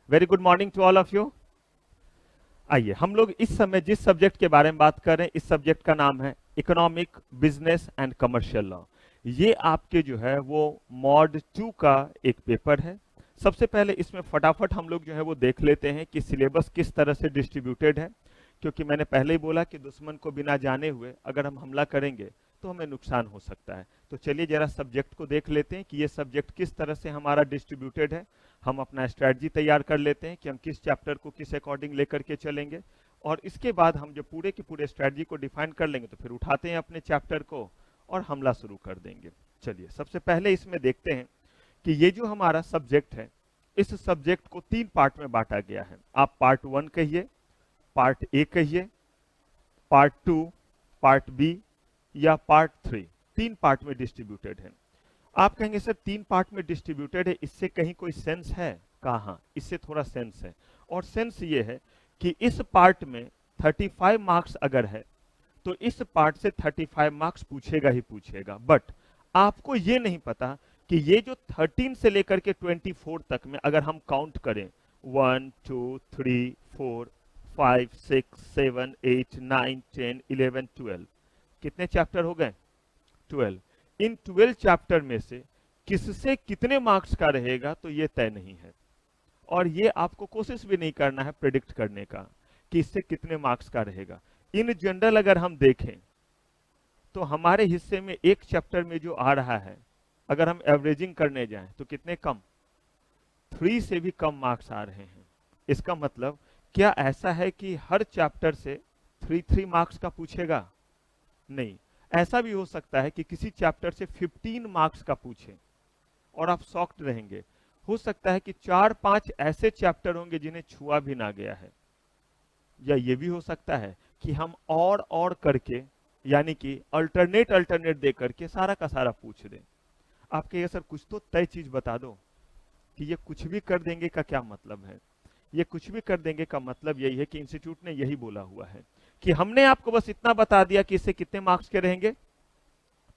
Very good morning to all of you. आइए हम लोग इस समय जिस सब्जेक्ट के बारे में बात कर रहे हैं, इस सब्जेक्ट का नाम है economic, business and commercial law. ये आपके जो है वो मॉड 2 का एक पेपर है। सबसे पहले इसमें फटाफट हम लोग जो है वो देख लेते हैं कि सिलेबस किस तरह से डिस्ट्रीब्यूटेड है, क्योंकि मैंने पहले ही बोला कि दुश्मन को बिना जाने हुए अगर हम हमला करेंगे तो हमें नुकसान हो सकता है। तो चलिए जरा सब्जेक्ट को देख लेते हैं कि ये सब्जेक्ट किस तरह से हमारा डिस्ट्रीब्यूटेड है। हम अपना स्ट्रैटेजी तैयार कर लेते हैं कि हम किस चैप्टर को किस अकॉर्डिंग लेकर के चलेंगे, और इसके बाद हम जब पूरे के पूरे स्ट्रैटेजी को डिफाइन कर लेंगे तो फिर उठाते हैं अपने चैप्टर को और हमला शुरू कर देंगे। चलिए सबसे पहले इसमें देखते हैं कि ये जो हमारा सब्जेक्ट है, इस सब्जेक्ट को 3 पार्ट में बांटा गया है। आप पार्ट 1 कहिए, पार्ट ए कहिए, पार्ट 2, पार्ट बी या पार्ट 3, 3 पार्ट में डिस्ट्रीब्यूटेड है। आप कहेंगे सर 3 पार्ट में डिस्ट्रीब्यूटेड है, इससे कहीं कोई सेंस है? कहाँ, इससे थोड़ा सेंस है। और सेंस ये है कि इस पार्ट में 35 मार्क्स अगर है तो इस पार्ट से 35 मार्क्स पूछेगा ही पूछेगा। बट आपको ये नहीं पता कि ये जो 13 से लेकर के 24 तक में अगर हम काउंट करें 1 2 3 4 5 6 7 8 9 10 11 12, कितने चैप्टर हो गए? 12। इन 12 चैप्टर में से किससे कितने मार्क्स का रहेगा तो ये तय नहीं है, और ये आपको कोशिश भी नहीं करना है प्रेडिक्ट करने का कि इससे कितने मार्क्स का रहेगा। इन जनरल अगर हम देखें तो हमारे हिस्से में एक चैप्टर में जो आ रहा है, अगर हम एवरेजिंग करने जाएं तो कितने कम, 3 से भी कम मार्क्स आ रहे हैं। इसका मतलब क्या ऐसा है कि हर चैप्टर से 3 मार्क्स का पूछेगा? नहीं, ऐसा भी हो सकता है कि किसी चैप्टर से 15 मार्क्स का पूछे और आप शॉक्ड रहेंगे। हो सकता है कि 4-5 ऐसे चैप्टर होंगे जिन्हें छुआ भी ना गया है, या ये भी हो सकता है कि हम और करके, यानी कि अल्टरनेट दे करके सारा का सारा पूछ दें। आप कहिए सर कुछ तो तय चीज बता दो कि ये कुछ भी कर देंगे का क्या मतलब है। ये कुछ भी कर देंगे का मतलब यही है कि इंस्टीट्यूट ने यही बोला हुआ है कि हमने आपको बस इतना बता दिया कि इससे कितने मार्क्स के रहेंगे,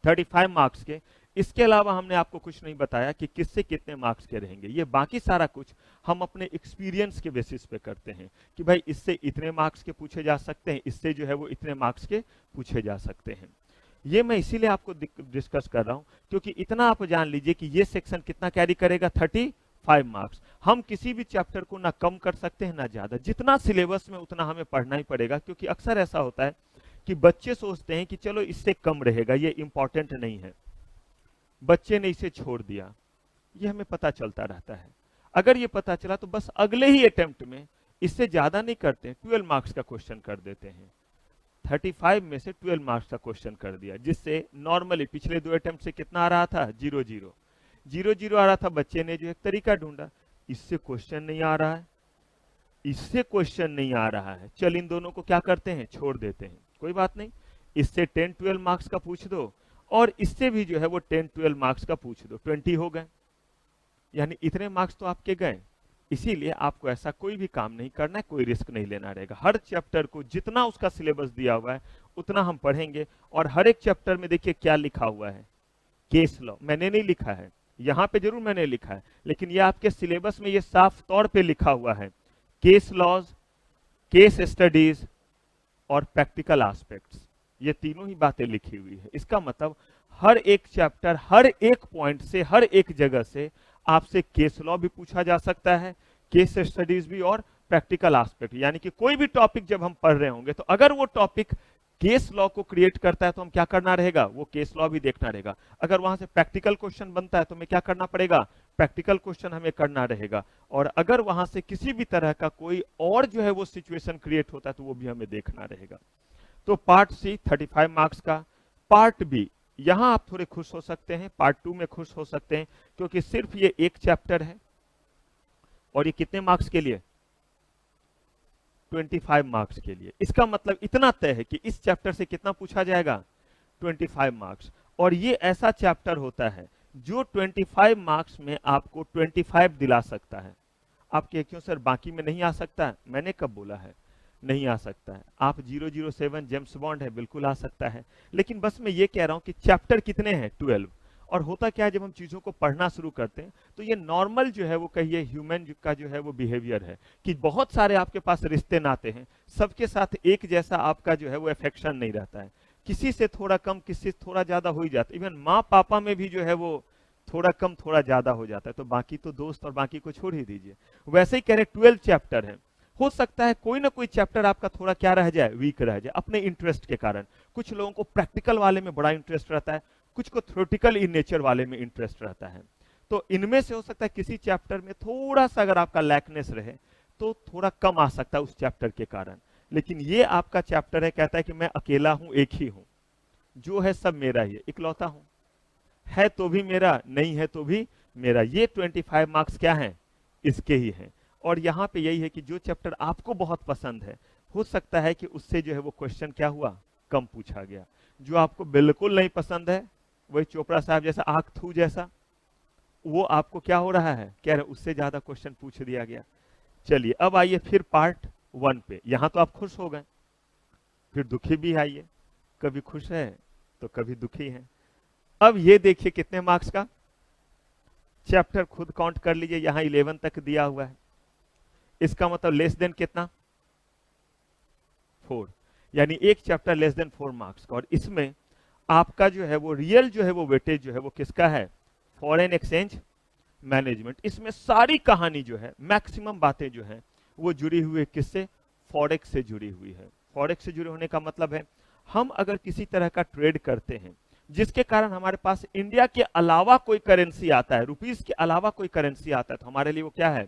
35 मार्क्स के। इसके अलावा हमने आपको कुछ नहीं बताया कि किससे कितने मार्क्स के रहेंगे। ये बाकी सारा कुछ हम अपने एक्सपीरियंस के बेसिस पे करते हैं कि भाई इससे इतने मार्क्स के पूछे जा सकते हैं, इससे जो है वो इतने मार्क्स के पूछे जा सकते हैं। ये मैं इसीलिए आपको डिस्कस कर रहा हूं क्योंकि इतना आप जान लीजिए कि ये सेक्शन कितना कैरी करेगा, 35 मार्क्स। हम किसी भी चैप्टर को ना कम कर सकते हैं ना ज्यादा, जितना सिलेबस में उतना हमें पढ़ना ही पड़ेगा, क्योंकि अक्सर ऐसा होता है कि बच्चे सोचते हैं कि चलो इससे कम रहेगा, ये इंपॉर्टेंट नहीं है, बच्चे ने इसे छोड़ दिया। ये हमें पता चलता रहता है। अगर ये पता चला तो बस अगले ही अटेम्प्ट में इससे ज्यादा नहीं करते, 12 मार्क्स का क्वेश्चन कर देते हैं। 35 में से 12 मार्क्स का क्वेश्चन कर दिया, जिससे नॉर्मली पिछले 2 अटेम्प्ट से कितना आ रहा था, 0-0 आ रहा था। बच्चे ने जो एक तरीका ढूंढा, इससे क्वेश्चन नहीं आ रहा है, इससे क्वेश्चन नहीं आ रहा है, चल इन दोनों को क्या करते हैं, छोड़ देते हैं। कोई बात नहीं, इससे 10-12 मार्क्स का पूछ दो और इससे भी जो है वो 10-12 मार्क्स का पूछ दो, 20 हो गए, यानी इतने मार्क्स तो आपके गए। इसीलिए आपको ऐसा कोई भी काम नहीं करना है, कोई रिस्क नहीं लेना रहेगा। हर चैप्टर को जितना उसका सिलेबस दिया हुआ है उतना हम पढ़ेंगे, और हर एक चैप्टर में देखिए क्या लिखा हुआ है, केस लॉ। मैंने नहीं लिखा है, यहाँ पे जरूर मैंने लिखा है, लेकिन ये आपके सिलेबस में ये साफ तौर पे लिखा हुआ है, केस लॉज, केस स्टडीज और प्रैक्टिकल एस्पेक्ट्स। ये तीनों ही बातें लिखी हुई है। इसका मतलब हर एक चैप्टर, हर एक पॉइंट से, हर एक जगह से आपसे केस लॉ भी पूछा जा सकता है, केस स्टडीज भी, और प्रैक्टिकल एस्पेक्ट। यानी कि कोई भी टॉपिक जब हम पढ़ रहे होंगे तो अगर वो टॉपिक केस लॉ को क्रिएट करता है तो हम क्या करना रहेगा, वो केस लॉ भी देखना रहेगा। अगर वहां से प्रैक्टिकल क्वेश्चन बनता है तो हमें क्या करना पड़ेगा, प्रैक्टिकल क्वेश्चन हमें करना रहेगा। और अगर वहां से किसी भी तरह का कोई और जो है वो सिचुएशन क्रिएट होता है तो वो भी हमें देखना रहेगा। तो पार्ट सी 35 मार्क्स का। पार्ट बी, यहां आप थोड़े खुश हो सकते हैं, पार्ट 2 में खुश हो सकते हैं, क्योंकि सिर्फ ये एक चैप्टर है और ये कितने मार्क्स के लिए, 25 मार्क्स के लिए। इसका मतलब इतना तय है कि इस चैप्टर से कितना पूछा जाएगा, 25 मार्क्स। और ये ऐसा चैप्टर होता है जो 25 मार्क्स में आपको 25 दिला सकता है। आप कहे क्यों सर बाकी में नहीं आ सकता है? मैंने कब बोला है नहीं आ सकता है? आप 007 जेम्स बॉन्ड है, बिल्कुल आ सकता है, लेकिन बस मैं ये कह रहा हूं कि चैप्टर कितने हैं, 12, और होता क्या है, जब हम चीजों को पढ़ना शुरू करते हैं तो ये नॉर्मल जो है वो कहिए ह्यूमन का जो है वो बिहेवियर है कि बहुत सारे आपके पास रिश्ते नाते हैं, सबके साथ एक जैसा आपका जो है वो अफेक्शन नहीं रहता है, किसी से थोड़ा कम, किसी से थोड़ा ज्यादा हो ही जाता है। इवन माँ पापा में भी जो है वो थोड़ा कम थोड़ा ज्यादा हो जाता है, तो बाकी तो दोस्त और बाकी को छोड़ ही दीजिए। वैसे ही कह रहे 12 चैप्टर है, हो सकता है कोई ना कोई चैप्टर आपका थोड़ा क्या रह जाए, वीक रह जाए अपने इंटरेस्ट के कारण। कुछ लोगों को प्रैक्टिकल वाले में बड़ा इंटरेस्ट रहता है, कुछ को थ्योरेटिकल इन नेचर वाले में इंटरेस्ट रहता है। तो इनमें से हो सकता है किसी चैप्टर में थोड़ा सा अगर आपका लैकनेस रहे तो थोड़ा कम आ सकता है उस चैप्टर के कारण। लेकिन ये आपका चैप्टर है, कहता है कि मैं अकेला हूं, एक ही हूं, जो है सब मेरा ही है, इकलौता हूं, है तो भी मेरा, नहीं है तो भी मेरा। ये 25 मार्क्स क्या हैं, इसके ही हैं। और यहाँ पे यही है कि जो चैप्टर आपको बहुत पसंद है, हो सकता है कि उससे जो है वो क्वेश्चन क्या हुआ, कम पूछा गया। जो आपको बिल्कुल नहीं पसंद है, वही चोपड़ा साहब जैसा आंख थू जैसा, वो आपको क्या हो रहा है, कह रहे उससे ज्यादा क्वेश्चन पूछ दिया गया। चलिए अब आइए फिर पार्ट 1 पे। यहां तो आप खुश हो गए, फिर दुखी भी आइए, कभी खुश है तो कभी दुखी है। अब ये देखिए कितने मार्क्स का चैप्टर, खुद काउंट कर लीजिए, यहां 11 तक दिया हुआ है, इसका मतलब लेस देन कितना, 4, यानी एक चैप्टर लेस देन 4 मार्क्स का। और इसमें आपका जो है वो रियल जो है वो वेटेज जो है वो किसका है, फॉरेन एक्सचेंज मैनेजमेंट। इसमें सारी कहानी जो है, मैक्सिमम बातें जो है वो जुड़ी हुई है किससे, फॉरेक्स से जुड़ी हुई है। फॉरेक्स से जुड़े होने का मतलब है हम अगर किसी तरह का ट्रेड करते हैं जिसके कारण हमारे पास इंडिया के अलावा कोई करेंसी आता है, रुपीस के अलावा कोई करेंसी आता है, तो हमारे लिए वो क्या है,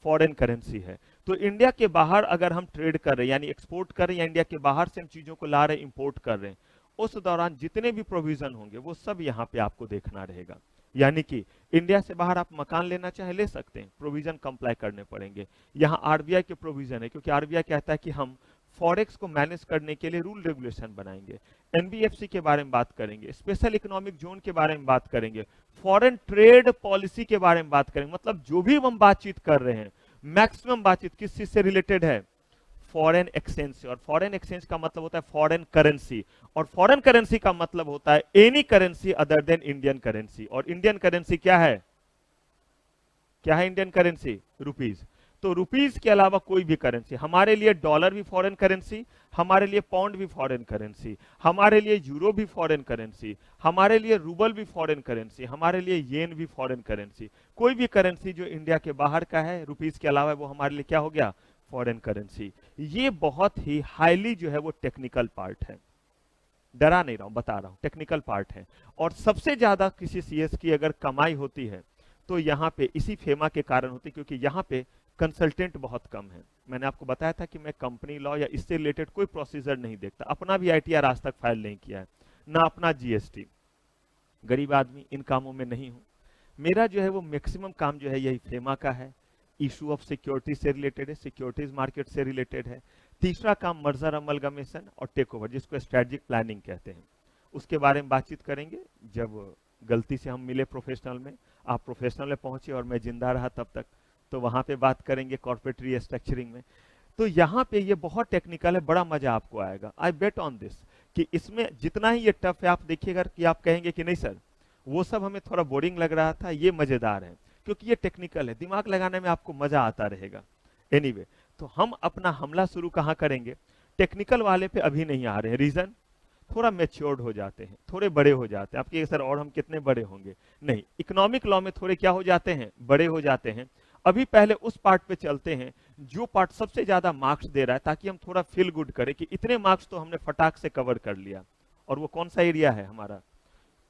फॉरेन करेंसी है। तो इंडिया के बाहर अगर हम ट्रेड कर रहे हैं, यानी एक्सपोर्ट कर रहे हैं, या इंडिया के बाहर से हम चीजों को ला रहे हैं, इंपोर्ट कर रहे हैं, उस दौरान जितने भी प्रोविजन होंगे वो सब यहाँ पे आपको देखना रहेगा। यानी कि इंडिया से बाहर आप मकान लेना चाहे ले सकते हैं, प्रोविजन कंप्लाई करने पड़ेंगे। यहाँ आरबीआई के प्रोविजन है, क्योंकि आरबीआई कहता है कि हम फॉरेक्स को मैनेज करने के लिए रूल रेगुलेशन बनाएंगे। एनबीएफसी के बारे में बात करेंगे, स्पेशल इकोनॉमिक जोन के बारे में बात करेंगे, फॉरेन ट्रेड पॉलिसी के बारे में बात करेंगे। मतलब जो भी हम बातचीत कर रहे हैं, मैक्सिमम बातचीत किस चीज से रिलेटेड है, फॉरेन एक्सचेंज से। और फॉरेन एक्सचेंज का मतलब होता है फॉरेन करेंसी, और फॉरेन करेंसी का मतलब होता है any currency other than Indian currency. और इंडियन करेंसी क्या है, क्या है इंडियन करेंसी, रुपीज। तो रुपीज के अलावा कोई भी करेंसी, हमारे लिए डॉलर भी फॉरेन करेंसी, हमारे लिए पाउंड भी फॉरेन करेंसी, हमारे लिए यूरो भी फॉरेन करेंसी, हमारे लिए रूबल भी फॉरेन करेंसी, हमारे लिए येन भी फॉरेन करेंसी। कोई भी करेंसी जो इंडिया के बाहर का है, रुपीज के अलावा, वो हमारे लिए क्या हो गया, फॉरेन करेंसी। ये बहुत ही हाईली जो है वो टेक्निकल पार्ट है, डरा नहीं रहा हूं, बता रहा हूं, टेक्निकल पार्ट है। और सबसे ज्यादा किसी सीएस की अगर कमाई होती है तो यहाँ पे इसी फेमा के कारण होती है, क्योंकि यहाँ पे कंसल्टेंट बहुत कम है। मैंने आपको बताया था कि मैं कंपनी लॉ या इससे रिलेटेड कोई प्रोसीजर नहीं देखता, अपना भी आईटीआर आज तक फाइल नहीं किया है, ना अपना जीएसटी। गरीब आदमी, इन कामों में नहीं हूं। मेरा जो है वो मैक्सिमम काम जो है यही फेमा का है, इशू ऑफ सिक्योरिटी से रिलेटेड है, सिक्योरिटीज मार्केट से रिलेटेड है। तीसरा काम मर्जर अमलगमेशन और टेक ओवर, जिसको स्ट्रेटेजिक प्लानिंग कहते हैं, उसके बारे में बातचीत करेंगे जब गलती से हम मिले प्रोफेशनल में, आप प्रोफेशनल में पहुंचे और मैं जिंदा रहा तब तक, तो वहां पे बात करेंगे कॉर्पोरेट रीस्ट्रक्चरिंग में। तो यहाँ पे ये बहुत टेक्निकल है, बड़ा मजा आपको आएगा, आई बेट ऑन दिस, कि इसमें जितना ही ये टफ है, आप देखिएगा कि आप कहेंगे कि नहीं सर वो सब हमें थोड़ा बोरिंग लग रहा था, ये मजेदार है, क्योंकि ये टेक्निकल है, दिमाग लगाने में आपको मजा आता रहेगा। एनीवे, तो हम अपना हमला शुरू कहाँ करेंगे, टेक्निकल वाले पे अभी नहीं आ रहे हैं। रीजन, थोड़ा मेच्योर्ड हो जाते हैं, थोड़े बड़े हो जाते हैं। आपके सर और हम कितने बड़े होंगे, नहीं, इकोनॉमिक लॉ में थोड़े क्या हो जाते हैं, बड़े हो जाते हैं। अभी पहले उस पार्ट पे चलते हैं जो पार्ट सबसे ज्यादा मार्क्स दे रहा है, ताकि हम थोड़ा फील गुड करें कि इतने मार्क्स तो हमने फटाक से कवर कर लिया। और वो कौन सा एरिया है हमारा,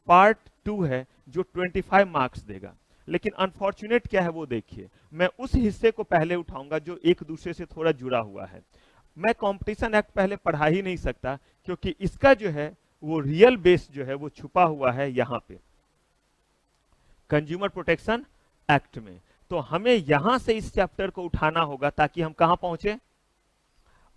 पार्ट 2 है, जो 25 मार्क्स देगा। लेकिन अनफॉर्चुनेट क्या है वो देखिए, मैं उस हिस्से को पहले उठाऊंगा जो एक दूसरे से थोड़ा जुड़ा हुआ है। मैं कंपटीशन एक्ट पहले पढ़ा ही नहीं सकता, क्योंकि इसका जो है वो रियल बेस जो है वो छुपा हुआ है यहाँ पे कंज्यूमर प्रोटेक्शन एक्ट में। तो हमें यहां से इस चैप्टर को उठाना होगा ताकि हम कहां पहुंचे,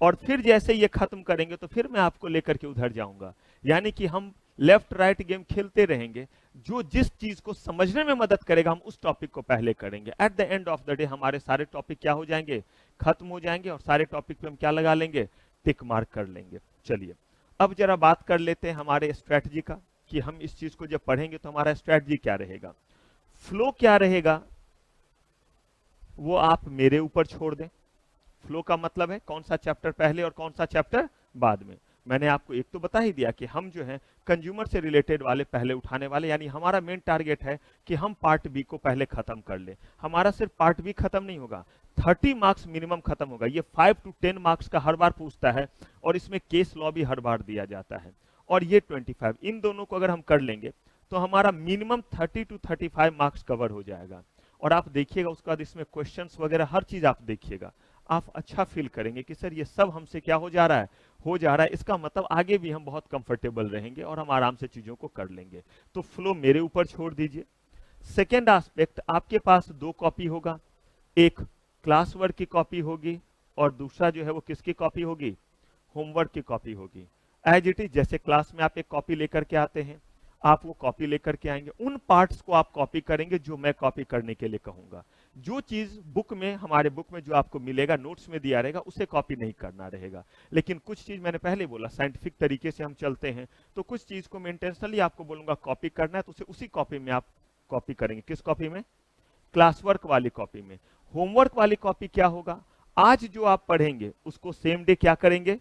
और फिर जैसे ये खत्म करेंगे तो फिर मैं आपको लेकर के उधर जाऊंगा। यानी कि हम लेफ्ट राइट गेम खेलते रहेंगे, जो जिस चीज को समझने में मदद करेगा हम उस टॉपिक को पहले करेंगे। At the end of the day हमारे सारे टॉपिक क्या हो जाएंगे, खत्म हो जाएंगे, और सारे टॉपिक पे हम क्या लगा लेंगे, टिक मार्क कर लेंगे। चलिए अब जरा बात कर लेते हैं हमारे स्ट्रेटजी का। कि हम इस चीज को जब पढ़ेंगे तो हमारा स्ट्रेटजी क्या रहेगा। फ्लो क्या रहेगा वो आप मेरे ऊपर छोड़ दें। फ्लो का मतलब है कौन सा चैप्टर पहले और कौन सा चैप्टर बाद में। मैंने आपको एक तो बता ही दिया कि हम जो है कंज्यूमर से रिलेटेड वाले पहले उठाने वाले, यानी हमारा मेन टारगेट है कि हम पार्ट बी को पहले खत्म कर ले। हमारा सिर्फ पार्ट बी खत्म नहीं होगा, 30 मार्क्स मिनिमम खत्म होगा। ये 5 to 10 मार्क्स का हर बार पूछता है और इसमें केस लॉ भी हर बार दिया जाता है। और ये 25, इन दोनों को अगर हम कर लेंगे तो हमारा मिनिमम 30 to 35 मार्क्स कवर हो जाएगा। और आप देखिएगा उसके बाद इसमें क्वेश्चंस वगैरह हर चीज आप देखिएगा, आप अच्छा फील करेंगे कि सर ये सब हमसे क्या हो जा रहा है, हो जा रहा है। इसका मतलब आगे भी हम बहुत कंफर्टेबल रहेंगे और हम आराम से चीजों को कर लेंगे। तो फ्लो मेरे ऊपर छोड़ दीजिए। सेकेंड एस्पेक्ट, आपके पास 2 कॉपी होगा, एक क्लास वर्क की कॉपी होगी और दूसरा जो है वो किसकी कॉपी होगी, होमवर्क की कॉपी होगी। एज इट इज जैसे क्लास में आप एक कॉपी लेकर के आते हैं, आप वो कॉपी लेकर के आएंगे, उन पार्ट्स को आप कॉपी करेंगे जो मैं कॉपी करने के लिए कहूंगा। जो चीज बुक में, हमारे बुक में जो आपको मिलेगा, नोट्स में दिया रहेगा, उसे कॉपी नहीं करना रहेगा। लेकिन कुछ चीज मैंने पहले बोला साइंटिफिक तरीके से हम चलते हैं, तो कुछ चीज को मैं इंटेंशनली आपको बोलूंगा कॉपी करना है तो उसे उसी कॉपी में आप कॉपी करेंगे। किस कॉपी में, क्लास वर्क वाली कॉपी में। होमवर्क वाली कॉपी क्या होगा, आज जो आप पढ़ेंगे उसको सेम डे क्या करेंगे,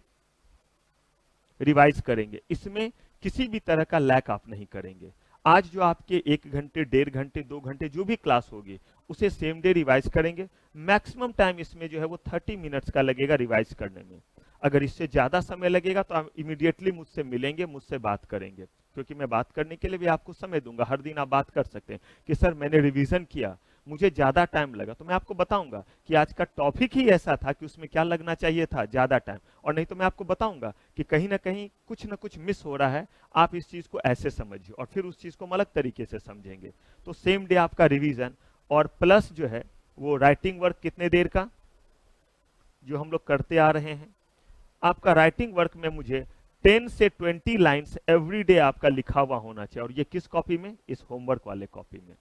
रिवाइज करेंगे। इसमें किसी भी तरह का लैक आप नहीं करेंगे। आज जो आपके 1 घंटे, 1.5 घंटे, 2 घंटे जो भी क्लास होगी उसे सेम डे रिवाइज करेंगे। मैक्सिमम टाइम इसमें जो है वो 30 मिनट्स का लगेगा रिवाइज करने में। अगर इससे ज्यादा समय लगेगा तो आप इमीडिएटली मुझसे मिलेंगे, मुझसे बात करेंगे, क्योंकि मैं बात करने के लिए भी आपको समय दूंगा। हर दिन आप बात कर सकते हैं कि सर मैंने रिवीजन किया, मुझे ज्यादा टाइम लगा, तो मैं आपको बताऊंगा कि आज का टॉपिक ही ऐसा था कि उसमें क्या लगना चाहिए था, ज्यादा टाइम। और नहीं तो मैं आपको बताऊंगा कि कहीं ना कहीं कुछ ना कुछ मिस हो रहा है, आप इस चीज को ऐसे समझिए और फिर उस चीज को हम अलग तरीके से समझेंगे। तो सेम डे आपका रिवीजन और प्लस जो है वो राइटिंग वर्क कितने देर का, जो हम लोग करते आ रहे हैं। आपका राइटिंग वर्क में मुझे 10 से 20 लाइन्स एवरी डे आपका लिखा हुआ होना चाहिए। और ये किस कॉपी में, इस होमवर्क वाले कॉपी में।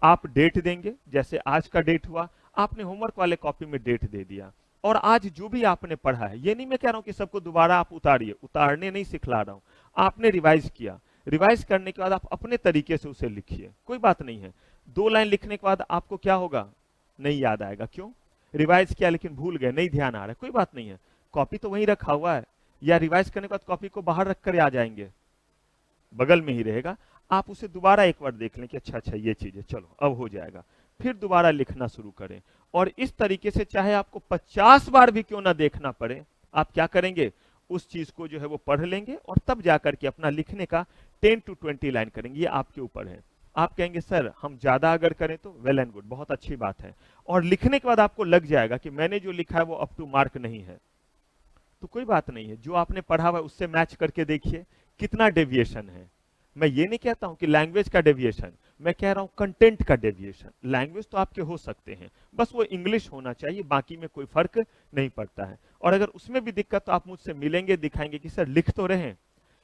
आप डेट देंगे, जैसे आज का डेट हुआ, आपने होमवर्क वाले कॉपी में डेट दे दिया। और आज जो भी आपने पढ़ा है, ये नहीं मैं कह रहा हूं कि सबको दोबारा आप उतारिए, उतारने नहीं सिखला रहा हूं, आपने रिवाइज किया, रिवाइज करने के बाद आप अपने तरीके से उसे लिखिए, कोई बात नहीं है। 2 लाइन लिखने के बाद आपको क्या होगा, नहीं याद आएगा, क्यों, रिवाइज किया लेकिन भूल गए, नहीं ध्यान आ रहा है, कोई बात नहीं है, कॉपी तो वहीं रखा हुआ है। या रिवाइज करने के बाद कॉपी को बाहर रख कर आ जाएंगे, बगल में ही रहेगा, आप उसे दोबारा एक बार देख लें कि अच्छा अच्छा ये चीज है, चलो अब हो जाएगा, फिर दोबारा लिखना शुरू करें। और इस तरीके से चाहे आपको 50 बार भी क्यों ना देखना पड़े, आप क्या करेंगे, उस चीज को जो है वो पढ़ लेंगे और तब जाकर के अपना लिखने का 10 to 20 लाइन करेंगे। ये आपके ऊपर है। आप कहेंगे सर हम ज्यादा अगर करें तो वेल एंड गुड, बहुत अच्छी बात है। और लिखने के बाद आपको लग जाएगा कि मैंने जो लिखा है वो अप टू मार्क नहीं है, तो कोई बात नहीं है, जो आपने पढ़ा हुआ है उससे मैच करके देखिए कितना डेविएशन है। मैं ये नहीं कहता हूं कि लैंग्वेज का डेविएशन, मैं कह रहा हूं कंटेंट का डेविएशन। लैंग्वेज तो आपके हो सकते हैं, बस वो इंग्लिश होना चाहिए, बाकी में कोई फर्क नहीं पड़ता है। और अगर उसमें भी दिक्कत तो आप मुझसे मिलेंगे, दिखाएंगे कि सर लिख तो रहे हैं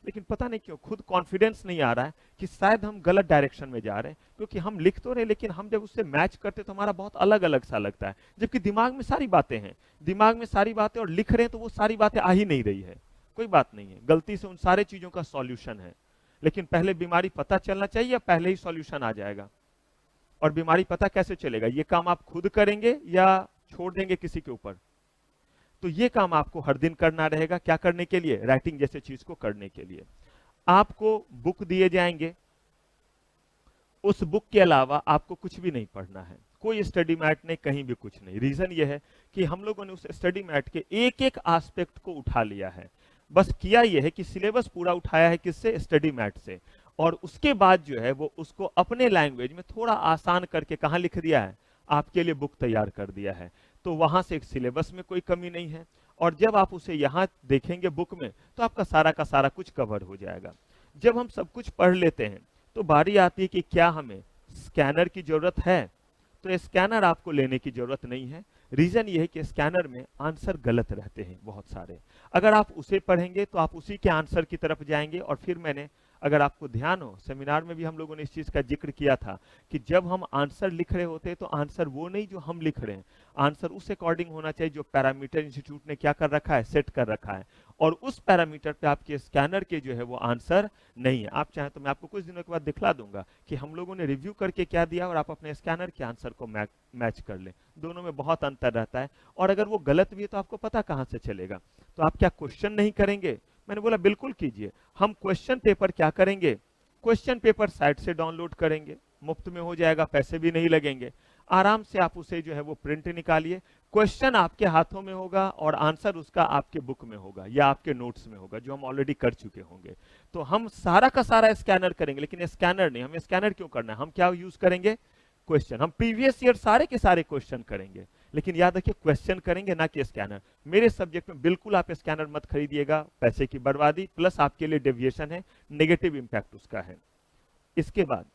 लेकिन पता नहीं क्यों खुद कॉन्फिडेंस नहीं आ रहा है कि शायद हम गलत डायरेक्शन में जा रहे हैं, क्योंकि हम लिख तो रहे लेकिन हम जब उससे मैच करते तो हमारा बहुत अलग अलग सा लगता है, जबकि दिमाग में सारी बातें हैं, दिमाग में सारी बातें, और लिख रहे हैं तो वो सारी बातें आ ही नहीं रही है। कोई बात नहीं है, गलती से उन सारे चीजों का सॉल्यूशन है, लेकिन पहले बीमारी पता चलना चाहिए या पहले ही सॉल्यूशन आ जाएगा। और बीमारी पता कैसे चलेगा, ये काम आप खुद करेंगे या छोड़ देंगे किसी के ऊपर। तो ये काम आपको हर दिन करना रहेगा, क्या करने के लिए, राइटिंग जैसे चीज को करने के लिए। आपको बुक दिए जाएंगे, उस बुक के अलावा आपको कुछ भी नहीं पढ़ना है, कोई स्टडी मैट नहीं, कहीं भी कुछ नहीं। रीजन ये है कि हम लोगों ने उस स्टडी मैट के एक एक एस्पेक्ट को उठा लिया है। बस किया यह है कि सिलेबस पूरा उठाया है किससे, स्टडी मैट से, और उसके बाद जो है वो उसको अपने लैंग्वेज में थोड़ा आसान करके कहाँ लिख दिया है, आपके लिए बुक तैयार कर दिया है। तो वहां से एक सिलेबस में कोई कमी नहीं है, और जब आप उसे यहाँ देखेंगे बुक में तो आपका सारा का सारा कुछ कवर हो जाएगा। जब हम सब कुछ पढ़ लेते हैं तो बारी आती है कि क्या हमें स्कैनर की जरूरत है, तो स्कैनर आपको लेने की जरूरत नहीं है। रीजन ये है कि स्कैनर में आंसर गलत रहते हैं बहुत सारे, अगर आप उसे पढ़ेंगे तो आप उसी के आंसर की तरफ जाएंगे। और फिर मैंने अगर आपको ध्यान हो, सेमिनार में भी हम लोगों ने इस चीज का जिक्र किया था कि जब हम आंसर लिख रहे होते हैं तो आंसर वो नहीं जो हम लिख रहे हैं, आंसर उस अकॉर्डिंग होना चाहिए जो पैरामीटर इंस्टीट्यूट ने क्या कर रखा है, सेट कर रखा है, और उस पैरामीटर पे आपके स्कैनर के जो है वो आंसर नहीं है। आप चाहें तो मैं आपको कुछ दिनों के बाद दिखला दूंगा कि हम लोगों ने रिव्यू करके क्या दिया और आप अपने स्कैनर के आंसर को मैच कर लें, दोनों में बहुत अंतर रहता है। और अगर वो गलत भी है तो आपको पता कहां से चलेगा। तो आप क्या क्वेश्चन नहीं करेंगे? मैंने बोला बिल्कुल कीजिए। हम क्वेश्चन पेपर क्या करेंगे, क्वेश्चन पेपर साइट से डाउनलोड करेंगे, मुफ्त में हो जाएगा, पैसे भी नहीं लगेंगे। आराम से आप उसे जो है वो प्रिंट निकालिए, क्वेश्चन आपके हाथों में होगा और आंसर उसका आपके बुक में होगा या आपके नोट्स में होगा जो हम ऑलरेडी कर चुके होंगे। तो हम सारा का सारा स्कैनर करेंगे, लेकिन स्कैनर नहीं, हमें स्कैनर क्यों करना है, हम क्या यूज करेंगे, क्वेश्चन। हम प्रीवियस ईयर सारे के सारे क्वेश्चन करेंगे, लेकिन याद रखिए क्वेश्चन करेंगे ना कि स्कैनर। मेरे सब्जेक्ट में बिल्कुल आप स्कैनर मत खरीदिएगा, पैसे की बर्बादी प्लस आपके लिए डेविएशन है, नेगेटिव इंपैक्ट उसका है। इसके बाद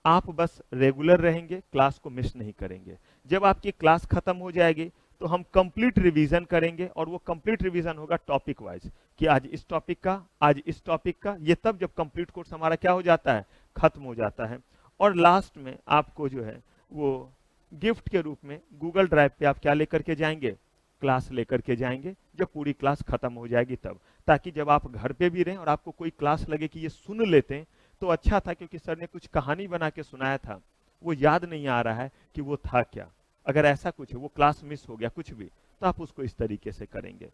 आप बस रेगुलर रहेंगे, क्लास को मिस नहीं करेंगे। जब आपकी क्लास खत्म हो जाएगी तो हम कंप्लीट रिवीजन करेंगे, और वो कंप्लीट रिवीजन होगा टॉपिक वाइज कि आज इस टॉपिक का, आज इस टॉपिक का, ये तब जब कंप्लीट कोर्स हमारा क्या हो जाता है, खत्म हो जाता है। और लास्ट में आपको जो है वो गिफ्ट के रूप में गूगल ड्राइव पे आप क्या लेकर के जाएंगे, क्लास लेकर के जाएंगे, जब पूरी क्लास खत्म हो जाएगी तब, ताकि जब आप घर पे भी रहें और आपको कोई क्लास लगे कि ये सुन लेते हैं तो अच्छा था, क्योंकि सर ने कुछ कहानी बना के सुनाया था, वो याद नहीं आ रहा है कि वो था क्या। अगर ऐसा कुछ है, वो क्लास मिस हो गया कुछ भी, तो आप उसको इस तरीके से करेंगे।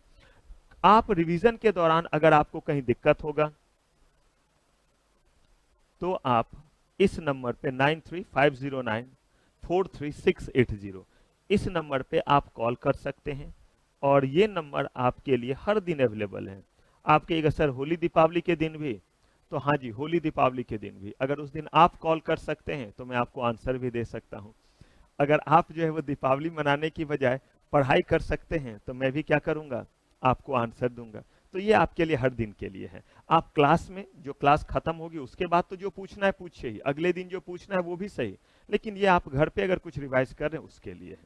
आप रिवीजन के दौरान अगर आपको कहीं दिक्कत होगा तो आप इस नंबर पे 9350943680 इस नंबर पे आप कॉल कर सकते हैं, और ये नंबर आपके लिए हर दिन अवेलेबल है। आप कहिएगा सर होली दीपावली के दिन भी, तो हाँ जी, होली दीपावली के दिन भी अगर उस दिन आप कॉल कर सकते हैं तो मैं आपको आंसर भी दे सकता हूँ। अगर आप जो है वो दीपावली मनाने की बजाय पढ़ाई कर सकते हैं तो मैं भी क्या करूंगा, आपको आंसर दूंगा। तो ये आपके लिए हर दिन के लिए है। आप क्लास में, जो क्लास खत्म होगी उसके बाद तो जो पूछना है पूछिए ही, अगले दिन जो पूछना है वो भी सही, लेकिन ये आप घर पे अगर कुछ रिवाइज कर रहे हैं उसके लिए है।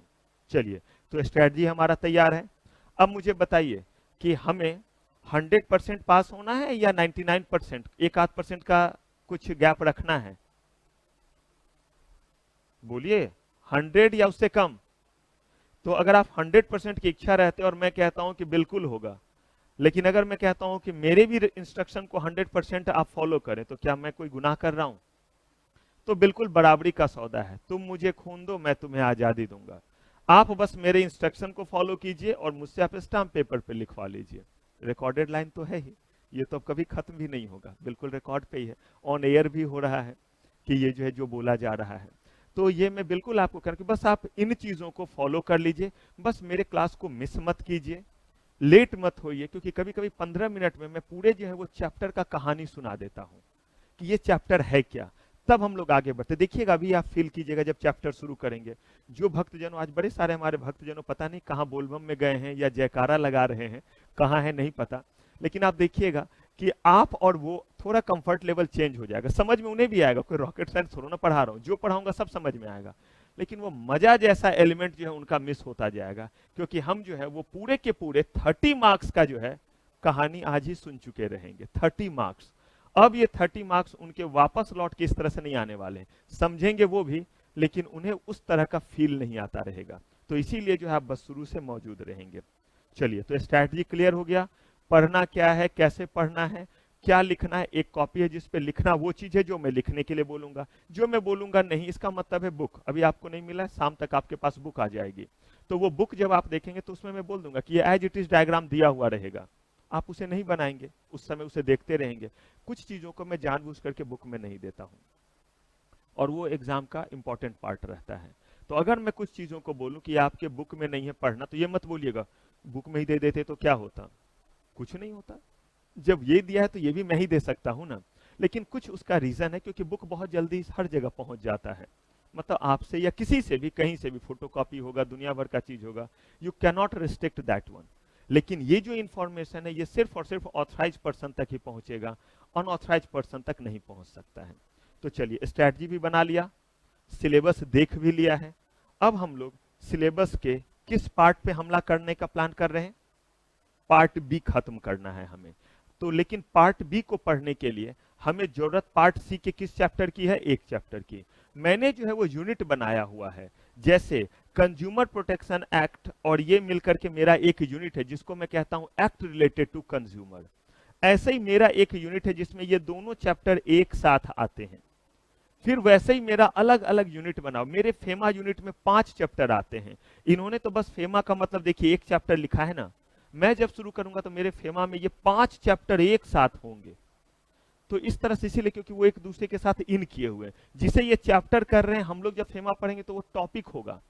चलिए, तो स्ट्रेटजी हमारा तैयार है। अब मुझे बताइए कि हमें 100% पास होना है या 99%, एक आध परसेंट का कुछ गैप रखना है, बोलिए, 100 या उससे कम। तो अगर आप 100% की इच्छा रहते और मैं कहता हूं कि बिल्कुल होगा, लेकिन अगर मैं कहता हूं कि मेरे भी इंस्ट्रक्शन को 100% आप फॉलो करें, तो क्या मैं कोई गुनाह कर रहा हूं? तो बिल्कुल बराबरी का सौदा है, तुम मुझे खून दो मैं तुम्हें आजादी दूंगा। आप बस मेरे इंस्ट्रक्शन को फॉलो कीजिए और मुझसे आप स्टाम्प पेपर पे लिखवा लीजिए। रिकॉर्डेड लाइन तो है ही, ये तो अब कभी खत्म भी नहीं होगा, बिल्कुल रिकॉर्ड पे ही है, ऑन एयर भी हो रहा है कि ये जो है जो बोला जा रहा है। तो ये मैं बिल्कुल आपको कह रहा हूं कि बस आप इन चीजों को फॉलो कर लीजिए, बस मेरे क्लास को मिस मत कीजिए, लेट मत होइए, क्योंकि कभी कभी 15 मिनट में मैं पूरे जो है वो चैप्टर का कहानी सुना देता हूं कि ये चैप्टर है क्या, तब हम लोग आगे बढ़ते। देखिएगा अभी आप फील कीजिएगा जब चैप्टर शुरू करेंगे, जो भक्तजनों, आज बड़े सारे हमारे भक्तजनों पता नहीं कहाँ बोलबम में गए हैं या जयकारा लगा रहे हैं, कहाँ है नहीं पता, लेकिन आप देखिएगा कि आप और वो थोड़ा कंफर्ट लेवल चेंज हो जाएगा, समझ में उन्हें भी आएगा, कोई रॉकेट साइंस थोड़ा ना पढ़ा रहा हूँ, जो पढ़ाऊंगा सब समझ में आएगा, लेकिन वो मजा जैसा एलिमेंट जो है उनका मिस होता जाएगा, क्योंकि हम जो है वो पूरे के पूरे 30 मार्क्स का जो है कहानी आज ही सुन चुके रहेंगे, 30 मार्क्स। अब ये 30 मार्क्स उनके वापस लौट के इस तरह से नहीं आने वाले, समझेंगे वो भी, लेकिन उन्हें उस तरह का फील नहीं आता रहेगा, तो इसीलिए जो है आप बस शुरू से मौजूद रहेंगे। चलिए, तो स्ट्रैटेजी क्लियर हो गया, पढ़ना क्या है, कैसे पढ़ना है, क्या लिखना है। एक कॉपी है जिस पे लिखना वो चीज है जो मैं लिखने के लिए बोलूंगा, जो मैं बोलूंगा नहीं, इसका मतलब है बुक अभी आपको नहीं मिला है, शाम तक आपके पास बुक आ जाएगी, तो वो बुक जब आप देखेंगे तो उसमें मैं बोल दूंगा कि ये एज इट इज डायग्राम दिया हुआ रहेगा, आप उसे नहीं बनाएंगे, उस समय उसे देखते रहेंगे। कुछ चीजों को मैं जानबूझ करके बुक में नहीं देता हूं, और वो एग्जाम का इंपॉर्टेंट पार्ट रहता है। तो अगर मैं कुछ चीजों को बोलूं कि आपके बुक में नहीं है पढ़ना, तो ये मत बोलिएगा बुक में ही दे देते तो क्या होता, कुछ नहीं होता, जब ये दिया है तो ये भी मैं ही दे सकता हूं ना, लेकिन कुछ उसका रीजन है, क्योंकि बुक बहुत जल्दी हर जगह पहुंच जाता है, मतलब आपसे या किसी से भी, कहीं से भी फोटोकॉपी होगा, दुनिया भर का चीज होगा, you can not restrict that one. लेकिन ये जो इंफॉर्मेशन है ये सिर्फ और सिर्फ ऑथराइज पर्सन तक ही पहुंचेगा, अनऑथराइज पर्सन तक नहीं पहुंच सकता है। तो चलिए, स्ट्रैटेजी भी बना लिया, सिलेबस देख भी लिया है, अब हम लोग सिलेबस के किस पार्ट पे हमला करने का प्लान कर रहे हैं, पार्ट बी खत्म करना है हमें। तो लेकिन पार्ट बी को पढ़ने के लिए हमें जरूरत पार्ट सी के किस चैप्टर की है? एक चैप्टर की। मैंने जो है वो यूनिट बनाया हुआ है, जैसे कंज्यूमर प्रोटेक्शन एक्ट और ये मिलकर के मेरा एक यूनिट है जिसको मैं कहता हूं एक्ट रिलेटेड टू कंज्यूमर। ऐसे ही मेरा एक यूनिट है जिसमें ये दोनों चैप्टर एक साथ आते हैं। फिर वैसे ही मेरा अलग अलग यूनिट बनाओ। मेरे फेमा यूनिट में 5 चैप्टर आते हैं। इन्होंने तो बस फेमा का मतलब देखिए एक चैप्टर लिखा है ना, मैं जब शुरू करूंगा तो मेरे फेमा में ये 5 चैप्टर एक साथ होंगे। तो इस तरह से, इसीलिए क्योंकि वो एक दूसरे के साथ इन किए हुए हैं। जिसे ये चैप्टर कर रहे हैं, हम लोग जब फेमा पढ़ेंगे तो वो टॉपिक होगा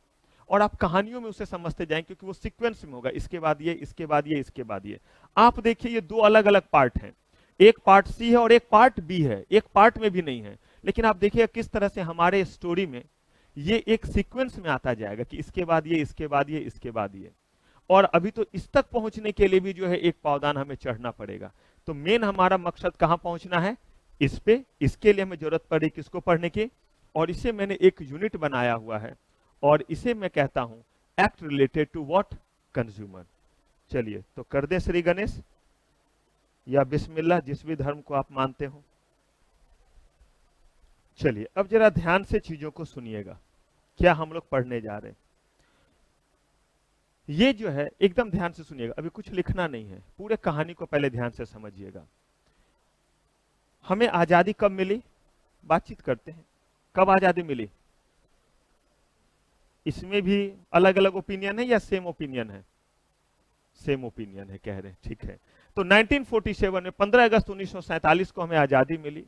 और आप कहानियों में उसे समझते जाएंगे, क्योंकि वो सीक्वेंस में होगा, इसके बाद ये, इसके बाद ये, इसके बाद ये। आप देखिए ये 2 अलग अलग पार्ट हैं, एक पार्ट सी है और एक पार्ट बी है, एक पार्ट में भी नहीं है। लेकिन आप देखिए किस तरह से हमारे स्टोरी में ये एक सीक्वेंस में आता जाएगा कि इसके बाद ये, इसके बाद ये, इसके बाद ये। और अभी तो इस तक पहुंचने के लिए भी जो है एक पावदान हमें चढ़ना पड़ेगा। तो मेन हमारा मकसद कहां पहुंचना है? इस पे। इसके लिए हमें जरूरत पड़ी किसको पढ़ने की? और इसे मैंने एक यूनिट बनाया हुआ है और इसे मैं कहता हूं act related to what? Consumer. चलिए तो कर दे श्री गणेश या बिस्मिल्लाह, जिस भी धर्म को आप मानते हो। चलिए अब जरा ध्यान से चीजों को सुनिएगा, क्या हम लोग पढ़ने जा रहे हैं। ये जो है एकदम ध्यान से सुनिएगा, अभी कुछ लिखना नहीं है, पूरे कहानी को पहले ध्यान से समझिएगा। हमें आजादी कब मिली? बातचीत करते हैं, कब आजादी मिली? इसमें भी अलग अलग ओपिनियन है या सेम ओपिनियन है? सेम ओपिनियन है कह रहे हैं, ठीक है। तो 1947 में 15 अगस्त 1947 को हमें आजादी मिली।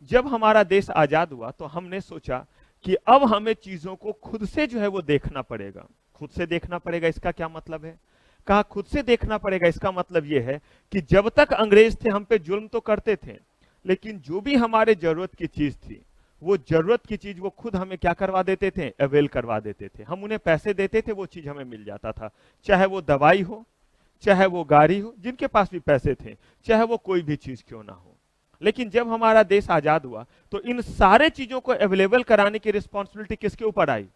जब हमारा देश आजाद हुआ तो हमने सोचा कि अब हमें चीजों को खुद से जो है वो देखना पड़ेगा। खुद से देखना पड़ेगा, इसका क्या मतलब है? कहा खुद से देखना पड़ेगा, इसका मतलब यह है कि जब तक अंग्रेज थे हम पे जुल्म तो करते थे, लेकिन जो भी हमारे जरूरत की चीज थी, वो जरूरत की चीज वो खुद हमें क्या करवा देते थे? अवेल करवा देते थे। हम उन्हें पैसे देते थे, वो चीज हमें मिल जाता था, चाहे वो दवाई हो, चाहे वो गाड़ी हो, जिनके पास भी पैसे थे, चाहे वो कोई भी चीज क्यों ना हो। लेकिन जब हमारा देश आजाद हुआ तो इन सारे चीजों को अवेलेबल कराने की रिस्पॉन्सिबिलिटी किसके ऊपर आई?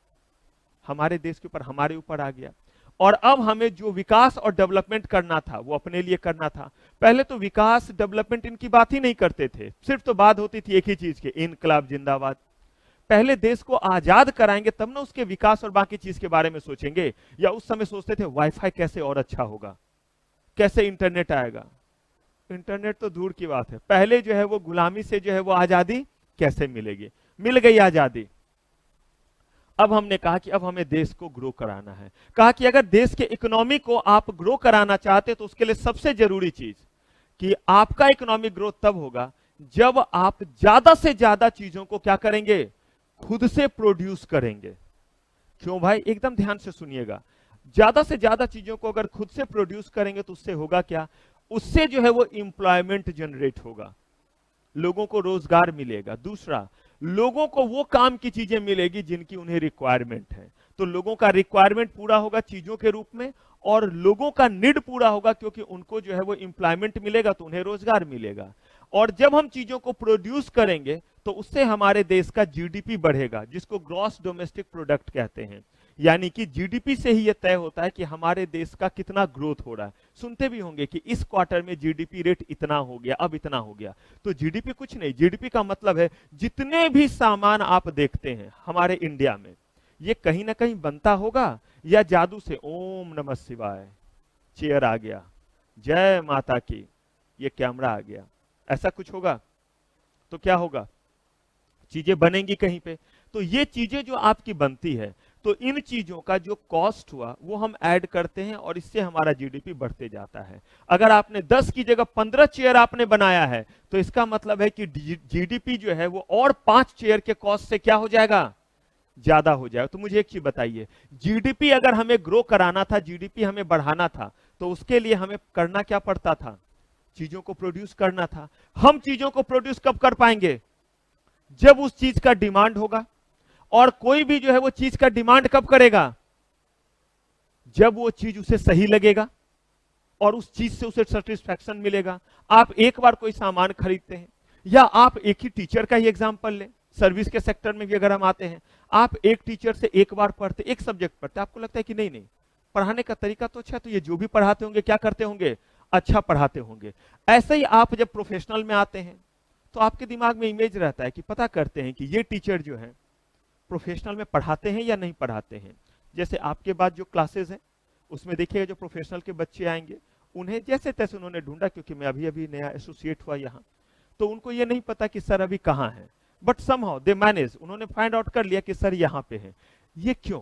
हमारे देश के ऊपर, हमारे ऊपर आ गया। और अब हमें जो विकास और डेवलपमेंट करना था वो अपने लिए करना था। पहले तो विकास डेवलपमेंट इनकी बात ही नहीं करते थे, सिर्फ तो बात होती थी एक ही चीज के, इनकलाब जिंदाबाद। पहले देश को आजाद कराएंगे तब ना उसके विकास और बाकी चीज के बारे में सोचेंगे। या उस समय सोचते थे वाईफाई कैसे और अच्छा होगा, कैसे इंटरनेट आएगा। इंटरनेट तो दूर की बात है, पहले जो है वो गुलामी से जो है वो आजादी कैसे मिलेगी। मिल गई आजादी। अब हमने कहा कि अब हमें देश को ग्रो कराना है। कहा कि अगर देश के इकोनॉमी को आप ग्रो कराना चाहते तो उसके लिए सबसे जरूरी चीज कि आपका इकोनॉमिक ग्रोथ तब होगा जब आप ज्यादा से ज्यादा चीजों को क्या करेंगे? खुद से प्रोड्यूस करेंगे। क्यों भाई? एकदम ध्यान से सुनिएगा। ज्यादा से ज्यादा चीजों को अगर खुद से प्रोड्यूस करेंगे तो उससे होगा क्या? उससे जो है वो एम्प्लॉयमेंट जनरेट होगा, लोगों को रोजगार मिलेगा। दूसरा, लोगों को वो काम की चीजें मिलेगी जिनकी उन्हें रिक्वायरमेंट है। तो लोगों का रिक्वायरमेंट पूरा होगा चीजों के रूप में, और लोगों का नीड पूरा होगा क्योंकि उनको जो है वो एम्प्लॉयमेंट मिलेगा तो उन्हें रोजगार मिलेगा। और जब हम चीजों को प्रोड्यूस करेंगे तो उससे हमारे देश का जीडीपी बढ़ेगा, जिसको ग्रॉस डोमेस्टिक प्रोडक्ट कहते हैं। यानी कि जीडीपी से ही यह तय होता है कि हमारे देश का कितना ग्रोथ हो रहा है। सुनते भी होंगे कि इस क्वार्टर में जीडीपी रेट इतना हो गया, अब इतना हो गया। तो जीडीपी कुछ नहीं, जीडीपी का मतलब है जितने भी सामान आप देखते हैं हमारे इंडिया में, ये कहीं ना कहीं बनता होगा या जादू से ओम नमः शिवाय चेयर आ गया, जय माता की, ये कैमरा आ गया, ऐसा कुछ होगा तो क्या होगा? चीजें बनेंगी कहीं पे। तो ये चीजें जो आपकी बनती है, तो इन चीजों का जो कॉस्ट हुआ वो हम ऐड करते हैं और इससे हमारा जीडीपी बढ़ते जाता है। अगर आपने 10 की जगह 15 चेयर आपने बनाया है तो इसका मतलब है कि जीडीपी जो है वो और 5 चेयर के कॉस्ट से क्या हो जाएगा? ज्यादा हो जाएगा। तो मुझे एक चीज बताइए, जीडीपी अगर हमें ग्रो कराना था, जीडीपी हमें बढ़ाना था, तो उसके लिए हमें करना क्या पड़ता था? चीजों को प्रोड्यूस करना था। हम चीजों को प्रोड्यूस कब कर पाएंगे? जब उस चीज का डिमांड होगा। और कोई भी जो है वो चीज का डिमांड कब करेगा? जब वो चीज उसे सही लगेगा और उस चीज से उसे सेटिस्फैक्शन मिलेगा। आप एक बार कोई सामान खरीदते हैं, या आप एक ही टीचर का ही एग्जांपल लें, सर्विस के सेक्टर में भी अगर हम आते हैं, आप एक टीचर से एक बार पढ़ते, एक सब्जेक्ट पढ़ते, आपको लगता है कि नहीं नहीं पढ़ाने का तरीका तो अच्छा, तो ये जो भी पढ़ाते होंगे क्या करते होंगे? अच्छा पढ़ाते होंगे। ऐसे ही आप जब प्रोफेशनल में आते हैं तो आपके दिमाग में इमेज रहता है कि पता करते हैं कि ये टीचर जो है प्रोफेशनल में पढ़ाते हैं या नहीं पढ़ाते हैं। जैसे आपके बाद जो क्लासेस हैं उसमें देखिएगा जो प्रोफेशनल के बच्चे आएंगे, उन्हें जैसे तैसे उन्होंने ढूंढा, क्योंकि मैं अभी अभी नया एसोसिएट हुआ यहाँ, तो उनको ये नहीं पता कि सर अभी कहाँ है, बट समहाउ दे मैनेज, उन्होंने फाइंड आउट कर लिया कि सर यहाँ पे है। ये क्यों?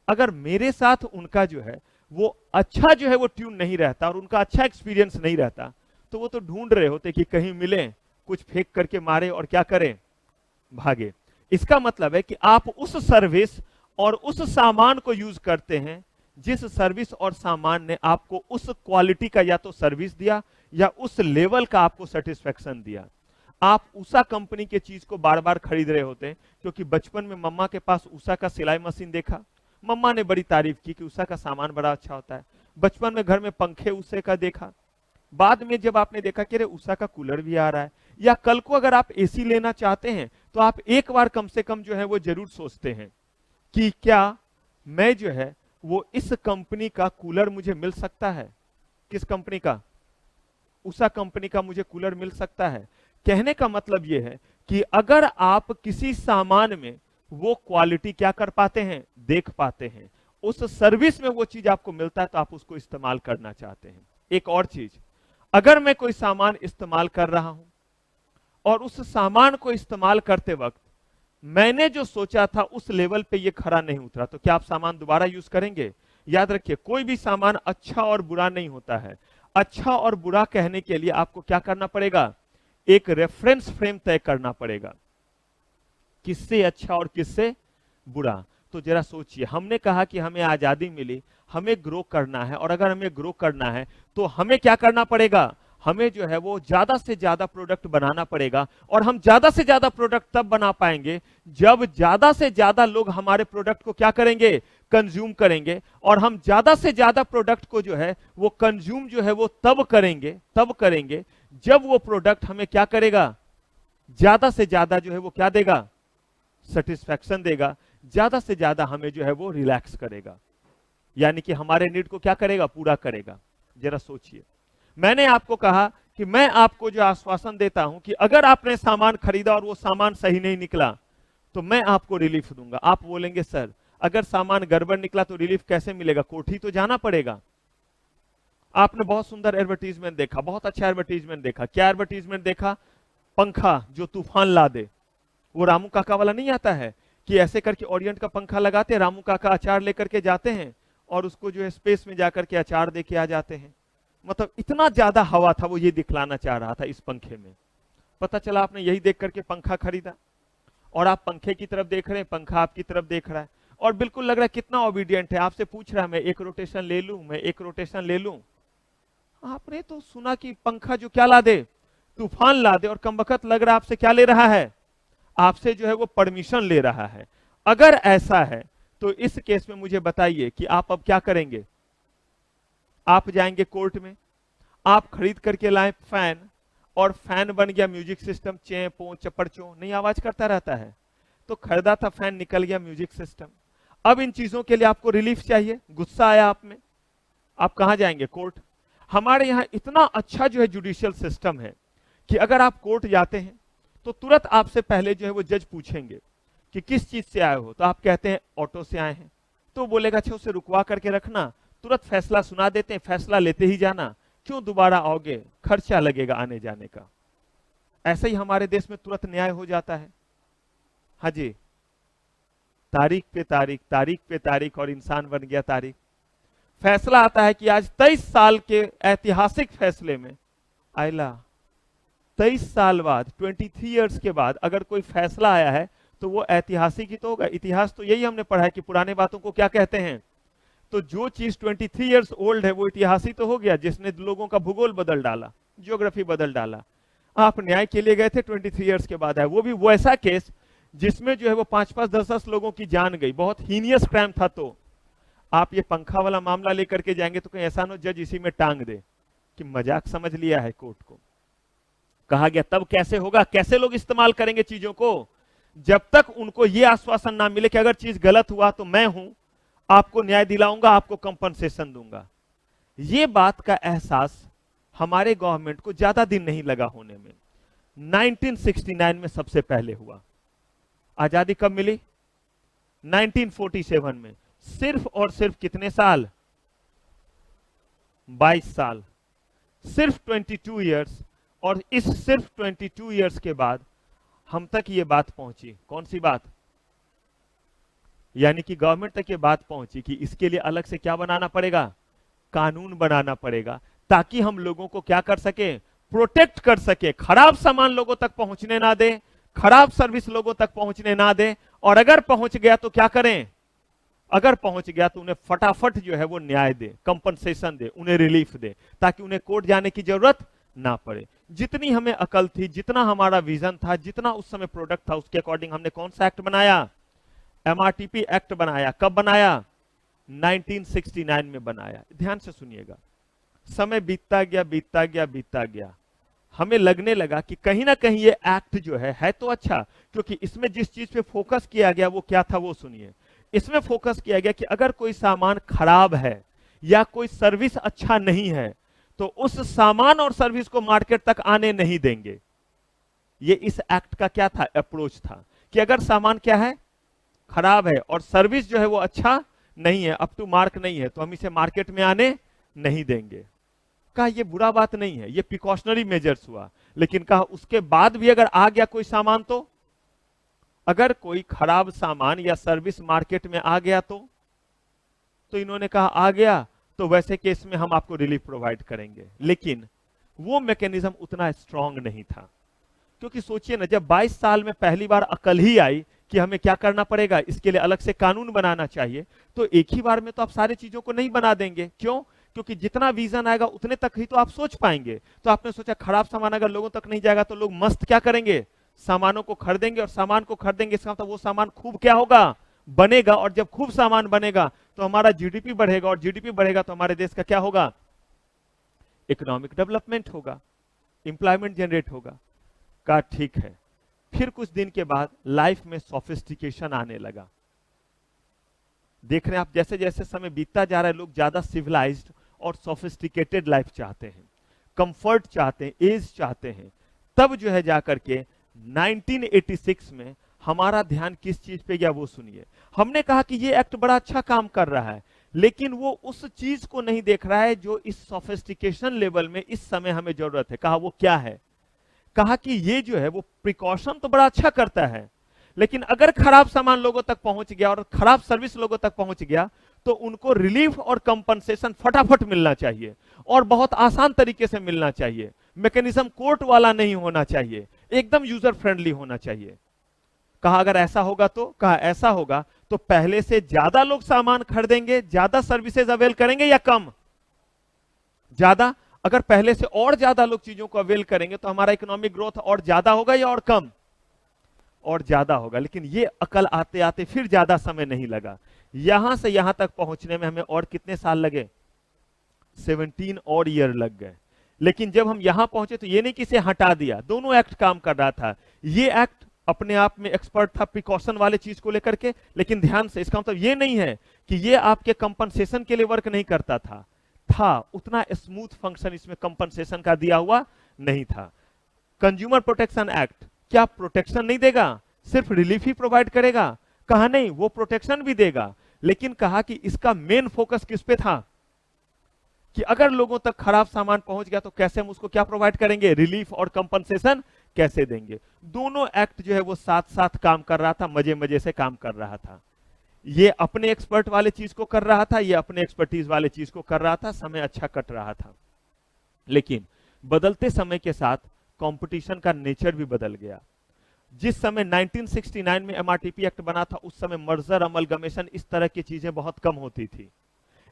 अगर मेरे साथ उनका जो है वो अच्छा जो है वो ट्यून नहीं रहता और उनका अच्छा एक्सपीरियंस नहीं रहता, तो वो तो ढूंढ रहे होते कि कहीं मिले, कुछ फेंक करके मारे और क्या करें, भागे। इसका मतलब है कि आप उस सर्विस और उस सामान को यूज करते हैं जिस सर्विस और सामान ने आपको उस क्वालिटी का या तो सर्विस दिया या उस लेवल का आपको सेटिस्फेक्शन दिया। आप उषा कंपनी के चीज को बार बार खरीद रहे होते हैं क्योंकि बचपन में मम्मा के पास उषा का सिलाई मशीन देखा, मम्मा ने बड़ी तारीफ की कि उषा का सामान बड़ा अच्छा होता है। बचपन में घर में पंखे उषा का देखा, बाद में जब आपने देखा कि अरे उषा का कूलर भी आ रहा है, या कल को अगर आप एसी लेना चाहते हैं तो आप एक बार कम से कम जो है वो जरूर सोचते हैं कि क्या मैं जो है वो इस कंपनी का कूलर मुझे मिल सकता है। किस कंपनी का? उषा कंपनी का मुझे कूलर मिल सकता है। कहने का मतलब यह है कि अगर आप किसी सामान में वो क्वालिटी क्या कर पाते हैं, देख पाते हैं, उस सर्विस में वो चीज आपको मिलता है तो आप उसको इस्तेमाल करना चाहते हैं। एक और चीज, अगर मैं कोई सामान इस्तेमाल कर रहा हूं और उस सामान को इस्तेमाल करते वक्त मैंने जो सोचा था उस लेवल पे ये खरा नहीं उतरा, तो क्या आप सामान दोबारा यूज करेंगे? याद रखिए, कोई भी सामान अच्छा और बुरा नहीं होता है। अच्छा और बुरा कहने के लिए आपको क्या करना पड़ेगा? एक रेफरेंस फ्रेम तय करना पड़ेगा, किससे अच्छा और किससे बुरा। तो जरा सोचिए, हमने कहा कि हमें आजादी मिली, हमें ग्रो करना है, और अगर हमें ग्रो करना है तो हमें क्या करना पड़ेगा? हमें जो है वो ज्यादा से ज्यादा प्रोडक्ट बनाना पड़ेगा। और हम ज्यादा से ज्यादा प्रोडक्ट तब बना पाएंगे जब ज्यादा से ज्यादा लोग हमारे प्रोडक्ट को क्या करेंगे? कंज्यूम करेंगे। और हम ज्यादा से ज्यादा प्रोडक्ट को जो है वो कंज्यूम जो है वो तब करेंगे जब वो प्रोडक्ट हमें क्या करेगा? ज्यादा से ज्यादा जो है वो क्या देगा? सेटिस्फैक्शन देगा। ज्यादा से ज्यादा हमें जो है वो रिलैक्स करेगा, यानी कि हमारे नीड को क्या करेगा? पूरा करेगा। जरा सोचिए, मैंने आपको कहा कि मैं आपको जो आश्वासन देता हूं कि अगर आपने सामान खरीदा और वो सामान सही नहीं निकला तो मैं आपको रिलीफ दूंगा। आप बोलेंगे सर अगर सामान गड़बड़ निकला तो रिलीफ कैसे मिलेगा? कोर्ट ही तो जाना पड़ेगा। आपने बहुत सुंदर एडवर्टीजमेंट देखा, बहुत अच्छा एडवर्टीजमेंट देखा। क्या एडवर्टीजमेंट देखा? पंखा जो तूफान ला दे। वो रामू काका वाला नहीं आता है कि ऐसे करके ओरिएंट का पंखा लगाते, रामू काका अचार लेकर के जाते हैं और उसको जो है स्पेस में जाकर के अचार दे के आ जाते हैं। मतलब इतना ज्यादा हवा था, वो ये दिखलाना चाह रहा था इस पंखे में। पता चला आपने यही देख करके पंखा खरीदा और आप पंखे की तरफ देख रहे हैं, पंखा आपकी तरफ देख रहा है और बिल्कुल लग रहा है कितना ओबीडियंट है, आपसे पूछ रहा है मैं एक रोटेशन ले लूं, मैं एक रोटेशन ले लूं। आपने तो सुना कि पंखा जो क्या ला दे? तूफान ला दे। और कमबख्त लग रहा है आपसे क्या ले रहा है? आपसे जो है वो परमिशन ले रहा है। अगर ऐसा है तो इस केस में मुझे बताइए कि आप अब क्या करेंगे? आप जाएंगे कोर्ट में, आप खरीद करके लाए फैन और फैन बन गया म्यूजिक सिस्टम, चे पो चपड़ चो नहीं आवाज करता रहता है। तो खरीदा था फैन, निकल गया म्यूजिक सिस्टम। अब इन चीजों के लिए आपको रिलीफ चाहिए, गुस्सा आया आप में, आप कहां जाएंगे? कोर्ट। हमारे यहां इतना अच्छा जो है जुडिशियल सिस्टम है कि अगर आप कोर्ट जाते हैं तो तुरंत आपसे पहले जो है वो जज पूछेंगे कि किस चीज से आए हो, तो आप कहते हैं ऑटो से आए हैं, तो बोलेगा अच्छा उसे रुकवा करके रखना, तुरंत फैसला सुना देते हैं, फैसला लेते ही जाना, क्यों दोबारा आओगे, खर्चा लगेगा आने जाने का। ऐसे ही हमारे देश में तुरंत न्याय हो जाता है। हाँ जी, तारीख पे तारीख, तारीख पे तारीख और इंसान बन गया तारीख। फैसला आता है कि आज 23 साल के ऐतिहासिक फैसले में आयला 23 साल बाद, 23 इयर्स के बाद अगर कोई फैसला आया है तो वो ऐतिहासिक ही तो होगा। इतिहास तो यही हमने पढ़ा है कि पुराने बातों को क्या कहते हैं। तो जो चीज 23 इयर्स ओल्ड है वो इतिहास ही तो हो गया, जिसने लोगों का भूगोल बदल डाला, ज्योग्राफी बदल डाला। आप न्याय के लिए गए थे, 23 इयर्स के बाद है, वो भी वैसा केस जिसमें जो है वो 5-5, 10-10 लोगों की जान गई, बहुत हीनियस क्राइम था। तो आप ये पंखा वाला मामला लेकर के जाएंगे तो कहीं ऐसा न जज इसी में टांग दे कि मजाक समझ लिया है कोर्ट को। कहा गया तब कैसे होगा, कैसे लोग इस्तेमाल करेंगे चीजों को? जब तक उनको ये आश्वासन ना मिले कि अगर चीज गलत हुआ तो मैं हूं, आपको न्याय दिलाऊंगा, आपको कंपनसेशन दूंगा। ये बात का एहसास हमारे गवर्नमेंट को ज्यादा दिन नहीं लगा होने में। 1969 में सबसे पहले हुआ। आजादी कब मिली? 1947 में। सिर्फ और सिर्फ कितने साल? 22 साल, सिर्फ 22 इयर्स। और इस सिर्फ 22 इयर्स के बाद हम तक ये बात पहुंची। कौन सी बात? यानी कि गवर्नमेंट तक ये बात पहुंची कि इसके लिए अलग से क्या बनाना पड़ेगा? कानून बनाना पड़ेगा, ताकि हम लोगों को क्या कर सके? प्रोटेक्ट कर सके, खराब सामान लोगों तक पहुंचने ना दे, खराब सर्विस लोगों तक पहुंचने ना दे। और अगर पहुंच गया तो क्या करें? अगर पहुंच गया तो उन्हें फटाफट जो है वो न्याय दे, कंपनसेशन दे, उन्हें रिलीफ दे, ताकि उन्हें कोर्ट जाने की जरूरत ना पड़े। जितनी हमें अकल थी, जितना हमारा विजन था, जितना उस समय प्रोडक्ट था, उसके अकॉर्डिंग हमने कौन सा एक्ट बनाया? एमआरटीपी एक्ट बनाया। कब बनाया? 1969 में बनाया। ध्यान से सुनिएगा। समय बीतता गया, बीतता गया, बीतता गया। हमें लगने लगा कि कहीं ना कहीं ये एक्ट जो है तो अच्छा, क्योंकि इसमें जिस चीज पे फोकस किया गया वो क्या था वो सुनिए। इसमें फोकस किया गया कि अगर कोई सामान खराब है या कोई सर्विस अच्छा नहीं है तो उस सामान और सर्विस को मार्केट तक आने नहीं देंगे। ये इस एक्ट का क्या था? अप्रोच था कि अगर सामान क्या है? खराब है, और सर्विस जो है वो अच्छा नहीं है, अप टू मार्क नहीं है, तो हम इसे मार्केट में आने नहीं देंगे। कहा ये बुरा बात नहीं है, ये प्रिकॉशनरी मेजर्स हुआ। लेकिन कहा उसके बाद भी अगर आ गया कोई सामान, तो अगर कोई खराब सामान या सर्विस मार्केट में आ गया तो इन्होंने कहा आ गया तो वैसे केस में हम आपको रिलीफ प्रोवाइड करेंगे। लेकिन वो मैकेनिज्म उतना स्ट्रांग नहीं था, क्योंकि सोचिए ना, जब 22 साल में पहली बार अकल ही आई कि हमें क्या करना पड़ेगा, इसके लिए अलग से कानून बनाना चाहिए, तो एक ही बार में तो आप सारी चीजों को नहीं बना देंगे। क्यों? क्योंकि जितना विजन आएगा उतने तक ही तो आप सोच पाएंगे। तो आपने सोचा खराब सामान अगर लोगों तक नहीं जाएगा तो लोग मस्त क्या करेंगे? सामानों को खरीदेंगे, और सामान को खरीदेंगे इसका मतलब वो सामान खूब क्या होगा? बनेगा। और जब खूब सामान बनेगा तो हमारा जीडीपी बढ़ेगा, और जीडीपी बढ़ेगा तो हमारे देश का क्या होगा? इकोनॉमिक डेवलपमेंट होगा, एम्प्लॉयमेंट जनरेट होगा। का ठीक है। फिर कुछ दिन के बाद लाइफ में सोफिस्टिकेशन आने लगा। देख रहे हैं आप, जैसे जैसे समय बीतता जा रहा है लोग ज्यादा सिविलाइज्ड और सोफिस्टिकेटेड लाइफ चाहते हैं, कंफर्ट चाहते हैं, एज चाहते हैं। तब जो है जाकर के 1986 में हमारा ध्यान किस चीज पे गया वो सुनिए। हमने कहा कि ये एक्ट बड़ा अच्छा काम कर रहा है, लेकिन वो उस चीज को नहीं देख रहा है जो इस सोफिस्टिकेशन लेवल में इस समय हमें जरूरत है। कहा वो क्या है? कहा कि ये जो है वो प्रिकॉशन तो बड़ा अच्छा करता है, लेकिन अगर खराब सामान लोगों तक पहुंच गया और खराब सर्विस लोगों तक पहुंच गया तो उनको रिलीफ और कंपनसेशन फटाफट मिलना चाहिए, और बहुत आसान तरीके से मिलना चाहिए। मैकेनिज्म कोर्ट वाला नहीं होना चाहिए, एकदम यूजर फ्रेंडली होना चाहिए। कहा अगर ऐसा होगा तो, कहा ऐसा होगा तो पहले से ज्यादा लोग सामान खरीदेंगे, ज्यादा सर्विसेज अवेल करेंगे या कम? ज्यादा। अगर पहले से और ज्यादा लोग चीजों को अवेल करेंगे तो हमारा इकोनॉमिक ग्रोथ और ज्यादा होगा या और कम? और ज्यादा होगा। लेकिन ये अकल आते आते फिर ज्यादा समय नहीं लगा। यहां से यहां तक पहुंचने में हमें और कितने साल लगे? 17 और ईयर लग गए। लेकिन जब हम यहां पहुंचे तो ये नहीं कि इसे हटा दिया, दोनों एक्ट काम कर रहा था। ये एक्ट अपने आप में एक्सपर्ट था प्रिकॉशन वाले चीज को लेकर के, लेकिन ध्यान से, इसका मतलब ये नहीं है कि ये आपके कंपनसेशन के लिए वर्क नहीं करता था उतना स्मूथ फंक्शन इसमें कंपनसेशन का दिया हुआ नहीं था। कंज्यूमर प्रोटेक्शन एक्ट क्या प्रोटेक्शन नहीं देगा, सिर्फ रिलीफ ही प्रोवाइड करेगा? कहा नहीं, वो प्रोटेक्शन भी देगा, लेकिन कहा कि इसका मेन फोकस किस पे था? कि अगर लोगों तक खराब सामान पहुंच गया तो कैसे हम उसको क्या प्रोवाइड करेंगे? रिलीफ और कंपनसेशन कैसे देंगे? दोनों एक्ट जो है वो साथ साथ काम कर रहा था, मजे मजे से काम कर रहा था। ये अपने एक्सपर्ट वाले चीज को कर रहा था, ये अपने एक्सपर्टीज वाले चीज को कर रहा था, समय अच्छा कट रहा था। लेकिन बदलते समय के साथ कंपटीशन का नेचर भी बदल गया। जिस समय 1969 में एमआरटीपी एक्ट बना था उस समय मर्जर, अमलगमेशन, इस तरह की चीजें बहुत कम होती थी।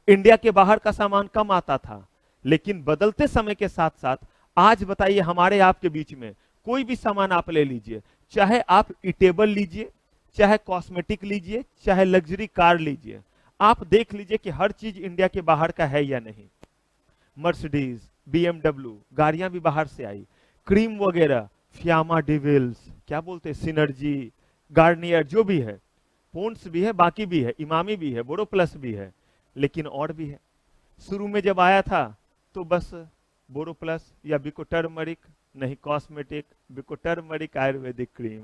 इंडिया के बाहर का सामान कम आता था। लेकिन बदलते समय के साथ साथ आज बताइए हमारे आपके बीच में कोई भी सामान आप ले लीजिए, चाहे आप इटेबल लीजिए, चाहे कॉस्मेटिक लीजिए, चाहे लग्जरी कार लीजिए, आप देख लीजिए कि हर चीज इंडिया के बाहर का है या नहीं। मर्सिडीज, बीएमडब्ल्यू गाड़ियां भी बाहर से आई, क्रीम वगैरह, फियामा डिविल्स, क्या बोलते हैं, सिनर्जी, गार्नियर, जो भी है, पोन्स भी है, बाकी भी है, इमामी भी है, बोरो प्लस भी है, लेकिन और भी है। शुरू में जब आया था तो बस बोरो प्लस या बिको टर्मरिक नहीं, कॉस्मेटिक, टर्मरिक आयुर्वेदिक क्रीम।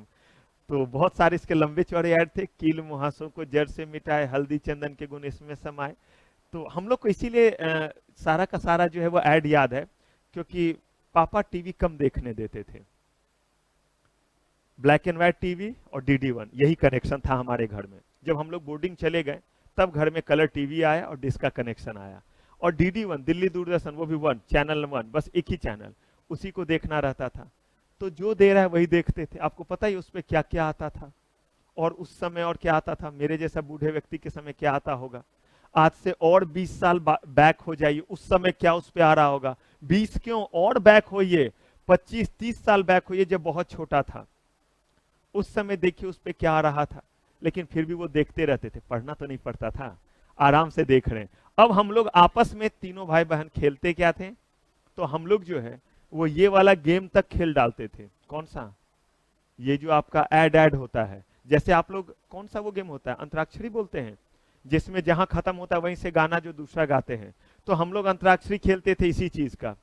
तो बहुत सारे इसके लंबे चौड़े ऐड थे, कील मुहासों को जड़ से मिटाए, हल्दी चंदन के गुण इसमें समाये। तो हम लोग को इसीलिए सारा का सारा जो है वो ऐड याद है, क्योंकि पापा टीवी कम देखने देते थे। ब्लैक एंड व्हाइट टीवी और DD1 यही कनेक्शन था हमारे घर में। जब हम लोग बोर्डिंग चले गए तब घर में कलर टीवी आया और डिश का कनेक्शन आया, और DD1 दिल्ली दूरदर्शन, वो भी चैनल 1, बस एक ही चैनल, उसी को देखना रहता था। तो जो दे रहा है वही देखते थे। आपको पता ही उस पर क्या क्या आता था, और उस समय और क्या आता था, मेरे जैसा बूढ़े व्यक्ति के समय क्या आता होगा। आज से और 20 साल बैक हो जाइए, उस समय क्या उस पे आ रहा होगा। 20 क्यों, और बैक होइए, 25-30 साल बैक होइए, जब बहुत छोटा था उस समय देखिए उस पे क्या आ रहा था। लेकिन फिर भी वो देखते रहते थे, पढ़ना तो नहीं पड़ता था, आराम से देख रहे हैं। अब हम लोग आपस में तीनों भाई बहन खेलते क्या थे, तो हम लोग जो है वो ये वाला गेम तक खेल डालते थे। कौन सा, ये जो आपका ऐड होता है, जैसे आप लोग कौन सा वो गेम होता है, अंतराक्षरी बोलते हैं, जिसमें जहां खत्म होता है वहीं से गाना जो दूसरा गाते हैं। तो हम लोग अंतराक्षरी खेलते थे इसी चीज का,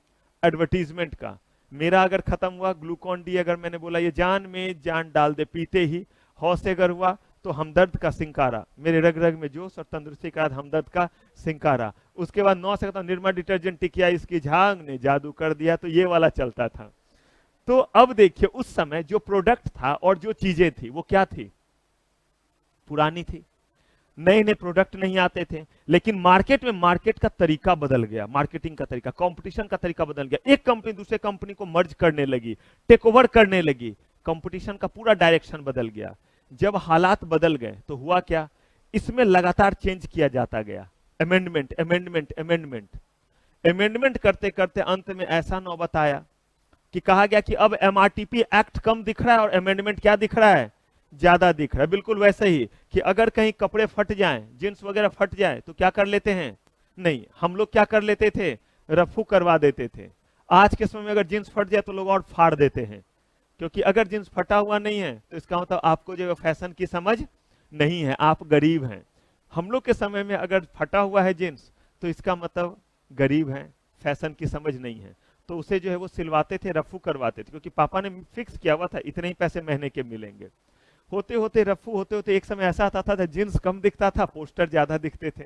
एडवर्टीजमेंट का। मेरा अगर खत्म हुआ ग्लूकॉन डी, अगर मैंने बोला ये जान में जान डाल दे पीते ही, हौ से अगर हुआ तो हमदर्द का सिंकारा, मेरे रग रग में जोश और तंदुरुस्ती का हमदर्द का सिंकारा। उसके बाद 9 से निर्मा डिटर्जेंट टिकिया इसकी झांग ने जादू कर दिया, तो ये वाला चलता था। तो अब देखिए उस समय जो प्रोडक्ट था और जो चीजें थी वो क्या थी, पुरानी थी, नए नए प्रोडक्ट नहीं आते थे। लेकिन मार्केट में मार्केट का तरीका बदल गया, मार्केटिंग का तरीका, कंपटीशन का तरीका बदल गया। एक कंपनी दूसरे कंपनी को मर्ज करने लगी, टेक ओवर करने लगी, कंपटीशन का पूरा डायरेक्शन बदल गया। जब हालात बदल गए तो हुआ क्या, इसमें लगातार चेंज किया जाता गया, अमेंडमेंट अमेंडमेंट अमेंडमेंट अमेंडमेंट करते करते अंत में ऐसा नौबत आया कि कहा गया कि अब MRTP एक्ट कम दिख रहा है और अमेंडमेंट क्या दिख रहा है, ज्यादा दिख रहा है। बिल्कुल वैसे ही कि अगर कहीं कपड़े फट जाएं, जींस वगैरह फट जाए तो क्या कर लेते हैं, नहीं, हम लोग क्या कर लेते थे, रफू करवा देते थे। आज के समय में अगर जींस फट जाए तो लोग और फाड़ देते हैं, क्योंकि अगर जींस फटा हुआ नहीं है तो इसका मतलब आपको जो फैशन की समझ नहीं है, आप गरीब हैं। हम लोग के समय में अगर फटा हुआ है जींस तो इसका मतलब गरीब हैं, फैशन की समझ नहीं है। तो उसे जो है वो सिलवाते थे, रफू करवाते थे, क्योंकि पापा ने फिक्स किया हुआ था इतने ही पैसे महीने के मिलेंगे। होते होते रफू होते होते एक समय ऐसा आता था जींस कम दिखता था, पोस्टर ज्यादा दिखते थे।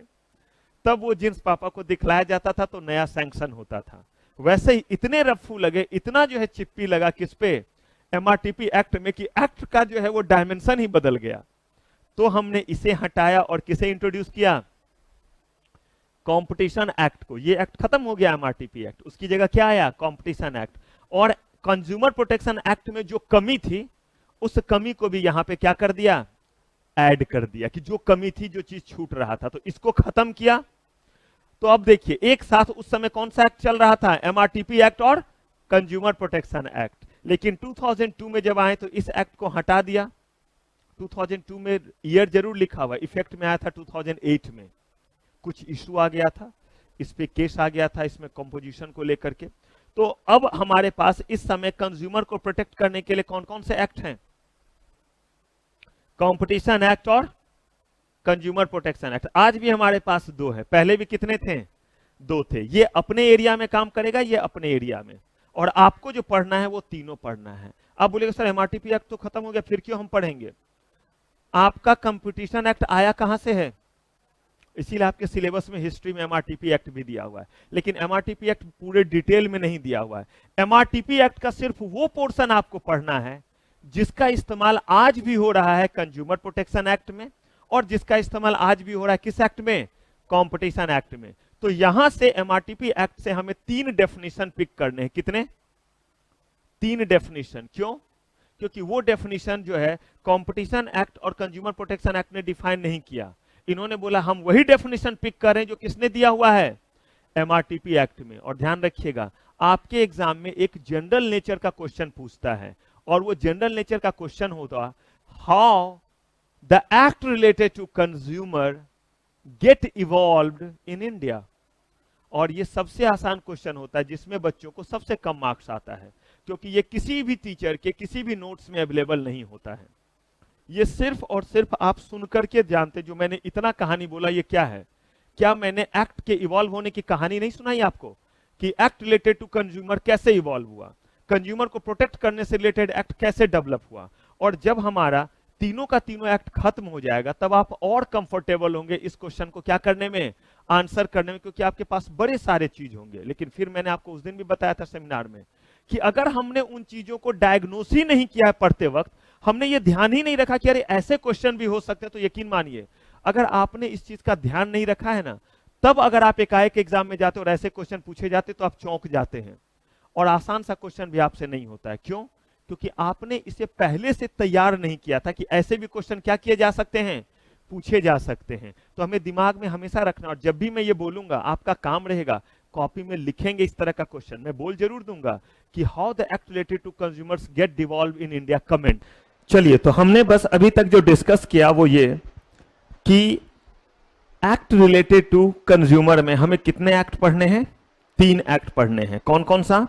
तब वो जींस पापा को दिखलाया जाता था तो नया सैंक्शन होता था। वैसे ही इतने रफू लगे, इतना जो है चिप्पी लगा किस पे, MRTP एक्ट में, कि एक्ट का जो है वो डायमेंशन ही बदल गया। तो हमने इसे हटाया और किसे इंट्रोड्यूस किया, कंपटीशन एक्ट को। ये एक्ट खत्म हो गया MRTP एक्ट, उसकी जगह क्या आया, कंपटीशन एक्ट। और कंज्यूमर प्रोटेक्शन एक्ट में जो कमी थी उस कमी को भी यहां पे क्या कर दिया, ऐड कर दिया, कि जो कमी थी, जो चीज छूट रहा था, तो इसको खत्म किया। तो अब देखिए एक साथ उस समय कौन सा एक्ट चल रहा था, MRTP एक्ट और कंज्यूमर प्रोटेक्शन एक्ट। लेकिन 2002 में जब आए तो इस एक्ट को हटा दिया। 2002 में ईयर जरूर लिखा हुआ, इफेक्ट में आया था 2008 में। कुछ इशू आ गया था, इस पे केस आ गया था इसमें कंपोजिशन को लेकर के। तो अब हमारे पास इस समय कंज्यूमर को प्रोटेक्ट करने के लिए कौन कौन से एक्ट हैं, कंपटीशन एक्ट और कंज्यूमर प्रोटेक्शन एक्ट। आज भी हमारे पास 2 है, पहले भी कितने थे, 2 थे। ये अपने एरिया में काम करेगा, ये अपने एरिया में, और आपको जो पढ़ना है वो तीनों पढ़ना है। आप बोलेगा सर MRTP एक्ट तो खत्म हो गया, फिर क्यों हम पढ़ेंगे। आपका कंपटीशन एक्ट आया कहां से है, इसीलिए आपके सिलेबस में हिस्ट्री में MRTP एक्ट भी दिया हुआ है, लेकिन MRTP एक्ट पूरे डिटेल में नहीं दिया हुआ है। MRTP एक्ट का सिर्फ वो पोर्शन आपको पढ़ना है जिसका इस्तेमाल आज भी हो रहा है कंज्यूमर प्रोटेक्शन एक्ट में, और जिसका इस्तेमाल आज भी हो रहा है किस एक्ट में, कंपटीशन एक्ट में। तो यहां से MRTP एक्ट से हमें 3 डेफिनेशन पिक करने हैं। कितने, 3 डेफिनेशन। क्यों, क्योंकि वो डेफिनेशन जो है कंपटीशन एक्ट और कंज्यूमर प्रोटेक्शन एक्ट ने डिफाइन नहीं किया। इन्होंने बोला हम वही डेफिनेशन पिक करें जो किसने दिया हुआ है, MRTP एक्ट में। और ध्यान रखिएगा आपके एग्जाम में एक जनरल नेचर का क्वेश्चन पूछता है, और वो जनरल नेचर का क्वेश्चन होता, how the act related to consumer get evolved in India. और ये सबसे आसान क्वेश्चन होता है जिसमें बच्चों को सबसे कम मार्क्स आता है, क्योंकि ये किसी भी टीचर के किसी भी नोट्स में अवेलेबल नहीं होता है। ये सिर्फ और सिर्फ आप सुनकर के जानते। जो मैंने इतना कहानी बोला ये क्या है, क्या मैंने एक्ट के इवॉल्व होने की कहानी नहीं सुनाई आपको, कि एक्ट रिलेटेड टू कंज्यूमर कैसे इवॉल्व हुआ। कंज्यूमर को प्रोटेक्ट करने से रिलेटेड एक्ट कैसे डेवलप हुआ, और जब हमारा तीनों का तीनों एक्ट खत्म हो जाएगा तब आप और कंफर्टेबल होंगे इस क्वेश्चन को क्या करने में, आंसर करने में, क्योंकि आपके पास बड़े सारे चीज होंगे। लेकिन फिर मैंने आपको उस दिन भी बताया था सेमिनार में कि अगर हमने उन चीजों को डायग्नोस ही नहीं किया है पढ़ते वक्त, हमने ये ध्यान ही नहीं रखा कि अरे ऐसे क्वेश्चन भी हो सकते हैं, तो यकीन मानिए अगर आपने इस चीज का ध्यान नहीं रखा है ना, तब अगर आप एकाएक एग्जाम में जाते और ऐसे क्वेश्चन पूछे जाते तो आप चौंक जाते हैं, और आसान सा क्वेश्चन भी आपसे नहीं होता है। क्यों? क्योंकि आपने इसे पहले से तैयार नहीं किया था कि ऐसे भी क्वेश्चन क्या किए जा सकते हैं, पूछे जा सकते हैं। तो हमें दिमाग में हमेशा रखना, और जब भी मैं ये बोलूंगा आपका काम रहेगा कॉपी में लिखेंगे इस तरह का क्वेश्चन। मैं बोल जरूर दूंगा कि how the act related to consumers get devolve in India, comment. चलिए, तो हमने बस अभी तक जो डिस्कस किया वो ये कि एक्ट रिलेटेड टू कंज्यूमर में हमें कितने एक्ट पढ़ने हैं, 3 एक्ट पढ़ने हैं। कौन कौन सा?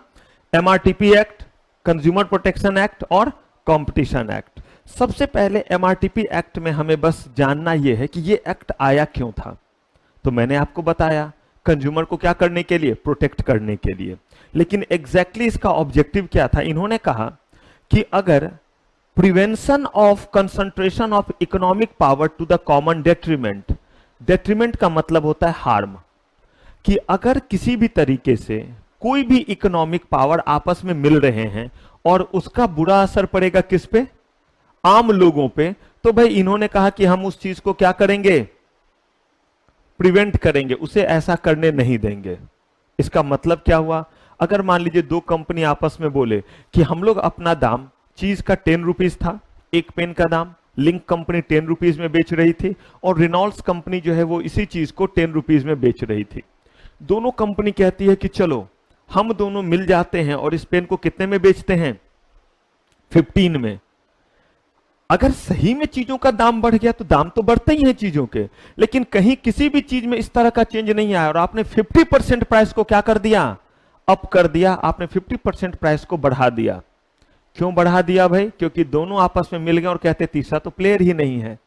MRTP act, consumer protection act और कंपटीशन एक्ट। सबसे पहले एमआरटीपी एक्ट में हमें बस जानना यह है कि ये एक्ट आया क्यों था। तो मैंने आपको बताया कंज्यूमर को क्या करने के लिए, प्रोटेक्ट करने के लिए। लेकिन एग्जैक्टली इसका ऑब्जेक्टिव क्या था? इन्होंने कहा कि अगर prevention of concentration of economic power to the common detriment, detriment का मतलब होता है हार्म, कि अगर किसी भी तरीके से कोई भी इकोनॉमिक पावर आपस में मिल रहे हैं और उसका बुरा असर पड़ेगा किस पे, आम लोगों पे, तो भाई इन्होंने कहा कि हम उस चीज को क्या करेंगे, प्रिवेंट करेंगे, उसे ऐसा करने नहीं देंगे। इसका मतलब क्या हुआ? अगर मान लीजिए 2 कंपनी आपस में बोले कि हम लोग अपना दाम, चीज का 10 रुपीज था, एक पेन का दाम, लिंक कंपनी 10 रुपीज में बेच रही थी और रिनॉल्ड्स कंपनी जो है वो इसी चीज को 10 रुपीज में बेच रही थी। दोनों कंपनी कहती है कि चलो हम दोनों मिल जाते हैं और इस पेन को कितने में बेचते हैं, 15 में। अगर सही में चीजों का दाम बढ़ गया तो दाम तो बढ़ते ही हैं चीजों के, लेकिन कहीं किसी भी चीज में इस तरह का चेंज नहीं आया और आपने 50% प्राइस को क्या कर दिया, अप कर दिया, आपने 50% प्राइस को बढ़ा दिया। क्यों बढ़ा दिया भाई? क्योंकि दोनों आपस में मिल गए और कहते तीसरा तो प्लेयर ही नहीं है।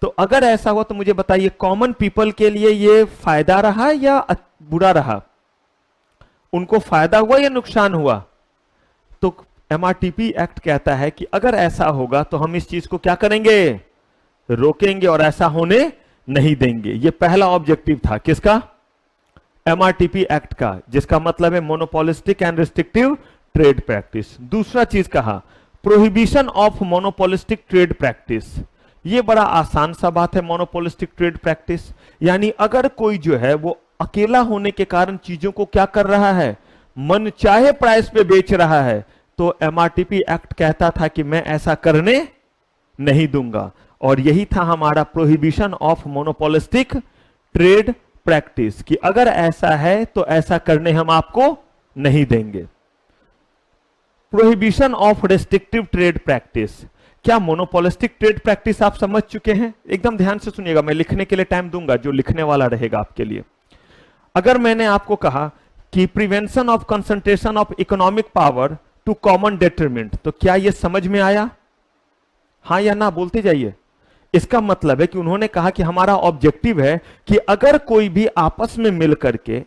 तो अगर ऐसा हुआ तो मुझे बताइए कॉमन पीपल के लिए ये फायदा रहा या बुरा रहा? उनको फायदा हुआ या नुकसान हुआ? तो एमआरटीपी एक्ट कहता है कि अगर ऐसा होगा तो हम इस चीज को क्या करेंगे, रोकेंगे और ऐसा होने नहीं देंगे। ये पहला ऑब्जेक्टिव था किसका, एमआरटीपी एक्ट का, जिसका मतलब है monopolistic and restrictive trade practice. दूसरा चीज कहा prohibition of monopolistic trade practice. ये बड़ा आसान सा बात है, मोनोपोलिस्टिक ट्रेड प्रैक्टिस यानी अगर कोई जो है वो अकेला होने के कारण चीजों को क्या कर रहा है, मन चाहे प्राइस पे बेच रहा है, तो एमआरटीपी एक्ट कहता था कि मैं ऐसा करने नहीं दूंगा। और यही था हमारा prohibition of monopolistic trade practice, कि अगर ऐसा है तो ऐसा करने हम आपको नहीं देंगे। Prohibition of restrictive trade practice, क्या मोनोपोलिस्टिक ट्रेड प्रैक्टिस आप समझ चुके हैं? एकदम ध्यान से सुनिएगा, मैं लिखने के लिए टाइम दूंगा, जो लिखने वाला रहेगा आपके लिए। अगर मैंने आपको कहा कि prevention of concentration of economic power to common detriment, तो क्या यह समझ में आया? हां या ना बोलते जाइए। इसका मतलब है कि उन्होंने कहा कि हमारा ऑब्जेक्टिव है कि अगर कोई भी आपस में मिल करके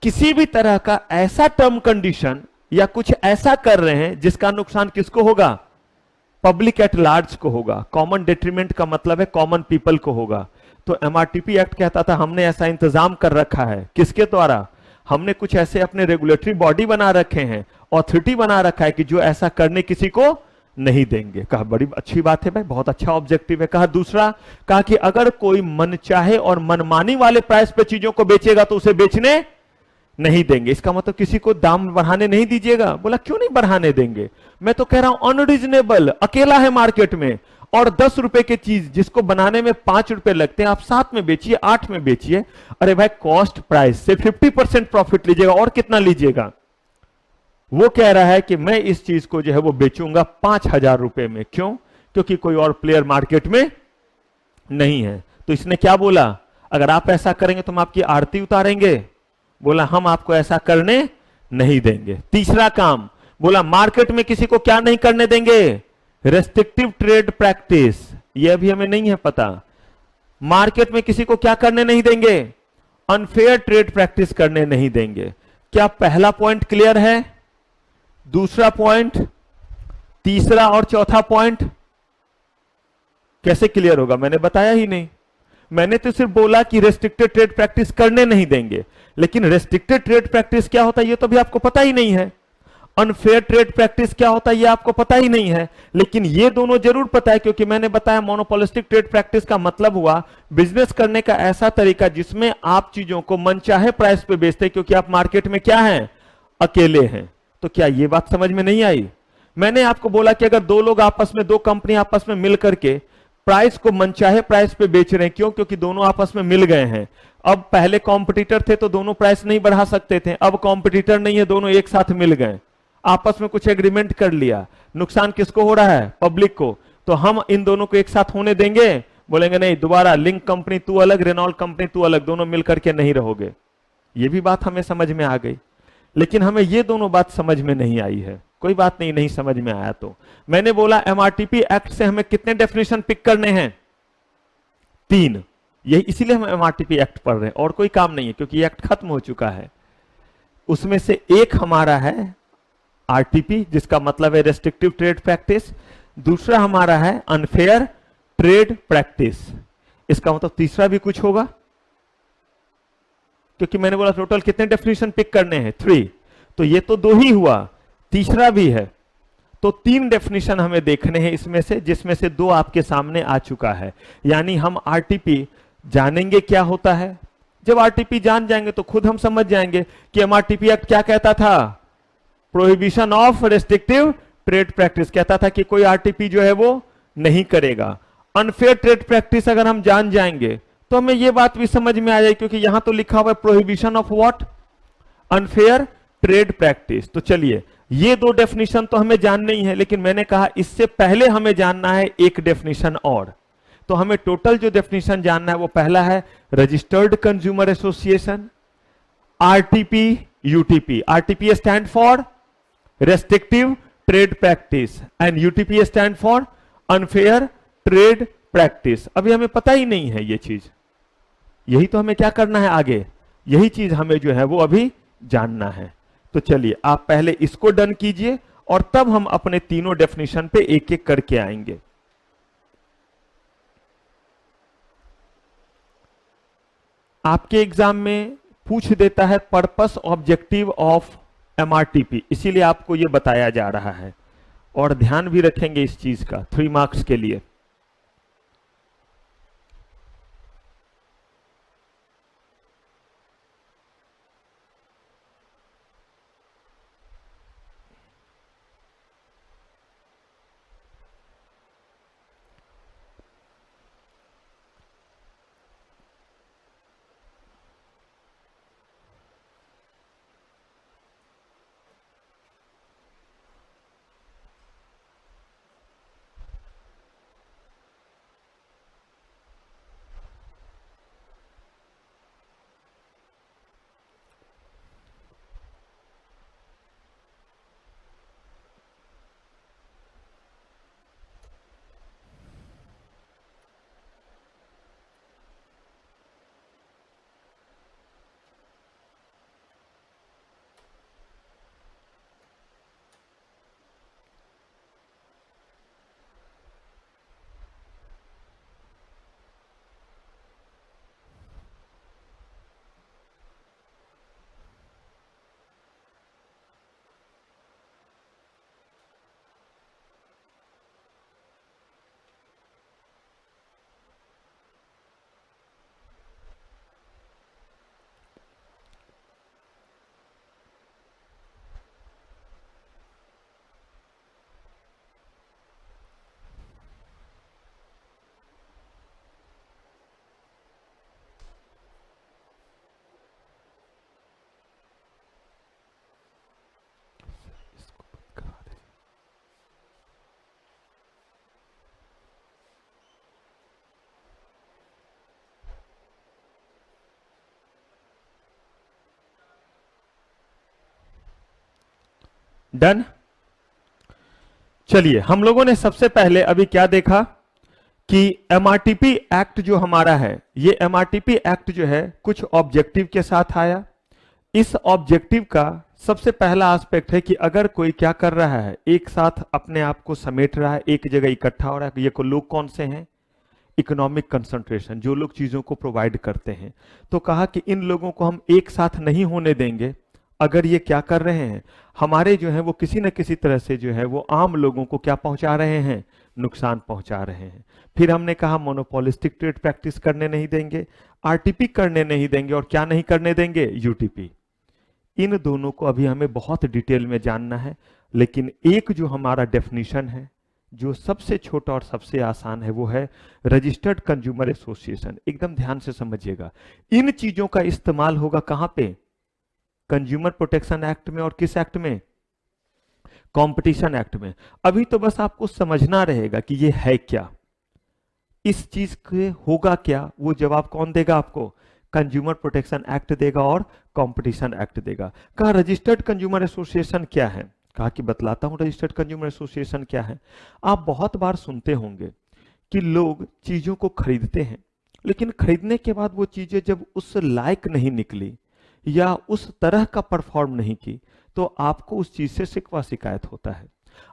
किसी भी तरह का ऐसा टर्म कंडीशन या कुछ ऐसा कर रहे हैं जिसका नुकसान किसको होगा, पब्लिक एट लार्ज को होगा। कॉमन डेट्रीमेंट का मतलब है कॉमन पीपल को होगा। तो एमआरटीपी एक्ट कहता था हमने ऐसा इंतजाम कर रखा है, किसके द्वारा, हमने कुछ ऐसे अपने रेगुलेटरी बॉडी बना रखे हैं, ऑथोरिटी बना रखा है कि जो ऐसा करने किसी को नहीं देंगे। कहा बड़ी अच्छी बात है भाई, बहुत अच्छा ऑब्जेक्टिव है। कहा दूसरा, कहा कि अगर कोई मन चाहे और मनमानी वाले प्राइस पे चीजों को बेचेगा तो उसे बेचने नहीं देंगे। इसका मतलब किसी को दाम बढ़ाने नहीं दीजिएगा। बोला क्यों नहीं बढ़ाने देंगे? मैं तो कह रहा हूं अनरीजनेबल, अकेला है मार्केट में और 10 रुपए की चीज जिसको बनाने में 5 रुपए लगते हैं आप 7 में बेचिए, 8 में बेचिए। अरे भाई कॉस्ट प्राइस से 50% प्रॉफिट लीजिएगा, और कितना लीजिएगा? वो कह रहा है कि मैं इस चीज को जो है वो बेचूंगा 5,000 रुपए में। क्यों? क्योंकि कोई और प्लेयर मार्केट में नहीं है। तो इसने क्या बोला, अगर आप ऐसा करेंगे तो हम आपकी आरती उतारेंगे। बोला हम आपको ऐसा करने नहीं देंगे। तीसरा काम बोला मार्केट में किसी को क्या नहीं करने देंगे, रेस्ट्रिक्टिव ट्रेड प्रैक्टिस। ये अभी हमें नहीं है पता। मार्केट में किसी को क्या करने नहीं देंगे, अनफेयर ट्रेड प्रैक्टिस करने नहीं देंगे। क्या पहला पॉइंट क्लियर है? दूसरा पॉइंट, तीसरा और चौथा पॉइंट कैसे क्लियर होगा? मैंने बताया ही नहीं। मैंने तो सिर्फ बोला कि रेस्ट्रिक्टेड ट्रेड प्रैक्टिस करने नहीं देंगे, लेकिन रेस्ट्रिक्टेड ट्रेड प्रैक्टिस क्या होता है ये तो अभी आपको पता ही नहीं है। अनफेयर ट्रेड प्रैक्टिस क्या होता है ये आपको पता ही नहीं है, लेकिन ये दोनों जरूर पता है, क्योंकि मैंने बताया मोनोपोलिस्टिक ट्रेड प्रैक्टिस का मतलब हुआ बिजनेस करने का ऐसा तरीका जिसमें आप चीजों को मनचाहे प्राइस पे बेचते हैं, क्योंकि आप मार्केट में क्या हैं? अकेले हैं। तो क्या ये बात समझ में नहीं आई? मैंने आपको बोला कि अगर दो लोग आपस में, दो कंपनी आपस में मिल करके प्राइस को मनचाहे प्राइस पे बेच रहे हैं, क्यों? क्योंकि दोनों आपस में मिल गए हैं। अब पहले कॉम्पिटिटर थे तो दोनों प्राइस नहीं बढ़ा सकते थे, अब कॉम्पिटिटर नहीं है, दोनों एक साथ मिल गए, आपस में कुछ एग्रीमेंट कर लिया। नुकसान किसको हो रहा है? पब्लिक को। तो हम इन दोनों को एक साथ होने देंगे? बोलेंगे नहीं, दोबारा लिंक कंपनी तू अलग, रेनॉल्ट कंपनी तू अलग, दोनों मिलकर के नहीं रहोगे। ये भी बात हमें समझ में आ गई, लेकिन हमें ये दोनों बात समझ में नहीं आई है। कोई बात नहीं, नहीं समझ में आया तो मैंने बोला एमआरटीपी एक्ट से हमें कितने डेफिनेशन पिक करने हैं? 3। यही इसीलिए हम एमआरटीपी एक्ट पढ़ रहे हैं, और कोई काम नहीं है, क्योंकि ये एक्ट खत्म हो चुका है। उसमें से एक हमारा है आरटीपी, जिसका मतलब है रेस्ट्रिक्टिव ट्रेड प्रैक्टिस। दूसरा हमारा है अनफेयर ट्रेड प्रैक्टिस। इसका मतलब तीसरा भी कुछ होगा, क्योंकि मैंने बोला टोटल कितने डेफिनेशन पिक करने हैं? 3। तो ये तो 2 ही हुआ, तीसरा भी है। तो 3 डेफिनेशन हमें देखने हैं इसमें से, जिसमें से 2 आपके सामने आ चुका है। यानी हम आरटीपी जानेंगे क्या होता है। जब आरटीपी जान जाएंगे तो खुद हम समझ जाएंगे कि एमआरटीपी एक्ट क्या कहता था? Prohibition of restrictive trade practice कहता था कि कोई आरटीपी जो है वो नहीं करेगा। अनफेयर ट्रेड प्रैक्टिस अगर हम जान जाएंगे तो हमें यह बात भी समझ में आ जाएगी, क्योंकि यहां तो लिखा हुआ है prohibition of what? Unfair trade practice. तो चलिए, ये 2 डेफिनेशन तो हमें जानना ही है, लेकिन मैंने कहा इससे पहले हमें जानना है एक डेफिनेशन और। तो हमें टोटल जो डेफिनेशन जानना है वो पहला है registered consumer association, RTP, UTP. RTP stand for restrictive trade practice and UTP stand for unfair trade practice. अभी हमें पता ही नहीं है ये चीज, यही तो हमें क्या करना है आगे, यही चीज हमें जो है वो अभी जानना है। तो चलिए आप पहले इसको डन कीजिए और तब हम अपने तीनों डेफिनेशन पे एक एक करके आएंगे। आपके एग्जाम में पूछ देता है पर्पस ऑब्जेक्टिव ऑफ एमआरटीपी, इसीलिए आपको यह बताया जा रहा है, और ध्यान भी रखेंगे इस चीज का 3 मार्क्स के लिए। डन। चलिए, हम लोगों ने सबसे पहले अभी क्या देखा कि एमआरटीपी एक्ट जो हमारा है, ये एमआरटीपी एक्ट जो है कुछ ऑब्जेक्टिव के साथ आया। इस ऑब्जेक्टिव का सबसे पहला एस्पेक्ट है कि अगर कोई क्या कर रहा है, एक साथ अपने आप को समेट रहा है, एक जगह इकट्ठा हो रहा है, ये को लोग कौन से हैं? इकोनॉमिक कंसंट्रेशन, जो लोग चीजों को प्रोवाइड करते हैं। तो कहा कि इन लोगों को हम एक साथ नहीं होने देंगे। अगर ये क्या कर रहे हैं, हमारे जो है वो किसी न किसी तरह से जो है वो आम लोगों को क्या पहुंचा रहे हैं? नुकसान पहुंचा रहे हैं। फिर हमने कहा मोनोपोलिस्टिक ट्रेड प्रैक्टिस करने नहीं देंगे, आरटीपी करने नहीं देंगे, और क्या नहीं करने देंगे? यूटीपी। इन दोनों को अभी हमें बहुत डिटेल में जानना है, लेकिन एक जो हमारा डेफिनेशन है, जो सबसे छोटा और सबसे आसान है, वो है रजिस्टर्ड कंज्यूमर एसोसिएशन। एकदम ध्यान से समझिएगा, इन चीजों का इस्तेमाल होगा कहां पे? कंज्यूमर प्रोटेक्शन एक्ट में, और किस एक्ट में? कंपटीशन एक्ट में। अभी तो बस आपको समझना रहेगा कि ये है क्या, इस चीज के होगा क्या, वो जवाब कौन देगा आपको? कंज्यूमर प्रोटेक्शन एक्ट देगा और कंपटीशन एक्ट देगा। कहा रजिस्टर्ड कंज्यूमर एसोसिएशन क्या है? कहा कि बतलाता हूं रजिस्टर्ड कंज्यूमर एसोसिएशन क्या है। आप बहुत बार सुनते होंगे कि लोग चीजों को खरीदते हैं, लेकिन खरीदने के बाद वो चीजें जब उस लायक नहीं निकली या उस तरह का परफॉर्म नहीं की, तो आपको उस चीज से शिकवा शिकायत होता है।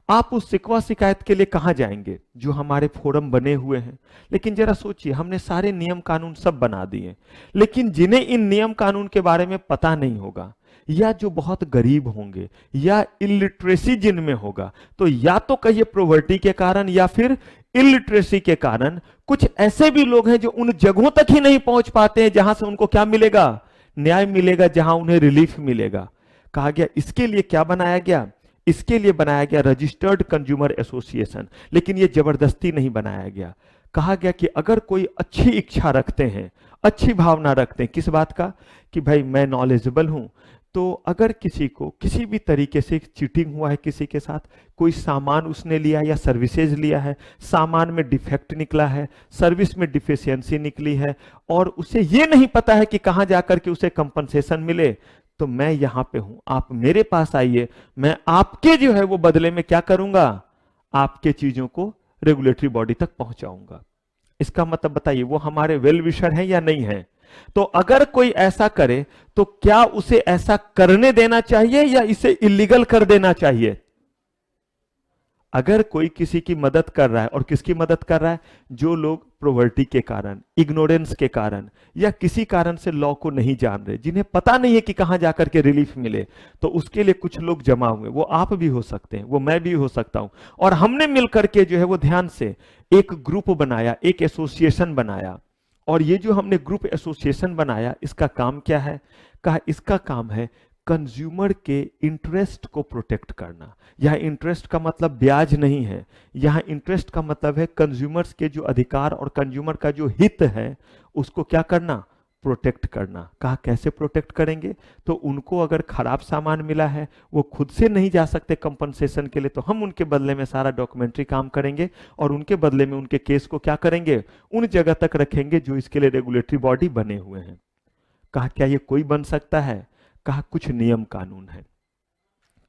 आप उस शिकवा शिकायत के लिए कहां जाएंगे? जो हमारे फोरम बने हुए हैं। लेकिन जरा सोचिए, हमने सारे नियम कानून सब बना दिए, लेकिन जिन्हें इन नियम कानून के बारे में पता नहीं होगा, या जो बहुत गरीब होंगे, या इलिटरेसी जिनमें होगा, तो या तो कहिए प्रोवर्टी के कारण या फिर इलिटरेसी के कारण कुछ ऐसे भी लोग हैं जो उन जगहों तक ही नहीं पहुंच पाते हैं जहां से उनको क्या मिलेगा? न्याय मिलेगा, जहां उन्हें रिलीफ मिलेगा। कहा गया इसके लिए क्या बनाया गया? इसके लिए बनाया गया रजिस्टर्ड कंज्यूमर एसोसिएशन। लेकिन यह जबरदस्ती नहीं बनाया गया। कहा गया कि अगर कोई अच्छी इच्छा रखते हैं, अच्छी भावना रखते हैं, किस बात का? कि भाई मैं नॉलेजेबल हूं, तो अगर किसी को किसी भी तरीके से चीटिंग हुआ है, किसी के साथ कोई सामान उसने लिया या सर्विसेज लिया है, सामान में डिफेक्ट निकला है, सर्विस में डिफिशियंसी निकली है, और उसे ये नहीं पता है कि कहां जाकर के उसे कंपनसेशन मिले, तो मैं यहां पे हूं, आप मेरे पास आइए, मैं आपके जो है वो बदले में क्या करूंगा? आपके चीजों को रेगुलेटरी बॉडी तक पहुंचाऊंगा। इसका मतलब बताइए, वो हमारे वेल विशर हैं या नहीं है? तो अगर कोई ऐसा करे तो क्या उसे ऐसा करने देना चाहिए या इसे इलीगल कर देना चाहिए? अगर कोई किसी की मदद कर रहा है, और किसकी मदद कर रहा है? जो लोग प्रोवर्टी के कारण, इग्नोरेंस के कारण, या किसी कारण से लॉ को नहीं जान रहे, जिन्हें पता नहीं है कि कहां जाकर के रिलीफ मिले, तो उसके लिए कुछ लोग जमा हुए। वो आप भी हो सकते हैं, वो मैं भी हो सकता हूं, और हमने मिलकर के जो है वो ध्यान से एक ग्रुप बनाया, एक एसोसिएशन बनाया। और ये जो हमने ग्रुप एसोसिएशन बनाया, इसका काम क्या है? कहा इसका काम है कंज्यूमर के इंटरेस्ट को प्रोटेक्ट करना। यह इंटरेस्ट का मतलब ब्याज नहीं है, यहां इंटरेस्ट का मतलब है कंज्यूमर्स के जो अधिकार और कंज्यूमर का जो हित है, उसको क्या करना? प्रोटेक्ट करना। कहा कैसे प्रोटेक्ट करेंगे? तो उनको अगर खराब सामान मिला है, वो खुद से नहीं जा सकते कंपनसेशन के लिए, तो हम उनके बदले में सारा डॉक्यूमेंट्री काम करेंगे, और उनके बदले में उनके केस को क्या करेंगे? उन जगह तक रखेंगे जो इसके लिए रेगुलेटरी बॉडी बने हुए हैं। कहा क्या ये कोई बन सकता है? कहा कुछ नियम कानून है।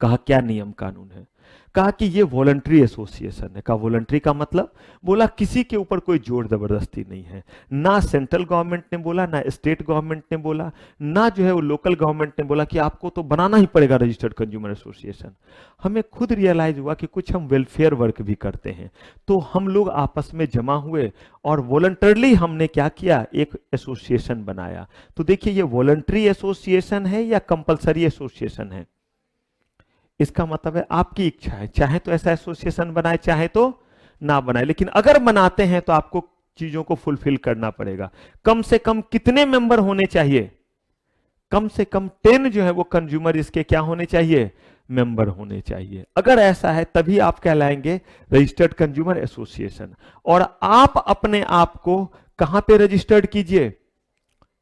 कहा क्या नियम कानून है? कहा कि ये वॉलंटरी एसोसिएशन है। कहा वॉलंटरी का मतलब? बोला किसी के ऊपर कोई जोर जबरदस्ती नहीं है। ना सेंट्रल गवर्नमेंट ने बोला, ना स्टेट गवर्नमेंट ने बोला, ना जो है वो लोकल गवर्नमेंट ने बोला कि आपको तो बनाना ही पड़ेगा रजिस्टर्ड कंज्यूमर एसोसिएशन। हमें खुद रियलाइज हुआ कि कुछ हम वेलफेयर वर्क भी करते हैं, तो हम लोग आपस में जमा हुए और वॉलंटरली हमने क्या किया? एक एसोसिएशन बनाया। तो देखिए, ये वॉलंटरी एसोसिएशन है या कंपल्सरी एसोसिएशन है? इसका मतलब है आपकी इच्छा है, चाहे तो ऐसा एसोसिएशन बनाए, चाहे तो ना बनाए, लेकिन अगर बनाते हैं तो आपको चीजों को फुलफिल करना पड़ेगा। कम से कम कितने मेंबर होने चाहिए? कम से कम 10 जो है वो कंज्यूमर इसके क्या होने चाहिए? मेंबर होने चाहिए। अगर ऐसा है तभी आप कहलाएंगे रजिस्टर्ड कंज्यूमर एसोसिएशन। और आप अपने आप को कहां पे रजिस्टर्ड कीजिए?